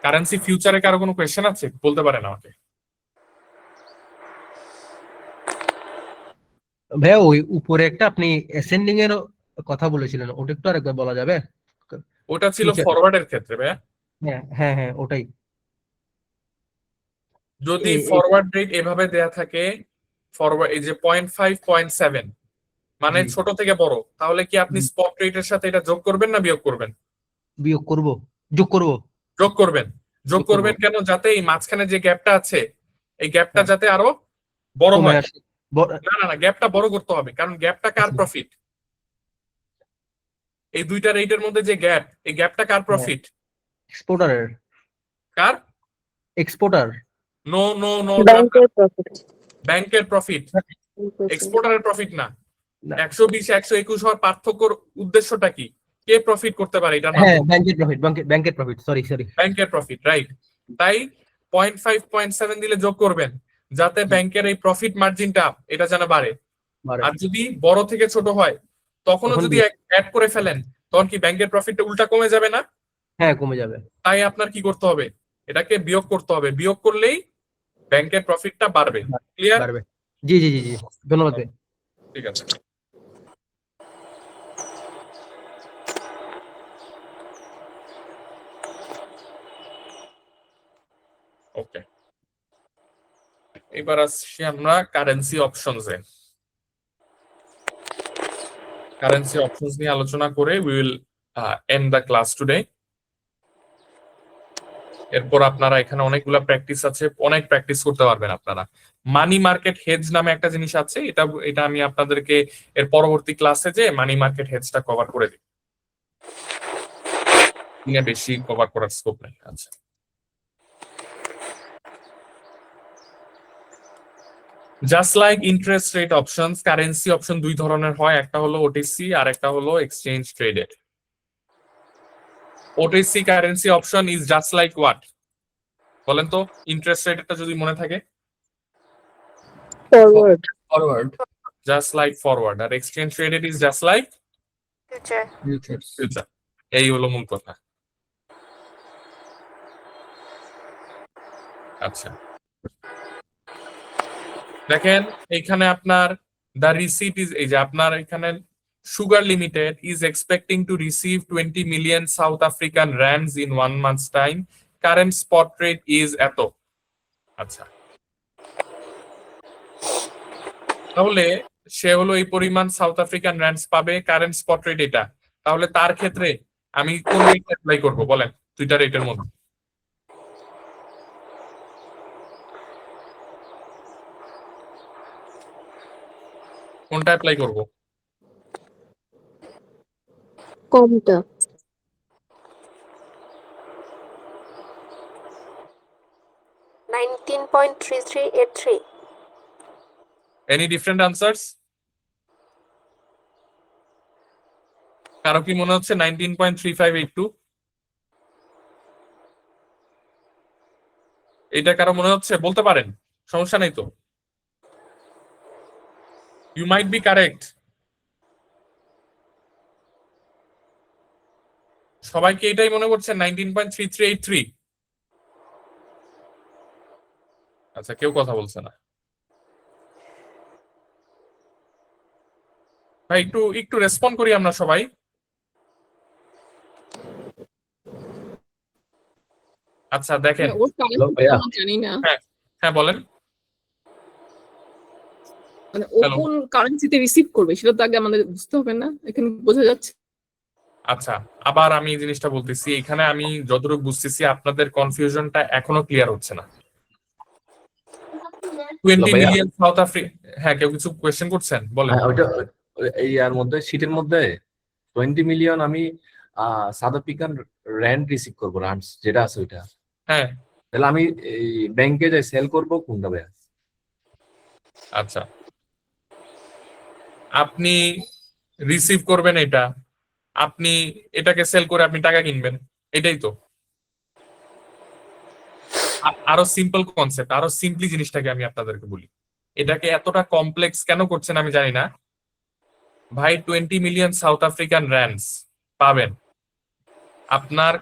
Speaker 1: কারেন্সি ফিউচারে কারো কোনো কোয়েশ্চেন আছে? বলতে পারেন আমাকে।
Speaker 11: ভাইয়া ওই উপরে একটা আপনি অ্যাসেন্ডিং এর কথা বলেছিলেন, ওটা একটু আরেকবার বলা যাবে?
Speaker 1: ওটা ছিল
Speaker 11: Future-
Speaker 1: ফরওয়ার্ডের ক্ষেত্রে ভাইয়া।
Speaker 11: হ্যাঁ ওটাই।
Speaker 1: যদি
Speaker 11: এই-
Speaker 1: ফরওয়ার্ড রেট এভাবে দেয়া থাকে, ফরওয়ার্ড এই যে 0.5 0.7 মানে
Speaker 11: জি।
Speaker 1: ছোট থেকে বড়, তাহলে কি আপনি স্পট রেটের সাথে এটা যোগ করবেন না বিয়োগ করবেন?
Speaker 11: যোগ করব।
Speaker 1: যোগ করবেন। যোগ করবেন কেন? যাতে এই মাঝখানে যে গ্যাপটা আছে, এই গ্যাপটা যাতে আরো বড়
Speaker 11: কমে
Speaker 1: হয়।
Speaker 11: আসে।
Speaker 1: না, গ্যাপটা বড় করতে হবে, কারণ গ্যাপটা কার প্রফিট? এই দুইটা রেটের মধ্যে যে গ্যাপ, এই গ্যাপটা কার প্রফিট?
Speaker 11: এক্সপোর্টারের।
Speaker 1: কার?
Speaker 11: এক্সপোর্টার।
Speaker 1: নো,
Speaker 10: ব্যাংকের প্রফিট।
Speaker 1: ব্যাংকের প্রফিট, এক্সপোর্টারের প্রফিট না। 120 121 হওয়ার পার্থক্যর উদ্দেশ্যটা কি? কে প্রফিট করতে পারে এটা?
Speaker 11: হ্যাঁ, ব্যাংকের প্রফিট, সরি।
Speaker 1: ব্যাংকের প্রফিট, রাইট। তাই 0.5 0.7 দিলে যোগ করবেন, যাতে ব্যাংকের এই প্রফিট মার্জিনটা এটা যেন বাড়ে। আর যদি বড় থেকে ছোট হয়, তখনও
Speaker 11: তখন
Speaker 1: যদি অ্যাড করে ফেলেন, তখন কি ব্যাংকের প্রফিটটা উল্টা কমে যাবে না?
Speaker 11: হ্যাঁ, কমে যাবে।
Speaker 1: তাই আপনার কি করতে হবে? এটাকে বিয়োগ করতে হবে। বিয়োগ করলেই ব্যাংকের প্রফিটটা বাড়বে। ক্লিয়ার?
Speaker 11: বাড়বে। জি জি জি জি ধন্যবাদ ভাই।
Speaker 1: ঠিক আছে। ওকে, এবার আসছি আমরা কারেন্সি অপশনসে। কারেন্সি অপশনস নিয়ে আলোচনা করে we will end the class today. এরপর আপনারা এখানে অনেকগুলা প্র্যাকটিস আছে, অনেক প্র্যাকটিস করতে পারবেন আপনারা। মানি মার্কেট হেজ নামে একটা জিনিস আছে, এটা এটা আমি আপনাদেরকে এর পরবর্তী ক্লাসে যে মানি মার্কেট হেজটা কভার করে দিই, বেশি কভার করার স্কোপ নেই। আচ্ছা, just like interest rate options, currency option দুই ধরনের হয়, একটা হলো ওটিসি আর একটা হলো exchange traded. OTC currency option is just like what, বলেন তো ইন্টারেস্ট রেটটা যদি মনে থাকে।
Speaker 8: Forward.
Speaker 4: Forward.
Speaker 1: Just like forward, আর exchange traded is just like
Speaker 6: future.
Speaker 4: Futures.
Speaker 1: Future. এই হলো মূল কথা। আচ্ছা, দেখেন এইখানে আপনার দ্য রিসিট ইজ, এই যে আপনার এখানে sugar limited is expecting to receive 20 million South African rands in 1 months time, current spot rate is এত। আচ্ছা, তাহলে সে হলো এই পরিমাণ সাউথ আফ্রিকান র‍্যান্ডস পাবে, কারেন্ট স্পট রেট এটা। তাহলে তার ক্ষেত্রে আমি কোন রেট অ্যাপ্লাই করব বলেন, দুইটা রেটের মধ্যে কোনটা অ্যাপ্লাই করব?
Speaker 10: কমটা।
Speaker 6: 19.3383।
Speaker 1: Any different answers? কারো কি মনে হচ্ছে 19.3582? এটা কারো মনে হচ্ছে বলতে পারেন, সমস্যা নেই তো। You might be correct. সবাইকে এটাই মনে করছে 19.3383? আচ্ছা, কেউ কথা বলছে না ভাই, একটু একটু রেসপন্ড করি আমরা সবাই। আচ্ছা দেখেন,
Speaker 8: ওর কারেন্সি
Speaker 5: ভাইয়া।
Speaker 8: আমরা জানি না,
Speaker 1: হ্যাঁ হ্যাঁ বলেন।
Speaker 8: মানে ও
Speaker 1: Hello?
Speaker 8: কোন কারেন্সিতে রিসিভ করবে সেটা তো আগে আমাদের বুঝতে হবে না, এখানে বোঝা যাচ্ছে।
Speaker 1: আচ্ছা, আবার আমি এই জিনিসটা বলতেছি, এখানে আমি যতটুকু বুঝতেছি আপনাদের কনফিউশনটা এখনো ক্লিয়ার হচ্ছে না। 20
Speaker 5: ভাইয়া।
Speaker 1: মিলিয়ন সাউথ আফ্রিকা, হ্যাঁ কেউ কিছু কোয়েশ্চেন করছেন বলেন।
Speaker 5: হ্যাঁ, ওইটা এই আর মধ্যে শীটের মধ্যে 20 মিলিয়ন আমি সাউথ আফ্রিকান র্যান্ড রিসিভ করবো, রান্ডস যেটা আছে ওইটা।
Speaker 1: হ্যাঁ
Speaker 5: তাহলে আমি এই ব্যাংকে যাই সেল করবো কোনটা ভাইয়া?
Speaker 1: আচ্ছা, আপনি রিসিভ করবেন এটা, আপনি এটাকে সেল করে আপনি টাকা কিনবেন, এটাই তো। আরো সিম্পল কনসেপ্ট, আরো সিম্পলি জিনিসটাকে আমি আপনাদেরকে বলি, এটাকে এতটা কমপ্লেক্স কেন করছেন আমি জানি না ভাই। 20 মিলিয়ন সাউথ আফ্রিকান র‍্যান্ডস পাবেন, আপনার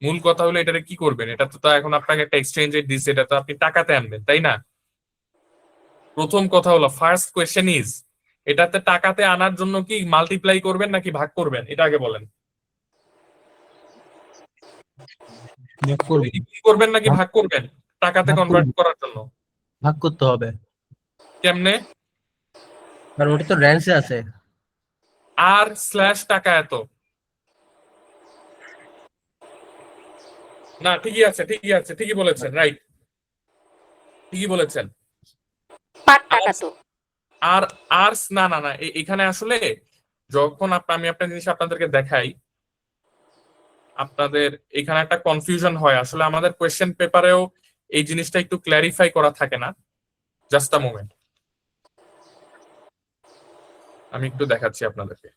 Speaker 1: মূল কথা হলো এটাকে কি করবেন। এটা তো এখন আপনাকে একটা এক্সচেঞ্জ রেট দিচ্ছে, এটা তো আপনি টাকাতে আনবেন তাই না। প্রথম কথা হলো, ফার্স্ট কোয়েশ্চেন ইজ, এটাতে টাকাতে আনার জন্য কি মাল্টিপ্লাই করবেন নাকি ভাগ করবেন, এটা আগে বলেন। কি করবেন নাকি ভাগ করবেন টাকাতে
Speaker 11: ভাগ
Speaker 1: কনভার্ট
Speaker 11: করব।
Speaker 1: করার জন্য?
Speaker 11: ভাগ করতে হবে,
Speaker 1: কেমনে?
Speaker 11: কারণ ওটা তো র্যান্সে আছে।
Speaker 1: আর স্ল্যাশ টাকা এত, না ঠিকই আছে ঠিকই আছে, ঠিকই বলেছেন, রাইট, ঠিকই বলেছেন।
Speaker 6: পার টাকা তো।
Speaker 1: আর আর না না না এখানে আসলে যখন আমি একটা জিনিস আপনাদেরকে দেখাই, আপনাদের এখানে একটা কনফিউশন হয় আসলে, আমাদের কোয়েশ্চেন পেপারেও এই জিনিসটা একটু ক্ল্যারিফাই করা থাকে না। জাস্ট আ মোমেন্ট, আমি একটু দেখাচ্ছি আপনাদেরকে।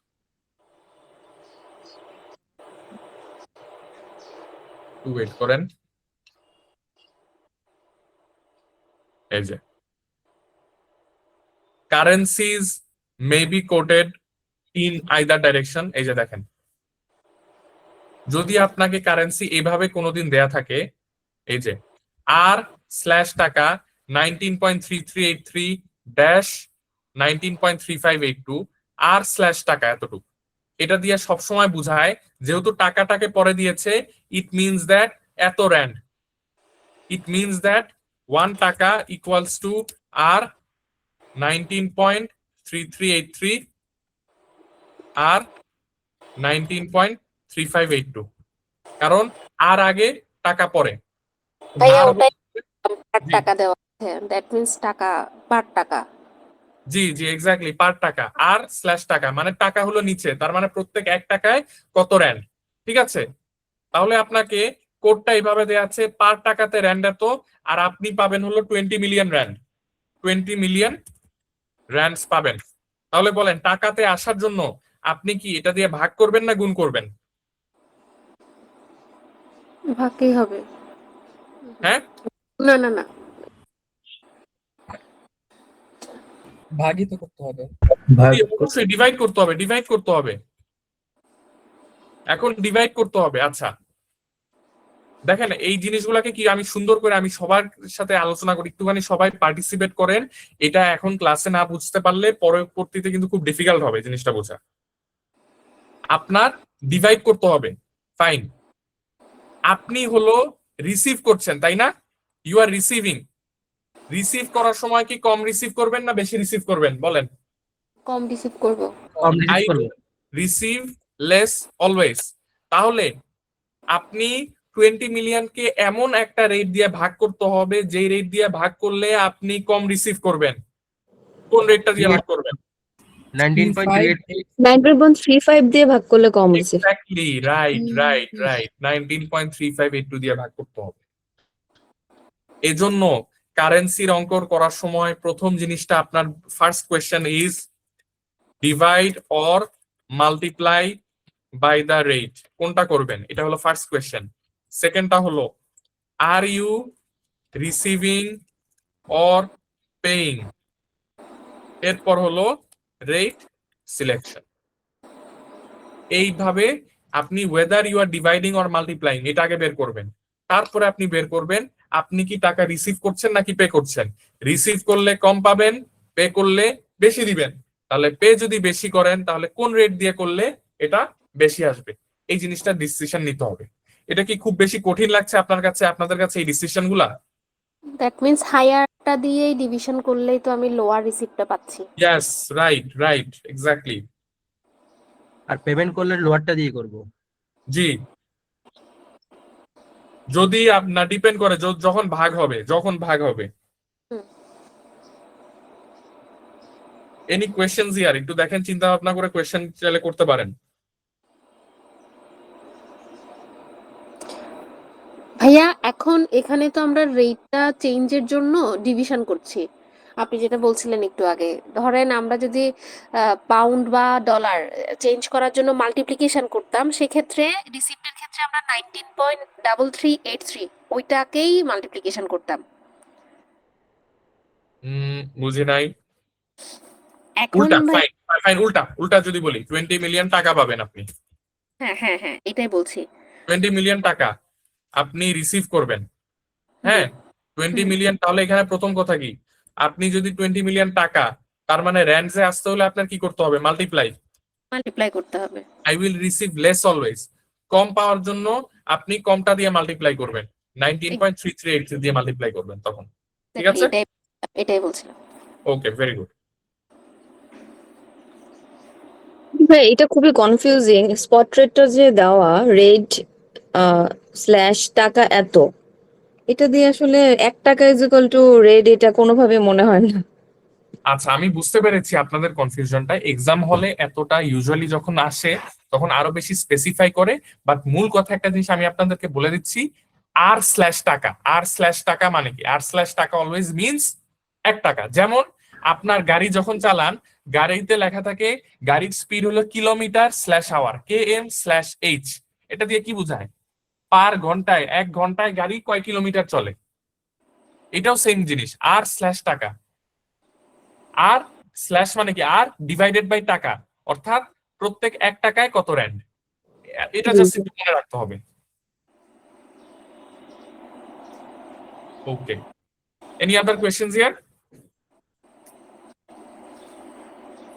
Speaker 1: একটু ওয়েট করেন। এই যে currencies may be quoted in either direction, এই যে দেখেন, যদি আপনাকে কারেন্সি এভাবে কোনোদিন দেয়া থাকে, এই যে আর স্ল্যাশ টাকা 19.3383 ড্যাশ 19.3582 আর স্ল্যাশ টাকা এতটুকু। এটা দিয়ে সবসময় বুঝায় যেহেতু টাকাটাকে পরে দিয়েছে, ইট মিনস দ্যাট এত র্যান্ড, ইট মিনস দ্যাট 1 টাকা ইকুয়ালস টু আর 19.3383 আর 19.3582, কারণ আর আগে টাকা পরে।
Speaker 6: ভাইয়া
Speaker 1: আর
Speaker 6: ওটাই পার
Speaker 1: জি
Speaker 6: টাকা দেওয়া আছে, দ্যাট মিন্স টাকা পার টাকা।
Speaker 1: জি জি এক্স্যাক্টলি, পার টাকা আর স্ল্যাশ টাকা, মানে টাকা হলো নিচে, তার মানে প্রত্যেক 1 টাকায় কত র্যান্ড। ঠিক আছে, তাহলে আপনাকে কোডটা এইভাবে দেওয়া আছে, পার টাকাতে র্যান্ড এত, আর আপনি পাবেন হলো 20 মিলিয়ন র্যান্ড, 20 মিলিয়ন র্যান্ডস পাবেন। তাহলে বলেন টাকাতে আসার জন্য আপনি কি এটা দিয়ে ভাগ করবেন না গুণ করবেন?
Speaker 6: ভাগই হবে।
Speaker 1: হ্যাঁ,
Speaker 6: না না না,
Speaker 4: ভাগই তো করতে হবে।
Speaker 1: জি, অবশ্যই ডিভাইড করতে হবে, ডিভাইড করতে হবে, এখন ডিভাইড করতে হবে। আচ্ছা দেখেন এই জিনিসগুলোকে কি আমি সুন্দর করে আমি সবার সাথে আলোচনা করি, একটুখানি সবাই পার্টিসিপেট করেন। এটা এখন ক্লাসে না বুঝতে পারলে পরবর্তীতে কিন্তু খুব ডিফিকাল্ট হবে জিনিসটা বোঝা। আপনার ডিভাইড করতে হবে, ফাইন। আপনি হলো রিসিভ করছেন তাই না, ইউ আর রিসিভিং। রিসিভ করার সময় কি কম রিসিভ করবেন না বেশি রিসিভ করবেন বলেন?
Speaker 6: কম রিসিভ করব।
Speaker 11: কম রিসিভ
Speaker 1: আই
Speaker 11: করবো।
Speaker 1: Receive less always. তাহলে আপনি 20 মিলিয়নকে এমন একটা রেট দিয়ে ভাগ করতে হবে যে রেট দিয়ে ভাগ করলে আপনি কম রিসিভ করবেন। কোন রেটটা দিয়ে ভাগ করবেন?
Speaker 11: 19.38
Speaker 10: 9.35 দিয়ে ভাগ করলে কম receive.
Speaker 1: Exactly, right right right, 19.3582 দিয়ে ভাগ করতে হবে। এজন্য কারেন্সির অঙ্ক করার সময় প্রথম জিনিসটা আপনার first question is divide or multiply by the rate, কোনটা করবেন, এটা হলো ফার্স্ট কোয়েশ্চেন। সেকেন্ডটা হলো are you receiving or paying, এরপর হলো রেট সিলেকশন। এইভাবে আপনি whether you are dividing or multiplying এটা আগে বের করবেন, তারপরে আপনি বের করবেন আপনি কি টাকা রিসিভ করছেন নাকি পে করছেন। রিসিভ করলে কম পাবেন, পে করলে বেশি দিবেন। তাহলে পে যদি বেশি করেন তাহলে কোন রেট দিয়ে করলে এটা বেশি আসবে, এই জিনিসটা ডিসিশন নিতে হবে। এটা কি খুব বেশি কঠিন লাগছে আপনার কাছে, আপনাদের কাছে এই ডিসিশন গুলা?
Speaker 6: দ্যাট মিন্স হায়ারটা দিয়েই ডিভিশন করলেই তো আমি লোয়ার রিসিপ্টটা পাচ্ছি।
Speaker 1: Yes, right right, exactly.
Speaker 11: আর পেমেন্ট করলে লোয়ারটা দিয়ে করব।
Speaker 1: জি, যদি আপনার ডিপেন্ড করে যখন ভাগ হবে, যখন ভাগ হবে।
Speaker 6: হুম।
Speaker 1: এনি কোয়েশ্চেনস ইয়ার, একটু দেখেন চিন্তা ভাবনা করে কোয়েশ্চেন চাইলে করতে পারেন।
Speaker 6: ভাইয়া এখন এখানে তো আমরা রেটটা চেঞ্জের জন্য ডিভিশন করছি, আপনি যেটা বলছিলেন একটু আগে। ধরেন আমরা যদি পাউন্ড বা ডলার চেঞ্জ করার জন্য মাল্টিপ্লিকেশন করতাম, সেক্ষেত্রে রিসিপ্টের ক্ষেত্রে আমরা 19.3383 ওইটাকেই মাল্টিপ্লিকেশন করতাম।
Speaker 1: বুঝি নাই।
Speaker 6: এখন
Speaker 1: উল্টা,
Speaker 6: ভাই,
Speaker 1: ফাইন ফাইন, উল্টা উল্টা যদি বলি 20 মিলিয়ন টাকা পাবেন আপনি,
Speaker 6: হ্যাঁ হ্যাঁ হ্যাঁ এটাই বলছি।
Speaker 1: 20 মিলিয়ন টাকা আপনি রিসিভ করবেন। হ্যাঁ, 20
Speaker 6: হুম।
Speaker 1: মিলিয়ন, তাহলে এখানে প্রথম কথা কি, আপনি যদি 20 মিলিয়ন টাকা, তার মানে র্যান্ডসে আসতে হলে আপনার কি করতে হবে, মাল্টিপ্লাই।
Speaker 6: মাল্টিপ্লাই করতে হবে।
Speaker 1: I will receive less always, কম পাওয়ার জন্য আপনি কমটা দিয়ে মাল্টিপ্লাই করবেন, 19.3383 দিয়ে মাল্টিপ্লাই করবেন তখন। ঠিক আছে,
Speaker 6: এটাই এটাই বলছিলাম।
Speaker 1: ওকে, ভেরি গুড।
Speaker 10: ভাই এটা খুবই কনফিউজিং, স্পট রেটটা যে দেওয়া রেট স্ল্যাশ টাকা এত, এটা দিয়ে আসলে 1 টাকা ইকুয়াল টু রেট, এটা কোনোভাবে মনে হয় না।
Speaker 1: আচ্ছা, আমি বুঝতে পেরেছি আপনাদের কনফিউশনটা। এক্সাম হলে এতটা ইউজুয়ালি যখন আসে তখন আরো বেশি স্পেসিফাই করে, বাট মূল কথা একটা জিনিস আমি আপনাদেরকে বলে দিচ্ছি, আর স্ল্যাশ টাকা। আর স্ল্যাশ টাকা মানে কি, আর স্ল্যাশ টাকা অলওয়েজ মিনস 1 টাকা। যেমন আপনার গাড়ি যখন চালান, গাড়িতে লেখা থাকে গাড়ির স্পিড হলো kilometre slash hour, km slash H. এটা দিয়ে কি বোঝায়, পার ঘন্টায়, 1 ঘন্টায় গাড়ি কয় কিলোমিটার চলে। এটাও সেম জিনিস, আর স্ল্যাশ টাকা। আর স্ল্যাশ মানে কি, আর ডিভাইডেড বাই টাকা, অর্থাৎ প্রত্যেক 1 টাকায় কত র্যান্ড, এটা জাস্ট একটু মনে রাখতে হবে। Okay, any other questions here?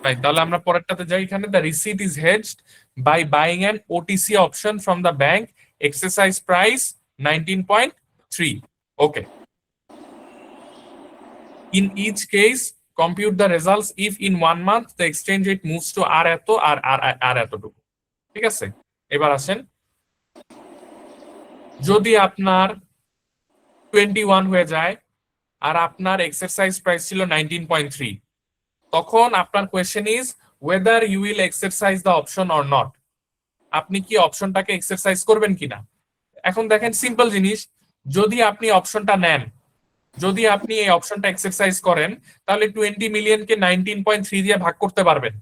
Speaker 1: Right, তাহলে আমরা পরেরটাতে যাই। এখানে the receipt is hedged by buying an OTC option from the bank, exercise price 19.3. Okay. In each case, compute the results if in 1 month the exchange rate moves to আর এত আর এতটুকু। ঠিক আছে, এবার আসেন, যদি আপনার 21 হয়ে যায় আর আপনার এক্সারসাইজ প্রাইস ছিল 19.3, তখন আপনার question is whether you will exercise the option or not. আপনি কি অপশনটাকে এক্সারসাইজ করবেন কিনা। এখন দেখেন সিম্পল জিনিস, যদি আপনি অপশনটা নেন, যদি আপনি এই অপশনটা এক্সারসাইজ করেন, তাহলে 20 মিলিয়নকে 19.3 দিয়ে ভাগ করতে পারবেন।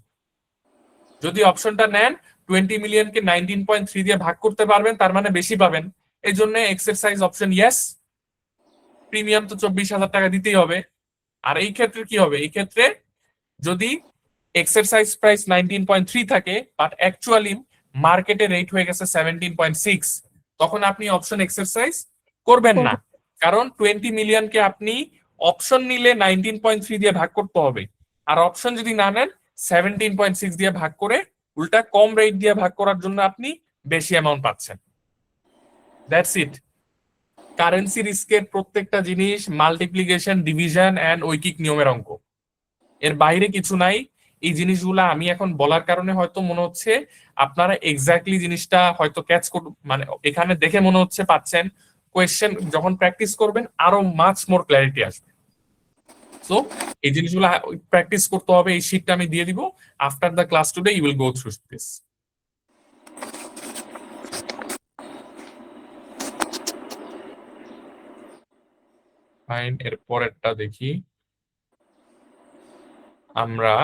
Speaker 1: যদি অপশনটা নেন 20 মিলিয়নকে 19.3 দিয়ে ভাগ করতে পারবেন, তার মানে বেশি পাবেন। এই জন্য এক্সারসাইজ অপশন ইয়েস, প্রিমিয়াম তো 24,000 টাকা দিতেই হবে। আর এই ক্ষেত্রে কি হবে, এই ক্ষেত্রে যদি এক্সারসাইজ প্রাইস 19.3 থাকে বাট অ্যাকচুয়ালি মার্কেটে রেট হয়ে গেছে 17.6, তখন আপনি অপশন এক্সারসাইজ করবেন না, কারণ 20 মিলিয়নকে আপনি অপশন নিলে 19.3 দিয়ে ভাগ করতে হবে, আর অপশন যদি না নেন 17.6 দিয়ে ভাগ করে উল্টা কম রেট দিয়ে ভাগ করার জন্য আপনি বেশি অ্যামাউন্ট পাচ্ছেন। That's it. কারেন্সি রিস্কের প্রত্যেকটা জিনিস মাল্টিপ্লিকেশন, ডিভিশন এন্ড ঐকিক নিয়মের অঙ্ক, এর বাইরে কিছু নাই। এই জিনিসগুলা আমি এখন বলার কারণে হয়তো মনে হচ্ছে আপনারা এক্স্যাক্টলি জিনিসটা হয়তো ক্যাচ মানে এখানে দেখে মনে হচ্ছে পাচ্ছেন, কোয়েশ্চেন যখন প্র্যাকটিস করবেন আরো মাচ মোর ক্ল্যারিটি আসবে। সো এই জিনিসগুলো প্র্যাকটিস করতে হবে। এই শীটটা আমি দিয়ে দিব। After the class today you will go through this. Fine, এর পরেরটা দেখি আমরা।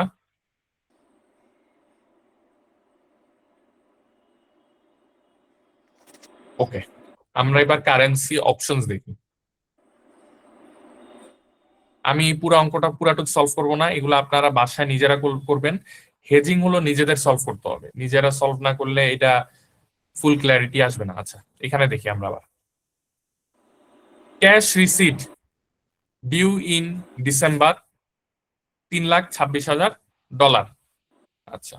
Speaker 1: ওকে, আমরা এবার কারেন্সি অপশনস দেখি। আমি পুরো অঙ্কটা পুরাটুকু সলভ করব না, এগুলো আপনারা বাসায় নিজেরা করবেন। হেজিং হলো নিজেদের সলভ করতে হবে, নিজেরা সলভ না করলে এটা ফুল ক্ল্যারিটি আসবে না। আচ্ছা, এখানে দেখি আমরা আবার cash receipt due in December $3,26,000। আচ্ছা,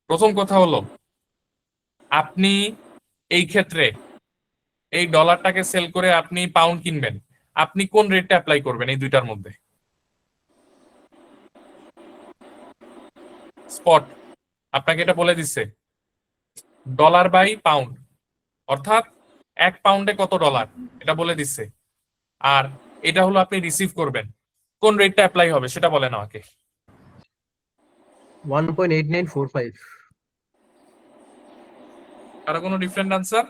Speaker 1: প্রথম কথা হলো আপনি এই ক্ষেত্রে এই ডলারটাকে সেল করে আপনি পাউন্ড কিনবেন, আপনি কোন রেটটা অ্যাপ্লাই করবেন এই দুইটার মধ্যে? স্পট আপনাকে এটা বলে দিচ্ছে ডলার বাই পাউন্ড, অর্থাৎ 1 পাউন্ডে কত ডলার এটা বলে দিচ্ছে। আর এটা হলো আপনি রিসিভ করবেন, কোন রেটটা অ্যাপ্লাই হবে সেটা বলেন আমাকে।
Speaker 11: 1.8945।
Speaker 1: আর কোনো ডিফারেন্ট আনসার?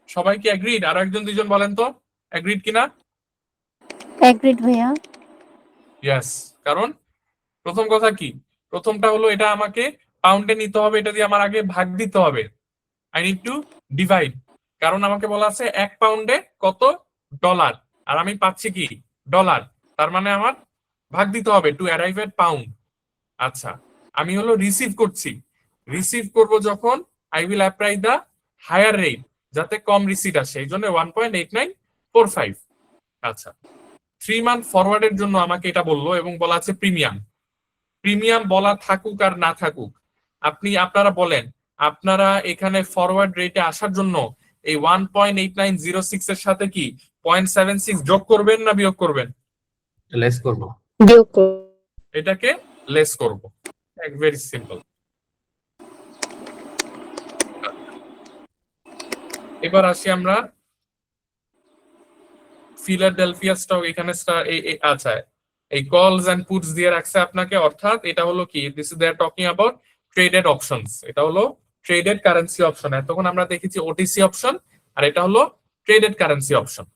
Speaker 1: সবাই কি এগ্রিড? আরো একজন দুইজন বলেন তো এগ্রিড কিনা।
Speaker 6: এগ্রিড ভাইয়া।
Speaker 1: ইয়েস, কারণ প্রথম কথা কি, প্রথমটা হলো এটা আমাকে পাউন্ডে নিতে হবে, এটা দিয়ে আমার আগে ভাগ দিতে হবে। আই নিড টু ডিভাইড, কারণ আমাকে বলা আছে 1 পাউন্ডে কত ডলার, আর আমি পাচ্ছি কি ডলার, তার মানে আমার ভাগ দিতে হবে টু অ্যারাইভ এট পাউন্ড। আচ্ছা, আমি হলো রিসিভ করছি, রিসিভ করব যখন I will apply the higher rate, যাতে কম রিসিট আসে, এই জন্য 1.8945। আচ্ছা, 3 মান্থ ফরওয়ার্ডের জন্য আমাকে এটা বললো এবং বলা আছে প্রিমিয়াম। প্রিমিয়াম বলা থাকুক আর না থাকুক, আপনারা বলেন আপনারা এখানে ফরওয়ার্ড রেটে আসার জন্য এই 1.8906 এর সাথে কি 0.76 যোগ করবেন না বিয়োগ করবেন?
Speaker 5: লেস করব,
Speaker 10: বিয়োগ করব।
Speaker 1: এটাকে লেস করব, ভেরি সিম্পল। এবার আসি আমরা ফিলাডেলফিয়া স্টক, এখানে আচ্ছা এই কলস এন্ড পুটস দিয়ে রাখছে আপনাকে, অর্থাৎ এটা হলো কি this is they are talking about traded options, এটা হলো ট্রেডেড কারেন্সি অপশন। তখন আমরা দেখেছি ওটিসি অপশন, আর এটা হলো traded currency option.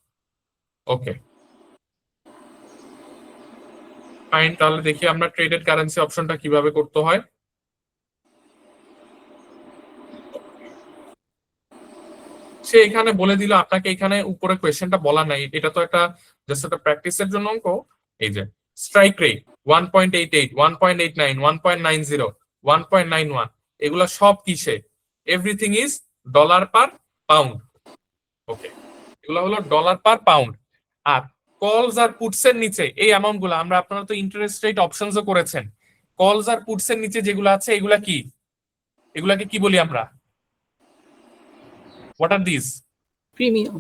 Speaker 1: Okay fine, তাহলে দেখি আমরা ট্রেডেড কারেন্সি অপশনটা কিভাবে করতে হয়। সে এখানে বলে দিল আপনাকে, এখানে উপরে কোয়েশ্চেনটা বলা নাই, এটা তো একটা জাস্ট একটা প্র্যাকটিসের জন্য অঙ্ক। এই যে স্ট্রাইক রেট 1.88, 1.89, 1.90, 1.91, এগুলা সব কিসে? Everything is dollar per pound. Okay, এগুলো হলো ডলার পার পাউন্ড। আর কলস আর পুটস এর নিচে এই অ্যামাউন্ট গুলো আমরা, আপনারা তো ইন্টারেস্ট রেট অপশনসও করেছেন, কলস আর পুটস এর নিচে যেগুলো আছে এগুলা কি, এগুলাকে কি বলি আমরা? What are this?
Speaker 8: Premium.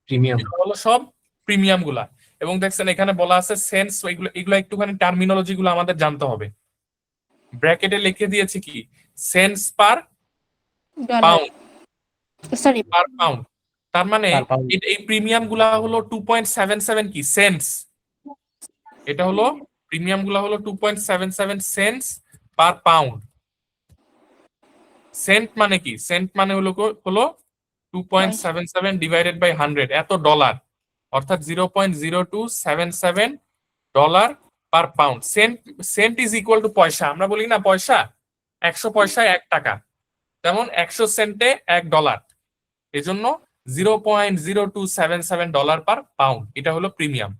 Speaker 5: Premium.
Speaker 1: এগুলো হলো সব প্রিমিয়াম গুলা। এবং দেখছেন এখানে বলা আছে সেন্স, এগুলো এগুলো একটুখানি টার্মিনোলজি গুলো আমাদের জানতে হবে। ব্র্যাকেটে লিখে দিয়েছি কি, সেন্স পার
Speaker 6: ডলার,
Speaker 1: পাউন্ড,
Speaker 6: সরি,
Speaker 1: পার পাউন্ড। তার মানে
Speaker 11: Per pound।
Speaker 1: এই প্রিমিয়াম গুলা হলো 2.77 কি সেন্স, এটা হলো প্রিমিয়াম গুলা হলো 2.77 সেন্স পার পাউন্ড। সেন্ট মানে কি, সেন্ট মানে হলো 2.77 ডিভাইডেড বাই 100, এত ডলার, অর্থাৎ 0.0277 dollar per pound. Cent, cent is equal to paisa, আমরা বলি না পয়সা, 100 পয়সায় 1 টাকা, তেমন 100 সেন্টে 1 ডলার, এজন্য 0.0277 ডলার পার পাউন্ড, এটা হলো প্রিমিয়াম।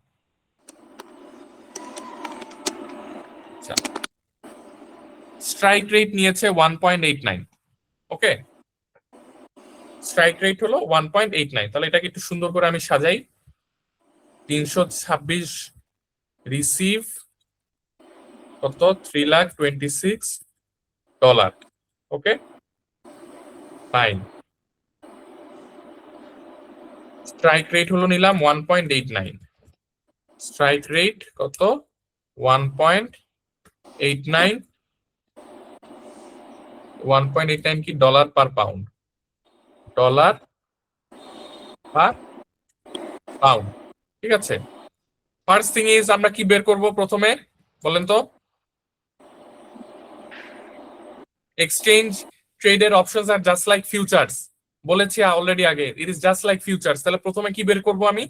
Speaker 1: স্ট্রাইক রেট নিয়েছে 1.89, ওকে, স্ট্রাইক রেট হলো 1.89। তাহলে এটাকে একটু সুন্দর করে আমি সাজাই, 326 রিসিভ কত, $3,26, ওকে ফাইন। স্ট্রাইক রেট হলো নিলাম 1.89, স্ট্রাইক রেট কত 1.89, 1.89 কি dollar per pound, dollar per pound, ঠিক আছে। ফার্স্ট থিং ইজ আমরা কি বের করব প্রথমে বলেন তো? এক্সচেঞ্জ ট্রেডের অপশনস আর জাস্ট লাইক ফিউচার্স, বলেছি অলরেডি আগে, it is just like futures. তাহলে প্রথমে কি বের করব আমি?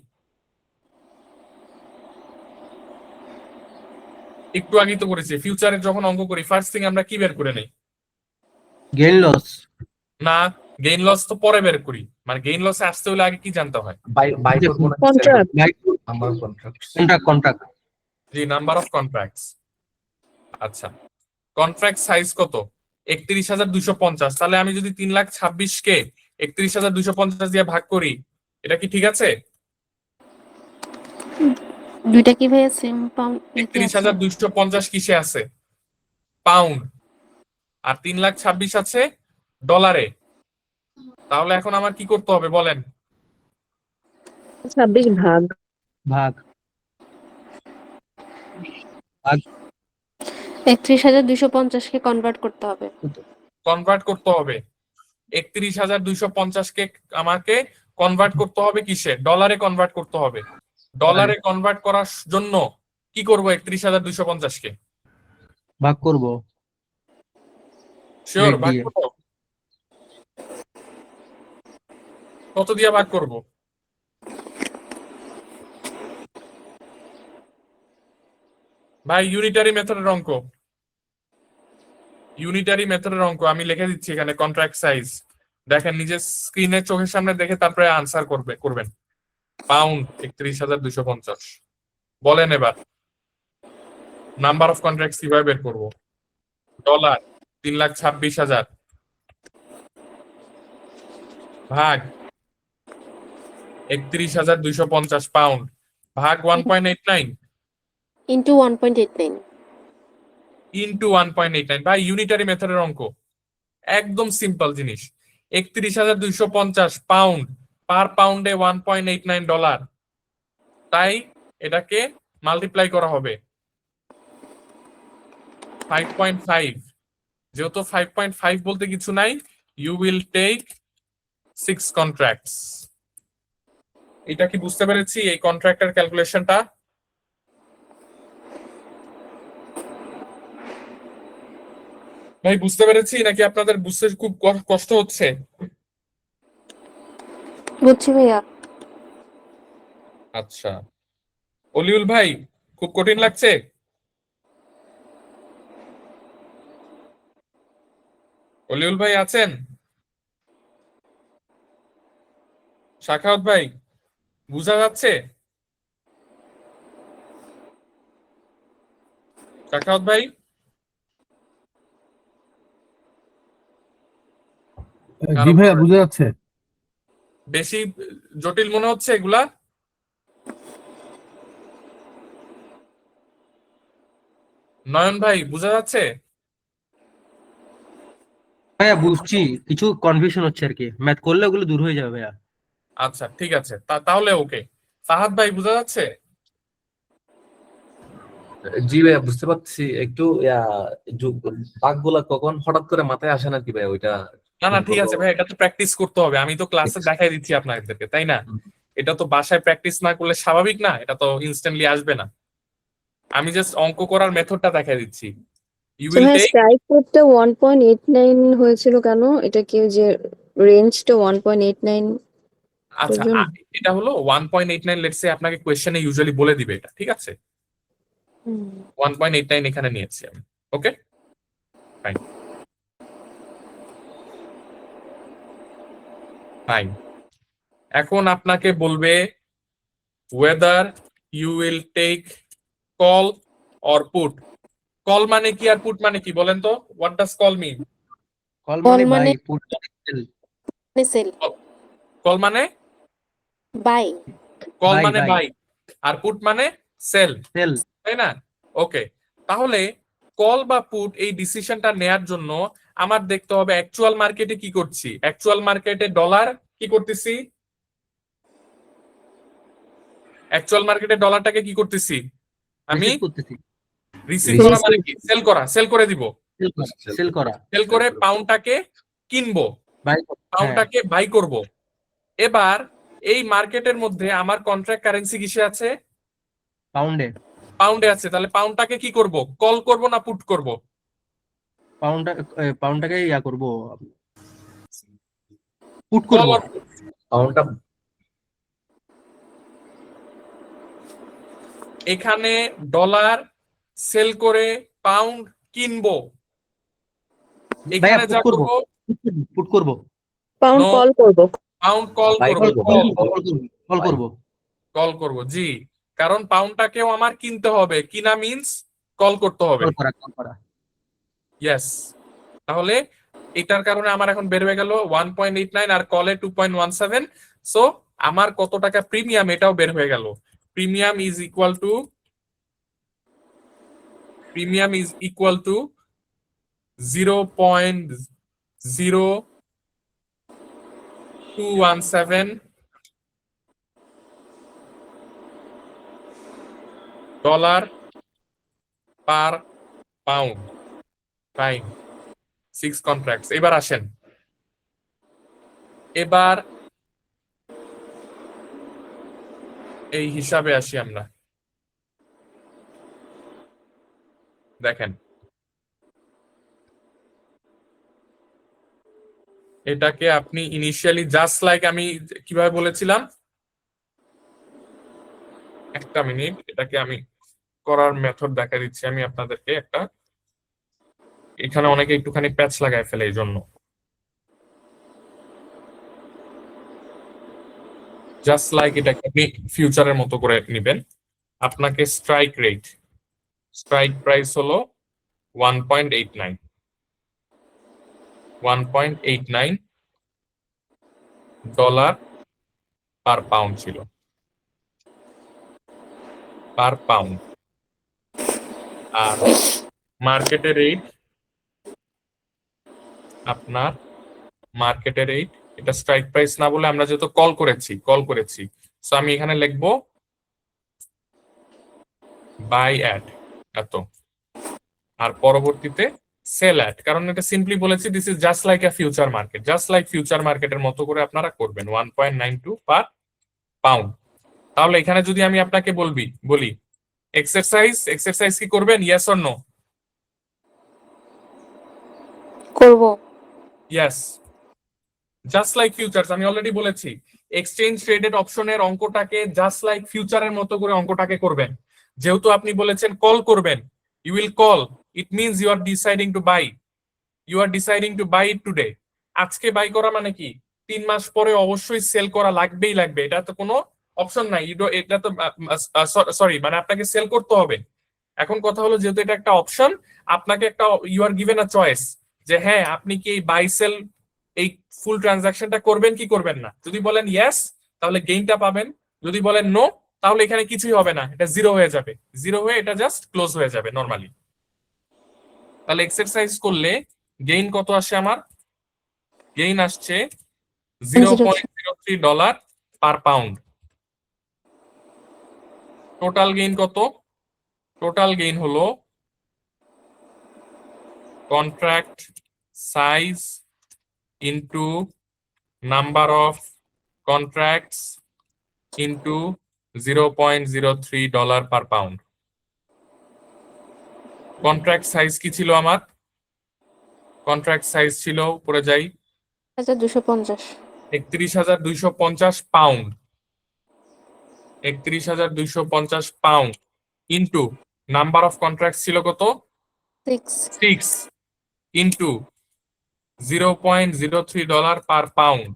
Speaker 1: একটু আগেই তো করেছি, ফিউচারের যখন অঙ্ক করি ফার্স্ট থিং আমরা কি বের করে নেই?
Speaker 11: Gain loss.
Speaker 1: না, গেইন লস তো পরে বের করি, মানে গেইন লসে আসতে হলে আগে কি জানতে হয়?
Speaker 5: বাই
Speaker 11: যে
Speaker 5: করবো না
Speaker 10: contract.
Speaker 5: Number of contract.
Speaker 11: Contract.
Speaker 1: G, number of contracts. আচ্ছা, কন্ট্রাক্ট সাইজ কত? 31,250। তাহলে আমি যদি 3,26,000 কে 31,250 দিয়ে ভাগ করি, এটা কি ঠিক আছে?
Speaker 6: দুইটা কি ভাইয়া সেম পাউন্ড?
Speaker 1: 31,250 কিসে আছে? পাউন্ড। আর 3,26,000 আছে ডলারে। তাহলে এখন আমার কি করতে হবে বলেন?
Speaker 10: 26 ভাগ।
Speaker 11: ভাগ
Speaker 6: 31,250 কে কনভার্ট করতে হবে।
Speaker 1: কনভার্ট করতে হবে 31,250 কে আমাকে কনভার্ট করতে হবে কিসে? ডলারে কনভার্ট করতে হবে। ডলারে কনভার্ট করার জন্য কি করব? 31,250 কে
Speaker 11: ভাগ করব
Speaker 1: শিওর
Speaker 11: Rate
Speaker 1: ভাগ
Speaker 11: দিয়ে।
Speaker 1: করব। কত দিয়ে ভাগ করব? ভাই ইউনিটারি মেথডের অঙ্ক, ইউনিটারি মেথডের অঙ্ক আমি লিখে দিচ্ছি এখানে। কন্ট্রাক্ট সাইজ দেখেন নিজের স্ক্রিনে চোখের সামনে দেখে তারপরে আনসার করবেন। পাউন্ড 31,250, বলেন এবার নাম্বার অফ কন্ট্রাক্টস কিভাবে বের করব? ডলার 3,26,000 ভাগ 31,250 পাউন্ড ভাগ 1.89
Speaker 6: ইন্টু 1.89।
Speaker 1: ইন্টু 1.89। ভাই ইউনিটারি মেথডের অঙ্ক একদম সিম্পল জিনিস। 31,250 পাউন্ড, পার পাউন্ডে 1.89 ডলার, তাই এটাকে মাল্টিপ্লাই করা হবে 5.5। যেহেতু 5.5 বলতে কিছু নাই, ইউ উইল টেক 6 কন্ট্রাক্টস। এটা কি বুঝতে পেরেছি এই কন্ট্রাক্টের ক্যালকুলেশনটা? ভাই বুঝতে পেরেছি নাকি আপনাদের বুঝতে খুব কষ্ট হচ্ছে?
Speaker 6: বুঝছি ভাইয়া।
Speaker 1: আচ্ছা, অলিউল ভাই খুব কঠিন লাগছে? অলিউল ভাই আছেন? শাখাওয়াত ভাই বুঝা যাচ্ছে? শাখাওয়াত ভাই
Speaker 9: জি ভাইয়া, বুঝা যাচ্ছে।
Speaker 1: বেশি জটিল মনে হচ্ছে এগুলা? নয়ন ভাই বোঝা যাচ্ছে?
Speaker 11: ভাইয়া বুঝছি, কিছু কনফিউশন হচ্ছে আর কি, ম্যাথ করলে ওগুলো দূর হয়ে যাবে ভাইয়া।
Speaker 1: আচ্ছা ঠিক আছে, তাহলে ওকে। ফাহাদ ভাই বোঝা যাচ্ছে?
Speaker 5: জি ভাইয়া বুঝতে পারছি, একটু বাকগুলা কখন হঠাৎ করে মাথায় আসে না কি ভাই, ওইটা
Speaker 1: না না
Speaker 5: ভুল
Speaker 1: ঠিক
Speaker 5: করবো।
Speaker 1: আছে ভাই, এটা তো প্র্যাকটিস করতে হবে, আমি তো ক্লাসে দেখাই দিচ্ছি আপনাদেরকে, তাই না? এটা তো বাসায় প্র্যাকটিস না করলে স্বাভাবিক না, এটা তো ইনস্ট্যান্টলি আসবে না। আমি জাস্ট অঙ্ক করার মেথডটা দেখাই দিচ্ছি। ইউ
Speaker 10: তো
Speaker 1: উইল
Speaker 10: ভাই
Speaker 1: টেক,
Speaker 10: স্ট্রাইক রেটটা 1.89 হয়েছিল কেন? এটা কি যে রেঞ্জটা 1.89
Speaker 1: আচ্ছা
Speaker 10: জন্য?
Speaker 1: এটা হলো 1.89, লেটস সে আপনাকে কোয়েশ্চেনে ইউজুয়ালি বলে দিবে এটা, ঠিক আছে? 1.89 এখানে নিয়েছি আমি, ওকে ফাইন ফাইন। এখন আপনাকে বলবে whether you will take call or put. Call মানে কি আর পুট মানে কি বলেন তো? What does call mean?
Speaker 11: Call
Speaker 6: Call
Speaker 11: মানে বাই,
Speaker 6: মানে
Speaker 11: পুট
Speaker 6: সেল,
Speaker 1: কল মানে
Speaker 6: বাই।
Speaker 1: কল
Speaker 11: বাই
Speaker 1: মানে
Speaker 11: বাই
Speaker 1: বাই, আর পুট মানে সেল,
Speaker 11: সেল।
Speaker 1: তাই না? ওকে, তাহলে কল বা পুট এই ডিসিশনটা নেয়ার জন্য আমার দেখতে হবে অ্যাকচুয়াল মার্কেটে কি করছি। অ্যাকচুয়াল মার্কেটে ডলার কি করতেছি? অ্যাকচুয়াল মার্কেটে ডলারটাকে কি করতেছি আমি?
Speaker 11: রিসিভ করতেছি,
Speaker 1: রিসিভ করা মানে কি? সেল করা, সেল করে দিব।
Speaker 11: সেল করা,
Speaker 1: সেল করে পাউন্ডটাকে কিনবো,
Speaker 11: বাই। হ্যাঁ,
Speaker 1: পাউন্ডটাকে বাই করব। এবার এই মার্কেটের মধ্যে আমার কন্ট্রাক্ট কারেন্সি কিসে আছে?
Speaker 11: পাউন্ডে।
Speaker 1: পাউন্ডে আছে। তাহলে পাউন্ডটাকে কি করব? কল করব না পুট করব?
Speaker 11: পাউন্ডটাকে ইয়া করব, পুট
Speaker 1: কল
Speaker 11: করব।
Speaker 1: আর
Speaker 5: পাউন্ডটা
Speaker 1: এখানে ডলার সেল করে পাউন্ড কিনবো,
Speaker 11: ভাইয়া
Speaker 1: এখানে
Speaker 11: পুট
Speaker 1: যা
Speaker 11: করব,
Speaker 1: করব
Speaker 11: পুট করব,
Speaker 10: পাউন্ড
Speaker 1: No.
Speaker 10: কল করব।
Speaker 1: পাউন্ড কল
Speaker 5: বাই
Speaker 1: করব,
Speaker 5: করবো,
Speaker 11: কল করব।
Speaker 1: কল করব জি, কারণ পাউন্ডটাকেও আমার কিনতে হবে, কিনা মিন্স কল করতে হবে।
Speaker 11: কল করা।
Speaker 1: ইয়েস, তাহলে এটার কারণে আমার এখন বের হয়ে গেল 1.89 আর কলে 2.17। সো আমার কত টাকা প্রিমিয়াম এটাও বের হয়ে গেল। Premium is equal two 0.0217 dollar per pound. Fine, 6 contracts. এবার আসেন, এবার এই হিসাবে আসি আমরা। দেখেন এটাকে আপনি ইনিশিয়ালি জাস্ট লাইক আমি কিভাবে বলেছিলাম, একটা মিনিট, এটাকে আমি করার মেথড দেখা দিচ্ছি আমি আপনাদেরকে একটা। এখানে অনেকে একটুখানি প্যাচ লাগায় ফেলে, এই জন্য জাস্ট লাইক এটাকে আপনি ফিউচারের মতো করে নেবেন। আপনাকে স্ট্রাইক প্রাইস হলো 1.89 ডলার পার পাউন্ড ছিল, পার পাউন্ড। আর মার্কেটের রেট, আপনার মার্কেটের রেট, এটা স্ট্রাইক প্রাইস না বলে আমরা যেহেতু কল করেছি, সো আমি এখানে লিখবো বাই অ্যাট এত, আর পরবর্তীতে সেল অ্যাট, কারণ এটা সিম্পলি বলেছি this is just like a future market, just like future মার্কেটের মতো করে আপনারা করবেন 1.92 পার পাউন্ড। তাহলে এখানে যদি আমি আপনাকে বলি এক্সারসাইজ কি করবেন? Yes or no?
Speaker 6: করব।
Speaker 1: ইয়েস, জাস্ট লাইক ফিউচার্স, আমি অলরেডি বলেছি এক্সচেঞ্জ ট্রেডেড অপশনের অঙ্কটাকে জাস্ট লাইক ফিউচারের মতো করে অঙ্কটাকে করবেন। যেহেতু আপনি বলেছেন কল করবেন, you will call, it means you are deciding to buy it today. আজকে বাই করা মানে কি 3 মাস পরে অবশ্যই সেল করা লাগবেই লাগবে, এটা তো কোনো অপশন নাই। এটা তো সরি, মানে আপনাকে সেল করতে হবে। এখন কথা হলো যেহেতু এটা একটা অপশন, আপনাকে একটা you are given a choice যে হ্যাঁ আপনি কি এই বাই সেল এই ফুল ট্রানজাকশনটা করবেন কি করবেন না? যদি বলেন ইয়েস তাহলে গেইনটা পাবেন, যদি বলেন নো তাহলে এখানে কিছুই হবে না, এটা জিরো হয়ে যাবে, জিরো হয়ে এটা জাস্ট ক্লোজ হয়ে যাবে নরমালি। তাহলে এক্সারসাইজ করলে গেইন কত আসে আমার? গেইন আসছে $0.03 পার পাউন্ড। টোটাল গেইন কত? টোটাল গেইন হলো contract size into number of contracts into $0.03 per pound. Contract size কি ছিল আমার? কন্ট্রাক্ট সাইজ ছিল, উপরে যাই,
Speaker 6: 250।
Speaker 1: 31,250 pound. 31,250 pound into number of contract ছিল কত? 6 ইনটু $0.03 পার পাউন্ড।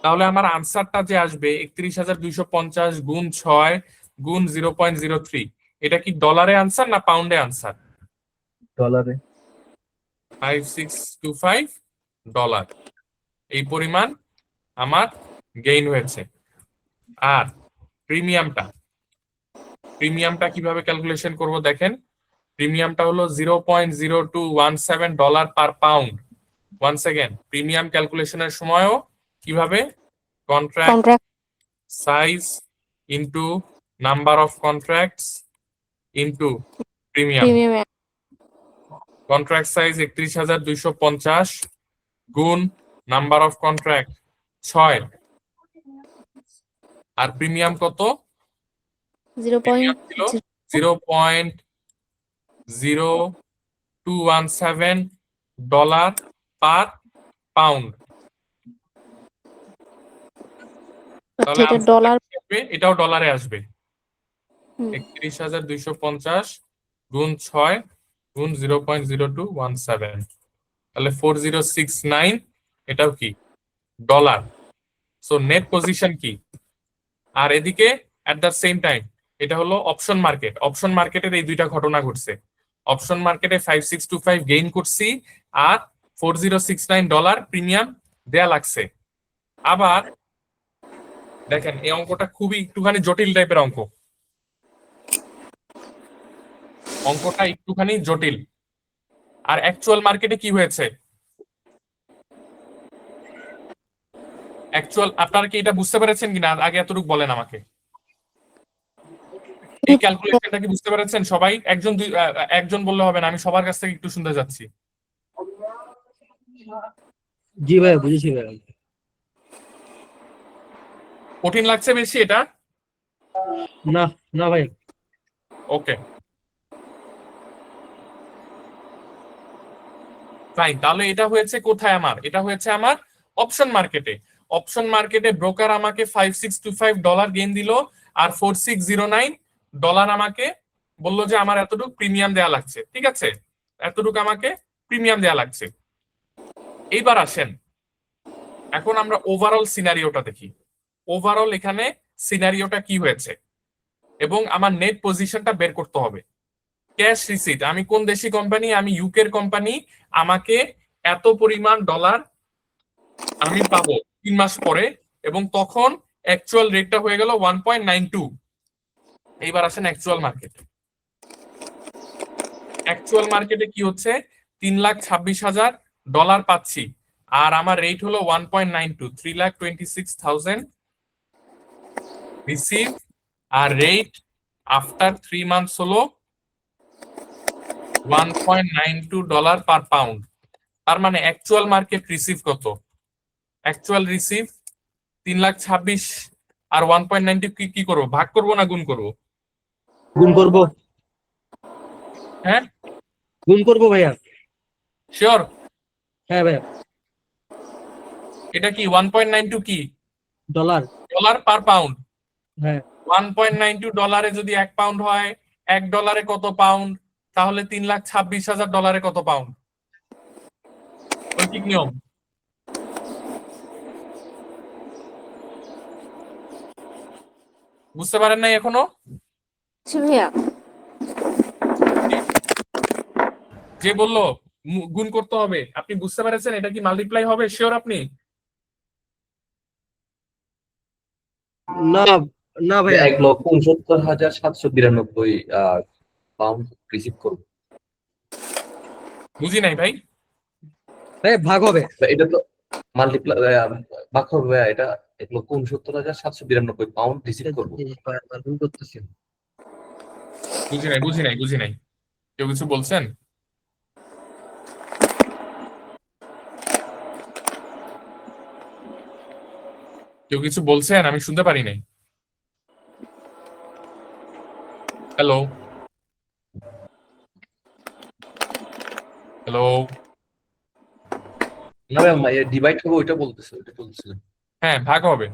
Speaker 1: তাহলে আমার আনসারটা যে আসবে 31,250 গুণ 6 গুণ 0.03, এটা কি ডলারে আনসার না পাউন্ডে আনসার?
Speaker 11: ডলারে।
Speaker 1: $5625 এই পরিমাণ আমার গেইন হয়েছে। আর প্রিমিয়ামটা কিভাবে ক্যালকুলেশন করব দেখেন। প্রিমিয়ামটা হলো $0.0217 per pound. Once again, premium ক্যালকুলেশনের সময়ও কিভাবে? Contract size into number of contracts into premium. Contract size 31,250 গুণ নাম্বার অফ কন্ট্রাক্ট 6, আর প্রিমিয়াম কত? প্রিমিয়াম ছিল $0.0217 পার পাউন্ড। তাহলে
Speaker 6: এটা ডলার।
Speaker 1: এটাও ডলারে আসবে। 31,250 গুণ 6 গুণ 0.0217, তাহলে 4069, এটাও কি ডলার। সো নেট পজিশন কি? আর এদিকে এট দ্য সেম টাইম এটা হলো অপশন মার্কেট। অপশন মার্কেটের এই দুইটা ঘটনা ঘটছে। অপশন মার্কেটে 5625 গেইন করছি আর $4069 প্রিমিয়াম দেয়া লাগছে। আবার দেখেন এই অঙ্কটা খুবই একটুখানি জটিল টাইপের অঙ্ক। অঙ্কটা একটুখানি জটিল। আর অ্যাকচুয়াল মার্কেটে কি হয়েছে? অ্যাকচুয়াল আপনারা কি এটা বুঝতে পেরেছেন কিনা আগে এতটুকু বলেন আমাকে। এই ক্যালকুলেশনটা কি বুঝতে পেরেছেন সবাই? একজন বললে হবে না, আমি সবার কাছ থেকে একটু শুনতে যাচ্ছি।
Speaker 11: জি ভাই, বুঝেছি ভাই।
Speaker 1: কঠিন লাগছে বেশি এটা?
Speaker 11: না না ভাই।
Speaker 1: ওকে ফাইন, তাহলে এটা হয়েছে কোথায় আমার? এটা হয়েছে আমার অপশন মার্কেটে। অপশন মার্কেটে ব্রোকার আমাকে $5625 গেইন দিল আর $4609 আমাকে বললো যে আমার এতটুকু প্রিমিয়াম দেয়া লাগছে। ঠিক আছে, এতটুকু আমাকে প্রিমিয়াম দেয়া লাগছে। এইবার আসেন, এখন আমরা ওভারঅল সিনারিওটা দেখি। ওভারঅল এখানে সিনারিওটা কি হয়েছে এবং আমার নেট পজিশনটা বের করতে হবে। ক্যাশ রিসিট, আমি কোন দেশি কোম্পানি? আমি ইউকের কোম্পানি। আমাকে এত পরিমাণ ডলার আমি পাবো 3 মাস পরে, এবং তখন অ্যাকচুয়াল রেটটা হয়ে গেল 1.92। এইবার আসেন অ্যাকচুয়াল মার্কেটে। অ্যাকচুয়াল মার্কেটে কি হচ্ছে? $3,26,000 পাচ্ছি আর আমার রেট হলো 1.92, 3,26,000 রিসিভ, আর রেট আফটার 3 মান্থস হলো $1.92 পার পাউন্ড। তার মানে অ্যাকচুয়াল মার্কেট রিসিভ কত? অ্যাকচুয়াল রিসিভ 3,26,000 আর 1.92 কি করবো? ভাগ করবো না গুণ করবো?
Speaker 11: গুণ করব।
Speaker 1: হ্যাঁ
Speaker 11: গুণ করব ভাইয়া।
Speaker 1: শিওর?
Speaker 11: হ্যাঁ ভাইয়া।
Speaker 1: এটা কি 1.92 কি
Speaker 11: ডলার।
Speaker 1: Dollar per pound?
Speaker 11: হ্যাঁ।
Speaker 1: 1.92 ডলারে যদি 1 পাউন্ড হয়, $1 কত পাউন্ড? তাহলে $3,26,000 কত পাউন্ড? ঐকিক নিয়ম। বুঝতে পারেন নাই এখনো?
Speaker 6: ভাইয়া
Speaker 1: যে বললো গুণ করতে হবে। আপনি বুঝতে পেরেছেন এটা কি মাল্টিপ্লাই হবে? শিওর আপনি?
Speaker 11: না না ভাইয়া,
Speaker 5: 1,69,792 পাউন্ড রিসিভ করবো।
Speaker 1: বুঝি নাই ভাই।
Speaker 11: ভাই ভাগ হবে।
Speaker 5: এটা তো মাল্টিপ্লাই ভাগ হবে ভাইয়া, এটা 1,69,792 পাউন্ড রিসিভ করবো।
Speaker 11: ভুল করতেছি।
Speaker 1: বুঝি নাই। কেউ কিছু বলছেন? কেউ কিছু বলছেন? আমি শুনতে পারি নাই। Hello hello.
Speaker 5: না ভাইয়া ডিভাইড হবে ওইটা বলতেছিলাম।
Speaker 1: হ্যাঁ, ভাগ হবে।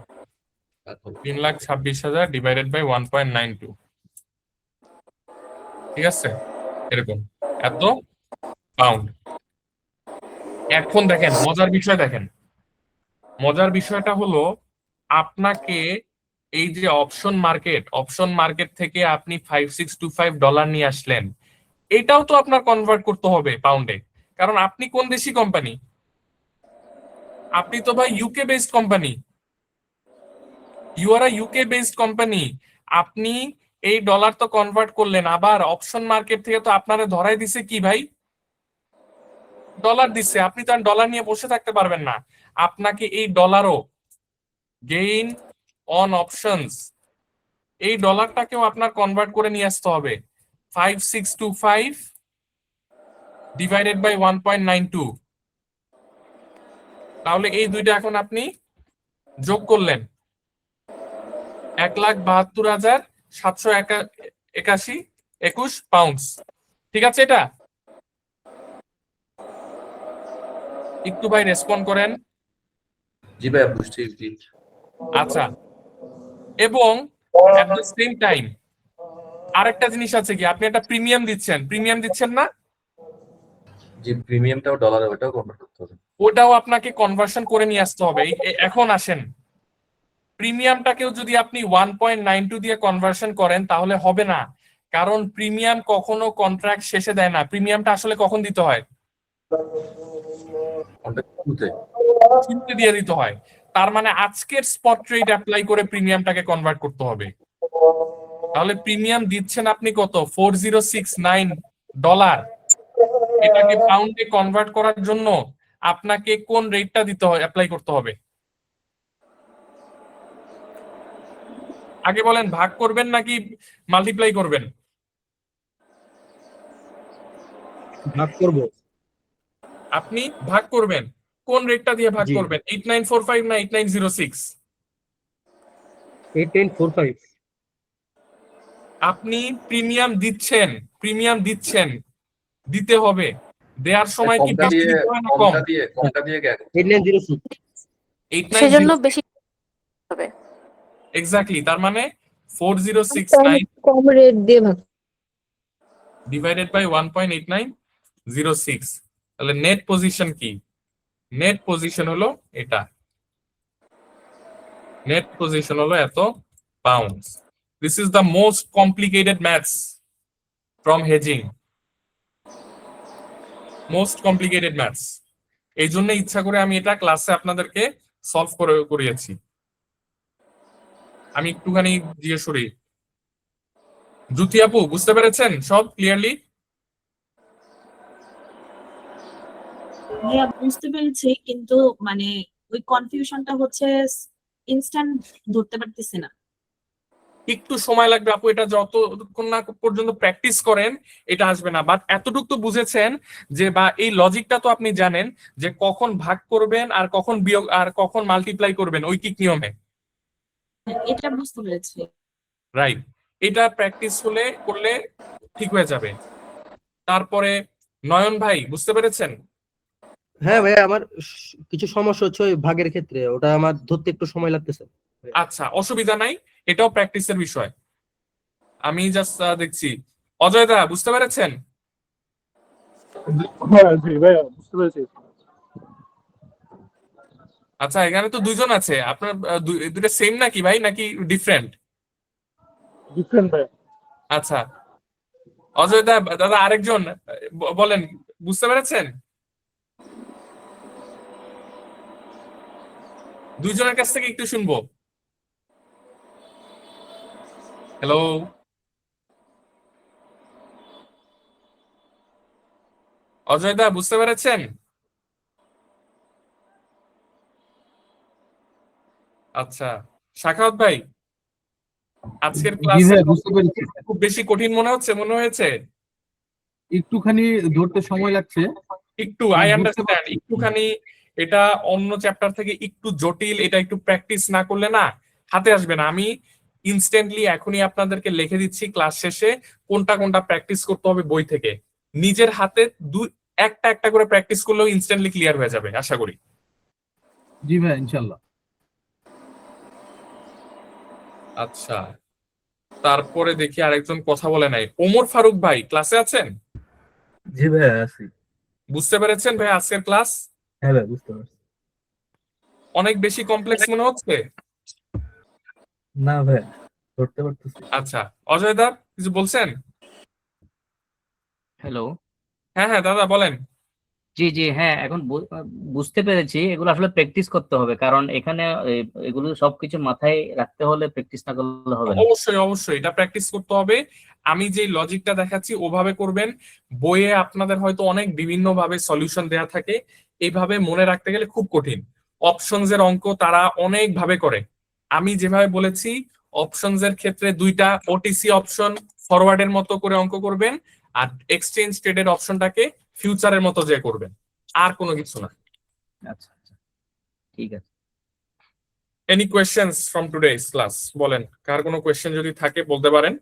Speaker 5: ভাগ হবে।
Speaker 1: 3,26,000 ডিভাইডেড বাই 1.92। ঠিক আছে, এরকম এত পাউন্ড। এখন দেখেন মজার বিষয়টা হলো আপনাকে এই যে অপশন মার্কেট থেকে আপনি $5625 নিয়ে আসলেন, এটাও তো আপনার কনভার্ট করতে হবে পাউন্ডে। কারণ আপনি কোন দেশি কোম্পানি? আপনি তো ভাই UK based company. You are a UK based company. আপনি এই ডলার তো কনভার্ট করলেন, আবার অপশন মার্কেট থেকে তো আপনারে ধরাই দিছে কি ভাই? ডলার দিচ্ছে। আপনি তো আর ডলার নিয়ে বসে থাকতে পারবেন না। আপনাকে এই ডলারও গেইন অন অপশনস, এই ডলারটাকেও আপনার কনভার্ট করে নিয়ে আসতে হবে। 5625 ডিভাইডেড বাই 1.92। তাহলে এই দুইটা এখন আপনি যোগ করলেন, 1,72,781 পাউন্ডস। ঠিক আছে, এটা একটু ভাই রেসপন্ড করেন।
Speaker 5: জি ভাইয়া বুঝছি।
Speaker 1: আচ্ছা, এবং এট দ্য সেম টাইম আরেকটা জিনিস আছে কি, আপনি একটা প্রিমিয়াম দিচ্ছেন না?
Speaker 5: জি প্রিমিয়ামটাও ডলারে, ওটাও কনভার্ট করতে হবে।
Speaker 1: ওটাও আপনাকে কনভার্সন করে নিয়ে আসতে হবে। এখন আসেন, প্রিমিয়ামটাকেও যদি আপনি 1.92 দিয়ে কনভার্সন করেন তাহলে হবে না, কারণ প্রিমিয়াম কখনো কন্ট্রাক্ট শেষে দেয় না। প্রিমিয়ামটা আসলে কখন দিতে হয়? শুরুতে দিয়ে দিতে হয়। তার মানে আজকের স্পট রেট অ্যাপ্লাই করে প্রিমিয়ামটাকে কনভার্ট করতে হবে। তাহলে প্রিমিয়াম দিচ্ছেন আপনি কত? $4069। এটাকে পাউন্ডে কনভার্ট করার জন্য আপনাকে কোন রেটটা দিতে হয়, অ্যাপ্লাই করতে হবে? আগে বলেন, ভাগ করবেন নাকি মাল্টিপ্লাই করবেন?
Speaker 11: ভাগ করব।
Speaker 1: আপনি ভাগ করবেন। কোন রেটটা দিয়ে ভাগ
Speaker 11: জি।
Speaker 1: করবেন? 8945 না 8906?
Speaker 11: 8945।
Speaker 1: আপনি প্রিমিয়াম দিচ্ছেন, দিতে হবে। দেওয়ার সময় কি
Speaker 5: কমটা
Speaker 1: বেশি
Speaker 5: দিয়ে
Speaker 1: দিতে হয় না কম?
Speaker 5: কমটা দিয়ে
Speaker 11: 8906।
Speaker 1: 8906
Speaker 6: সেজন্য বেশি হবে।
Speaker 1: এক্স্যাক্টলি। তার মানে 4069
Speaker 10: কম রেট দিয়ে ভাগ।
Speaker 1: Divided by 1.8906। তাহলে নেট পজিশন কি? নেট পজিশন হলো এটা। নেট পজিশন হলো এত pounds. This is the most complicated maths from hedging. Most complicated maths. এই জন্য ইচ্ছা করে আমি এটা ক্লাসে আপনাদেরকে সলভ করিয়েছি। আমি একটুখানি জিজ্ঞেস করি, জ্যোতি আপু বুঝতে পেরেছেন সব ক্লিয়ারলি?
Speaker 3: ভাইয়া বুঝতে পেরেছি, কিন্তু মানে ওই কনফিউশনটা হচ্ছে ইনস্ট্যান্ট ধরতে পারতেছি না।
Speaker 1: একটু সময় লাগবে আপু, এটা যতক্ষণ না পর্যন্ত প্র্যাকটিস করেন এটা আসবে না। বাট এতটুকু তো বুঝেছেন যে, বা এই লজিকটা তো আপনি জানেন যে কখন ভাগ করবেন আর কখন বিয়োগ আর কখন মাল্টিপ্লাই করবেন ঐকিক নিয়মে,
Speaker 3: এটা বুঝতে পেরেছি।
Speaker 1: রাইট? এটা প্র্যাকটিস করলে ঠিক হয়ে যাবে। তারপরে নয়ন ভাই বুঝতে পেরেছেন?
Speaker 11: হ্যাঁ ভাইয়া, আমার কিছু সমস্যা হচ্ছে ওই ভাগের ক্ষেত্রে, ওটা আমার ধরতে একটু সময় লাগতেছে।
Speaker 1: আচ্ছা, অসুবিধা নাই, এটাও প্র্যাকটিসের বিষয়। আমি জাস্ট দেখছি। অজয় দা বুঝতে পেরেছেন? আচ্ছা, এখানে তো দুইজন আছে, আপনার দুইটা সেম নাকি ভাই, নাকি ডিফারেন্ট? আচ্ছা, অজয় দা, দাদা আরেকজন বলেন, বুঝতে পেরেছেন? দুইজনের কাছ থেকে একটু শুনবো। হ্যালো, অজয় দা বুঝতে পেরেছেন? আচ্ছা, সাখাওয়াত ভাই, আজকের
Speaker 9: জি
Speaker 1: ক্লাসে
Speaker 9: ভাইয়া, বুঝতে পেরেছি।
Speaker 1: খুব বেশি কঠিন মনে হয়েছে?
Speaker 9: একটুখানি ধরতে সময় লাগছে,
Speaker 1: একটু,
Speaker 9: বাট
Speaker 1: আই
Speaker 9: বুঝতে
Speaker 1: আন্ডারস্ট্যান্ড,
Speaker 9: পারছি।
Speaker 1: একটুখানি এটা অন্য চ্যাপ্টার থেকে একটু জটিল, এটা একটু প্র্যাকটিস না করলে না হাতে আসবে না। আমি ইনস্ট্যান্টলি এখনই আপনাদেরকে লিখে দিচ্ছি ক্লাস শেষে কোনটা কোনটা প্র্যাকটিস করতে হবে বই থেকে। নিজের হাতে একটা একটা করে প্র্যাকটিস করলেও ইনস্ট্যান্টলি ক্লিয়ার হয়ে যাবে আশা করি।
Speaker 9: জি ভাইয়া, ইনশাল্লাহ।
Speaker 1: আচ্ছা, তারপরে দেখি আরেকজন কথা বলে নাই। ওমর ফারুক ভাই ক্লাসে আছেন?
Speaker 11: জি ভাইয়া আছি।
Speaker 1: বুঝতে পেরেছেন ভাই আজকের ক্লাস?
Speaker 11: হ্যাঁ ভাই, বুঝতে পারছি।
Speaker 1: অনেক বেশি কমপ্লেক্স মনে হচ্ছে?
Speaker 11: না ভাইয়া, ধরতে পারতেছি।
Speaker 1: আচ্ছা, অজয় দা কিছু বলছেন?
Speaker 12: হ্যালো।
Speaker 1: হ্যাঁ হ্যাঁ দাদা বলেন।
Speaker 12: জি জি, হ্যাঁ, এখন বুঝতে পেরেছি। এগুলো আসলে প্র্যাকটিস করতে হবে, কারণ এখানে এগুলো সবকিছু মাথায় রাখতে হলে প্র্যাকটিস না করলে হবে না।
Speaker 1: অবশ্যই অবশ্যই এটা প্র্যাকটিস করতে হবে। আমি যে লজিকটা দেখাচ্ছি ওভাবে করবেন। বইয়ে আপনাদের হয়তো অনেক বিভিন্ন ভাবে সলিউশন দেয়া থাকে, এইভাবে মনে রাখতে গেলে খুব কঠিন। অপশনস এর অঙ্ক তারা অনেক ভাবে করে। আমি যেভাবে বলেছি, অপশনস এর ক্ষেত্রে দুইটা ওটিসি অপশন ফরওয়ার্ডের মতো করে অঙ্ক করবেন, আর এক্সচেঞ্জ ট্রেডের অপশনটাকে ফিউচারের মতো যে করবেন, আর কোনো কিছু না।
Speaker 12: আচ্ছা আচ্ছা, ঠিক আছে।
Speaker 1: Any questions from today's class? বলেন, কার কোনো কোয়েশ্চেন যদি থাকে বলতে পারেন।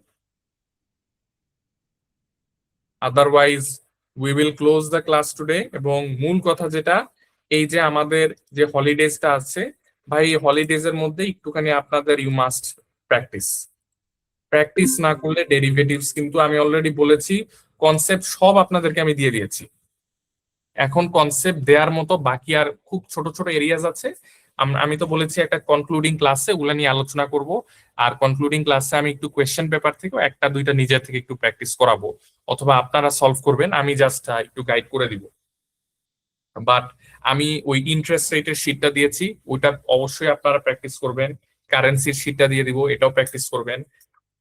Speaker 1: Otherwise we will close the class today. এবং মূল কথা যেটা, এই যে আমাদের যে হলিডেজটা আছে ভাই, হলিডেজ এর মধ্যে একটুখানি আপনাদের ইউ মাস্ট প্র্যাকটিস। প্র্যাকটিস না করলে ডেরিভেটিভস, কিন্তু আমি অলরেডি বলেছি কনসেপ্ট সব আপনাদেরকে আমি দিয়ে দিয়েছি। এখন কনসেপ্ট দেওয়ার মতো বাকি আর খুব ছোট ছোট এরিয়াজ আছে। আমি তো বলেছি একটা কনক্লুডিং ক্লাসে ওগুলা নিয়ে আলোচনা করব। আর কনক্লুডিং ক্লাসে আমি একটু কোয়েশ্চেন পেপার থেকে একটা দুইটা নিজের থেকে একটু প্র্যাকটিস করাবো, অথবা আপনারা সলভ করবেন, আমি জাস্ট একটু গাইড করে দিব। বাট আমি ওই ইন্টারেস্ট রেটের শিটটা দিয়েছি, ওইটা অবশ্যই আপনারা প্র্যাকটিস করবেন। কারেন্সির শিটটা দিয়ে দিব, এটাও প্র্যাকটিস করবেন।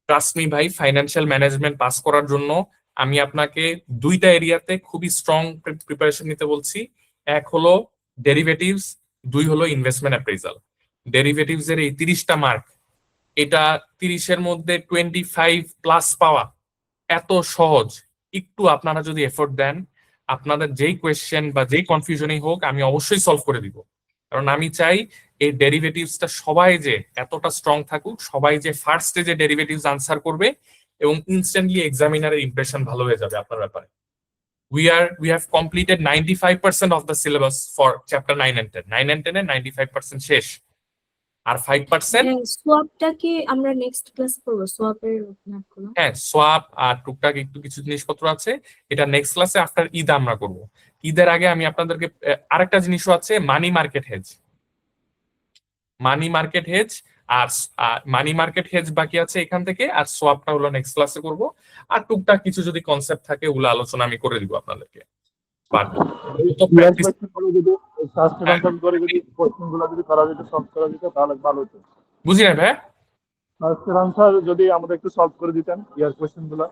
Speaker 1: ট্রাস্ট মি ভাই, ফাইন্যান্সিয়াল ম্যানেজমেন্ট পাস করার জন্য আমি আপনাকে দুইটা এরিয়াতে খুবই স্ট্রং প্রিপারেশন নিতে বলছি। এক হলো ডেরিভেটিভস, দুই হলো ইনভেস্টমেন্ট অ্যাপ্রেজাল। ডেরিভেটিভস এর এই 30টা মার্ক, এটা 30-এর মধ্যে 25+ পাওয়া এত সহজ। একটু আপনারা যদি এফোর্ট দেন, আপনাদের যেই কোয়েশ্চেন বা যেই কনফিউশনই হোক আমি অবশ্যই সলভ করে দিব। কারণ আমি চাই এই ডেরিভেটিভসটা সবাই যে এতটা স্ট্রং থাকুক, সবাই যে ফার্স্ট স্টেজে ডেরিভেটিভস আনসার করবে এবং ইনস্ট্যান্টলি এক্সামিনারের ইমপ্রেশন ভালো হয়ে যাবে আপনার ব্যাপারে। We have completed 95% of the syllabus for chapter 9 and 10. 9 and 10 এর 95% শেষ, আর 5%।
Speaker 3: সোয়াপটা কি আমরা নেক্সট ক্লাস করব? সোয়াপের ম্যাথগুলো?
Speaker 1: হ্যাঁ, সোয়াপ আর টুকটাক একটু কিছু জিনিসপত্র আছে, এটা নেক্সট ক্লাসে আফটার ঈদ আমরা করব। ঈদের আগে আমি আপনাদেরকে আরেকটা জিনিসও আছে, money market hedge. Money market hedge আর মানি মার্কেট হেজ বাকি আছে এখান থেকে, আর সোয়াপটা হলো নেক্সট ক্লাসে করব। আর টুকটাক কিছু যদি কনসেপ্ট থাকে ওগুলো আলোচনা আমি করে দিব আপনাদেরকে। বাট তো প্র্যাকটিস বুঝি না ভাই।
Speaker 13: যদি আমাদের একটু সলভ করে দিতেন ইয়ার কোশ্চেন গুলো।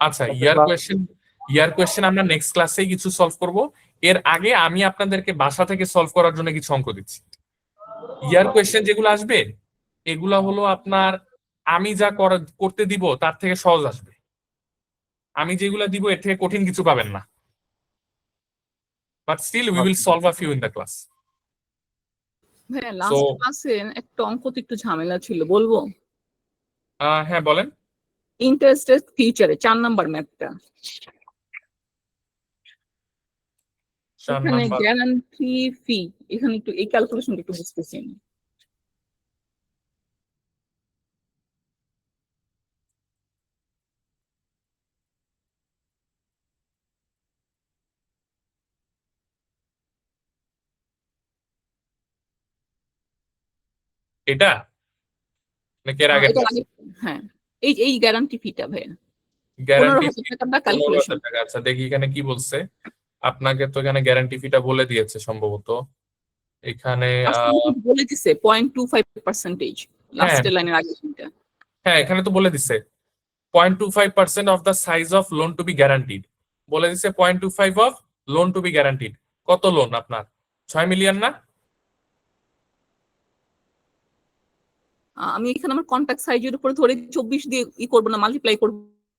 Speaker 1: আচ্ছা, ইয়ার কোয়েশ্চেন আমরা নেক্সট ক্লাসেই কিছু সলভ করব। এর আগে আমি আপনাদেরকে বাসা থেকে সলভ করার জন্য কিছু অঙ্ক দিচ্ছি। ইয়ার কোয়েশ্চেন যেগুলো আসবে এগুলা হলো আপনার আমি যা করতে দিব তার থেকে সহজ আসবে। আমি যেগুলা দিব এর থেকে কঠিন কিছু পাবেন না। But still we will solve a few in the class.
Speaker 8: হ্যাঁ, লাস্ট ক্লাসে একটা অঙ্ক তো একটু ঝামেলা ছিল, বলবো?
Speaker 1: হ্যাঁ বলেন।
Speaker 8: ইন্টারেস্টেড ফিউচারে 4 নাম্বার ম্যাথটা, এখানে গ্যারান্টি ফি, এখানে একটু এই ক্যালকুলেশনটা একটু বুঝতেছি না।
Speaker 1: এটা নাকি এর আগে?
Speaker 8: হ্যাঁ, এই গ্যারান্টি ফিটা ভাইয়া।
Speaker 1: গ্যারান্টি
Speaker 8: 15,000 টাকাটা
Speaker 1: 15,000
Speaker 8: ক্যালকুলেশন।
Speaker 1: টাকা। আচ্ছা দেখি এখানে কি বলছে। আপনাকে তো এখানে গ্যারান্টি ফিটা বলে দিয়েছে সম্ভবত এখানে।
Speaker 8: বলে দিছে 0.25%।
Speaker 1: হ্যাঁ
Speaker 8: লাস্টের লাইনের আগে কোনটা?
Speaker 1: হ্যাঁ এখানে তো বলে দিছে 0.25% of the size of loan to be guaranteed. বলে দিছে 0.25 of loan to be guaranteed. কত লোন আপনার? 6 মিলিয়ন না?
Speaker 8: আমি এখানে আমার কন্টাক্ট সাইজের উপরে ধরে 24 দিয়ে করব না, মাল্টিপ্লাই করব।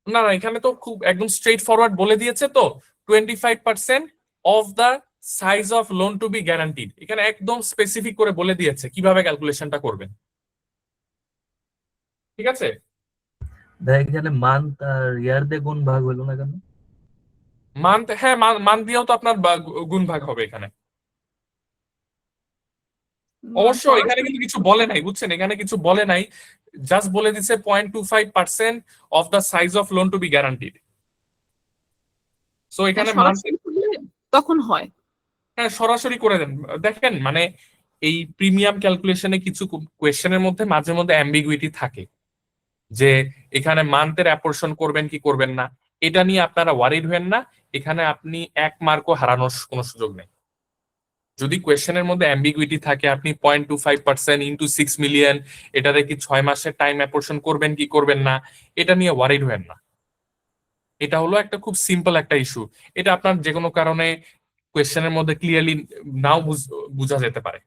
Speaker 1: না না এখানে তো খুব একদম স্ট্রেট ফরওয়ার্ড বলে দিয়েছে তো 25% of the size of loan to be guaranteed. এখানে একদম স্পেসিফিক করে বলে দিয়েছে কিভাবে ক্যালকুলেশনটা করবেন। ঠিক আছে?
Speaker 5: দেখ এখানে মান্থ আর ইয়ার দিয়ে গুণ ভাগ হলো না কেন?
Speaker 1: মান্থ, হ্যাঁ মান্থ দিয়েও তো আপনার গুণ ভাগ হবে এখানে। অবশ্য এখানে কিন্তু কিছু বলে নাই, বুঝছেন? এখানে কিছু বলে নাই, জাস্ট বলে দিচ্ছে 0.25% of the size of loan to be guaranteed. So এখানে
Speaker 8: সরাসরি করলে তখন হয়।
Speaker 1: হ্যাঁ সরাসরি করে দেন। দেখেন মানে এই প্রিমিয়াম ক্যালকুলেশনে কিছু কোয়েশ্চেনের মধ্যে মাঝে মধ্যে অ্যাম্বিগুইটি থাকে, যে এখানে মান্থের অ্যাপোর্শন করবেন কি করবেন না, এটা নিয়ে আপনারা ওয়ারিড হবেন না। এখানে আপনি 1 মার্কও হারানোর কোনো সুযোগ নেই। যদি কোয়েশ্চেনের মধ্যে অ্যাম্বিগুইটি থাকে, আপনি 0.25% ইন্টু 6 মিলিয়ন, এটাতে কি 6 মাসের টাইম অ্যাপোর্শন করবেন কি করবেন না, এটা নিয়ে ওয়ারিড হবেন না। এটা হলো একটা খুব সিম্পল একটা ইস্যু। এটা আপনার যে কোনো কারণে কোয়েশ্চেনের মধ্যে ক্লিয়ারলি নাও বোঝা যেতে পারে।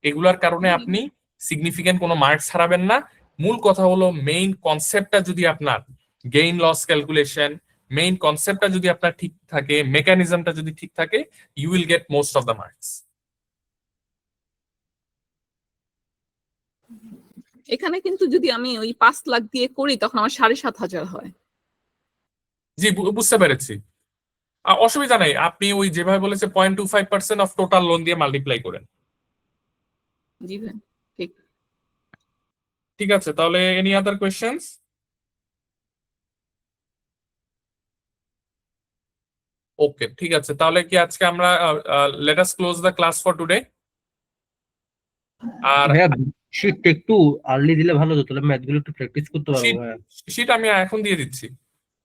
Speaker 1: এগুলার কারণে আপনি সিগনিফিকেন্ট কোনো মার্কস হারাবেন না। মূল কথা হলো মেইন কনসেপ্টটা যদি আপনার গেইন লস ক্যালকুলেশন, মেইন কনসেপ্টটা যদি আপনার ঠিক থাকে, মেকানিজমটা যদি ঠিক থাকে, you will get most of the marks.
Speaker 8: এখানে কিন্তু যদি আমি ওই 5 লাখ দিয়ে করি তখন আমার 7,500 হয়।
Speaker 1: জি বুঝতে পেরেছি, অসুবিধা নেই। আপনি ওই যেভাবে বলেছে 0.25% অফ টোটাল লোন দিয়ে মাল্টিপ্লাই করেন।
Speaker 8: জি ভাই ঠিক।
Speaker 1: ঠিক আছে, তাহলে এনি আদার কোয়েশ্চেন্স? ওকে ঠিক আছে, তাহলে কি আজকে আমরা let us close the class for today. আর
Speaker 11: ভাইয়া শীটটা একটু আর্লি দিলে ভালো হতো, তাহলে ম্যাথ গুলো একটু প্র্যাকটিস করতে পারবো ভাইয়া।
Speaker 1: শীট আমি এখন দিয়ে দিচ্ছি।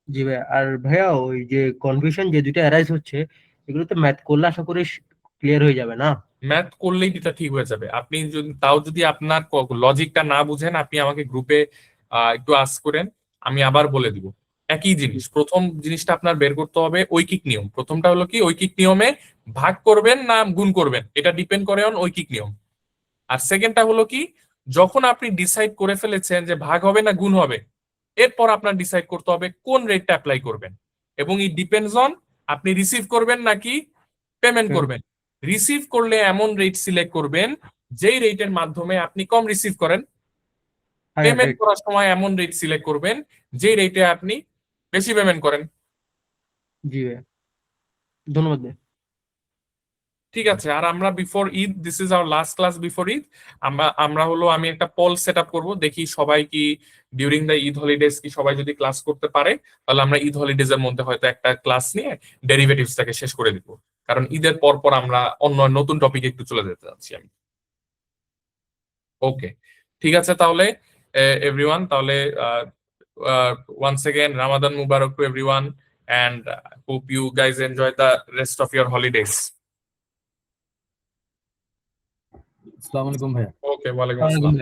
Speaker 11: জি ভাইয়া। আর ভাইয়া ওই যে কনফিউশন যে দুইটা অ্যারাইজ হচ্ছে, এগুলোতে ম্যাথ করলে আশা করি ক্লিয়ার হয়ে যাবে না?
Speaker 1: ম্যাথ করলেই এটা ঠিক হয়ে যাবে। আপনি তাও যদি আপনার লজিকটা না বুঝেন, আপনি আমাকে গ্রুপে একটু আস্ক করেন, আমি আবার বলে দিব। একই জিনিস, প্রথম জিনিসটা আপনার বের করতে হবে ঐকিক নিয়ম। প্রথমটা হলো কি, ঐকিক নিয়মে ভাগ করবেন না গুণ করবেন, এটা ডিপেন্ড করে অন ঐকিক নিয়ম। আর সেকেন্ডটা হলো কি, যখন আপনি ডিসাইড করে ফেলেছেন যে ভাগ হবে না গুণ হবে, এরপর আপনার ডিসাইড করতে হবে কোন রেটটা অ্যাপ্লাই করবেন, এবং এই ডিপেন্ডস অন আপনি রিসিভ করবেন নাকি পেমেন্ট করবেন। রিসিভ করলে এমন রেট সিলেক্ট করবেন যেই রেটের মাধ্যমে আপনি কম রিসিভ করেন। পেমেন্ট করার সময় এমন রেট সিলেক্ট করবেন যেই রেটে আপনি বেশি পেমেন্ট করেন।
Speaker 11: জি ভাইয়া, ধন্যবাদ ভাইয়া।
Speaker 1: ঠিক আছে, আর আমরা before Eid, this is our last class before Eid, আমরা হলো আমি একটা পোল সেট আপ করবো, দেখি সবাই কি ডিউরিং দ্য ঈদ হলিডেজ কি সবাই যদি ক্লাস করতে পারে, তাহলে আমরা ঈদ হলিডেজ এর মধ্যে হয়তো একটা ক্লাস নিয়ে ডেরিভেটিভসটাকে শেষ করে দিব, কারণ ঈদের পর পর আমরা অন্য নতুন টপিকে একটু চলে যেতে যাচ্ছি আমি। ওকে ঠিক আছে, তাহলে এভরিওয়ান, তাহলে once again Ramadan Mubarak to everyone, and hope you guys enjoy the rest of your holidays.
Speaker 9: আসসালামু আলাইকুম ভাইয়া।
Speaker 1: Okay, walaikum assalam.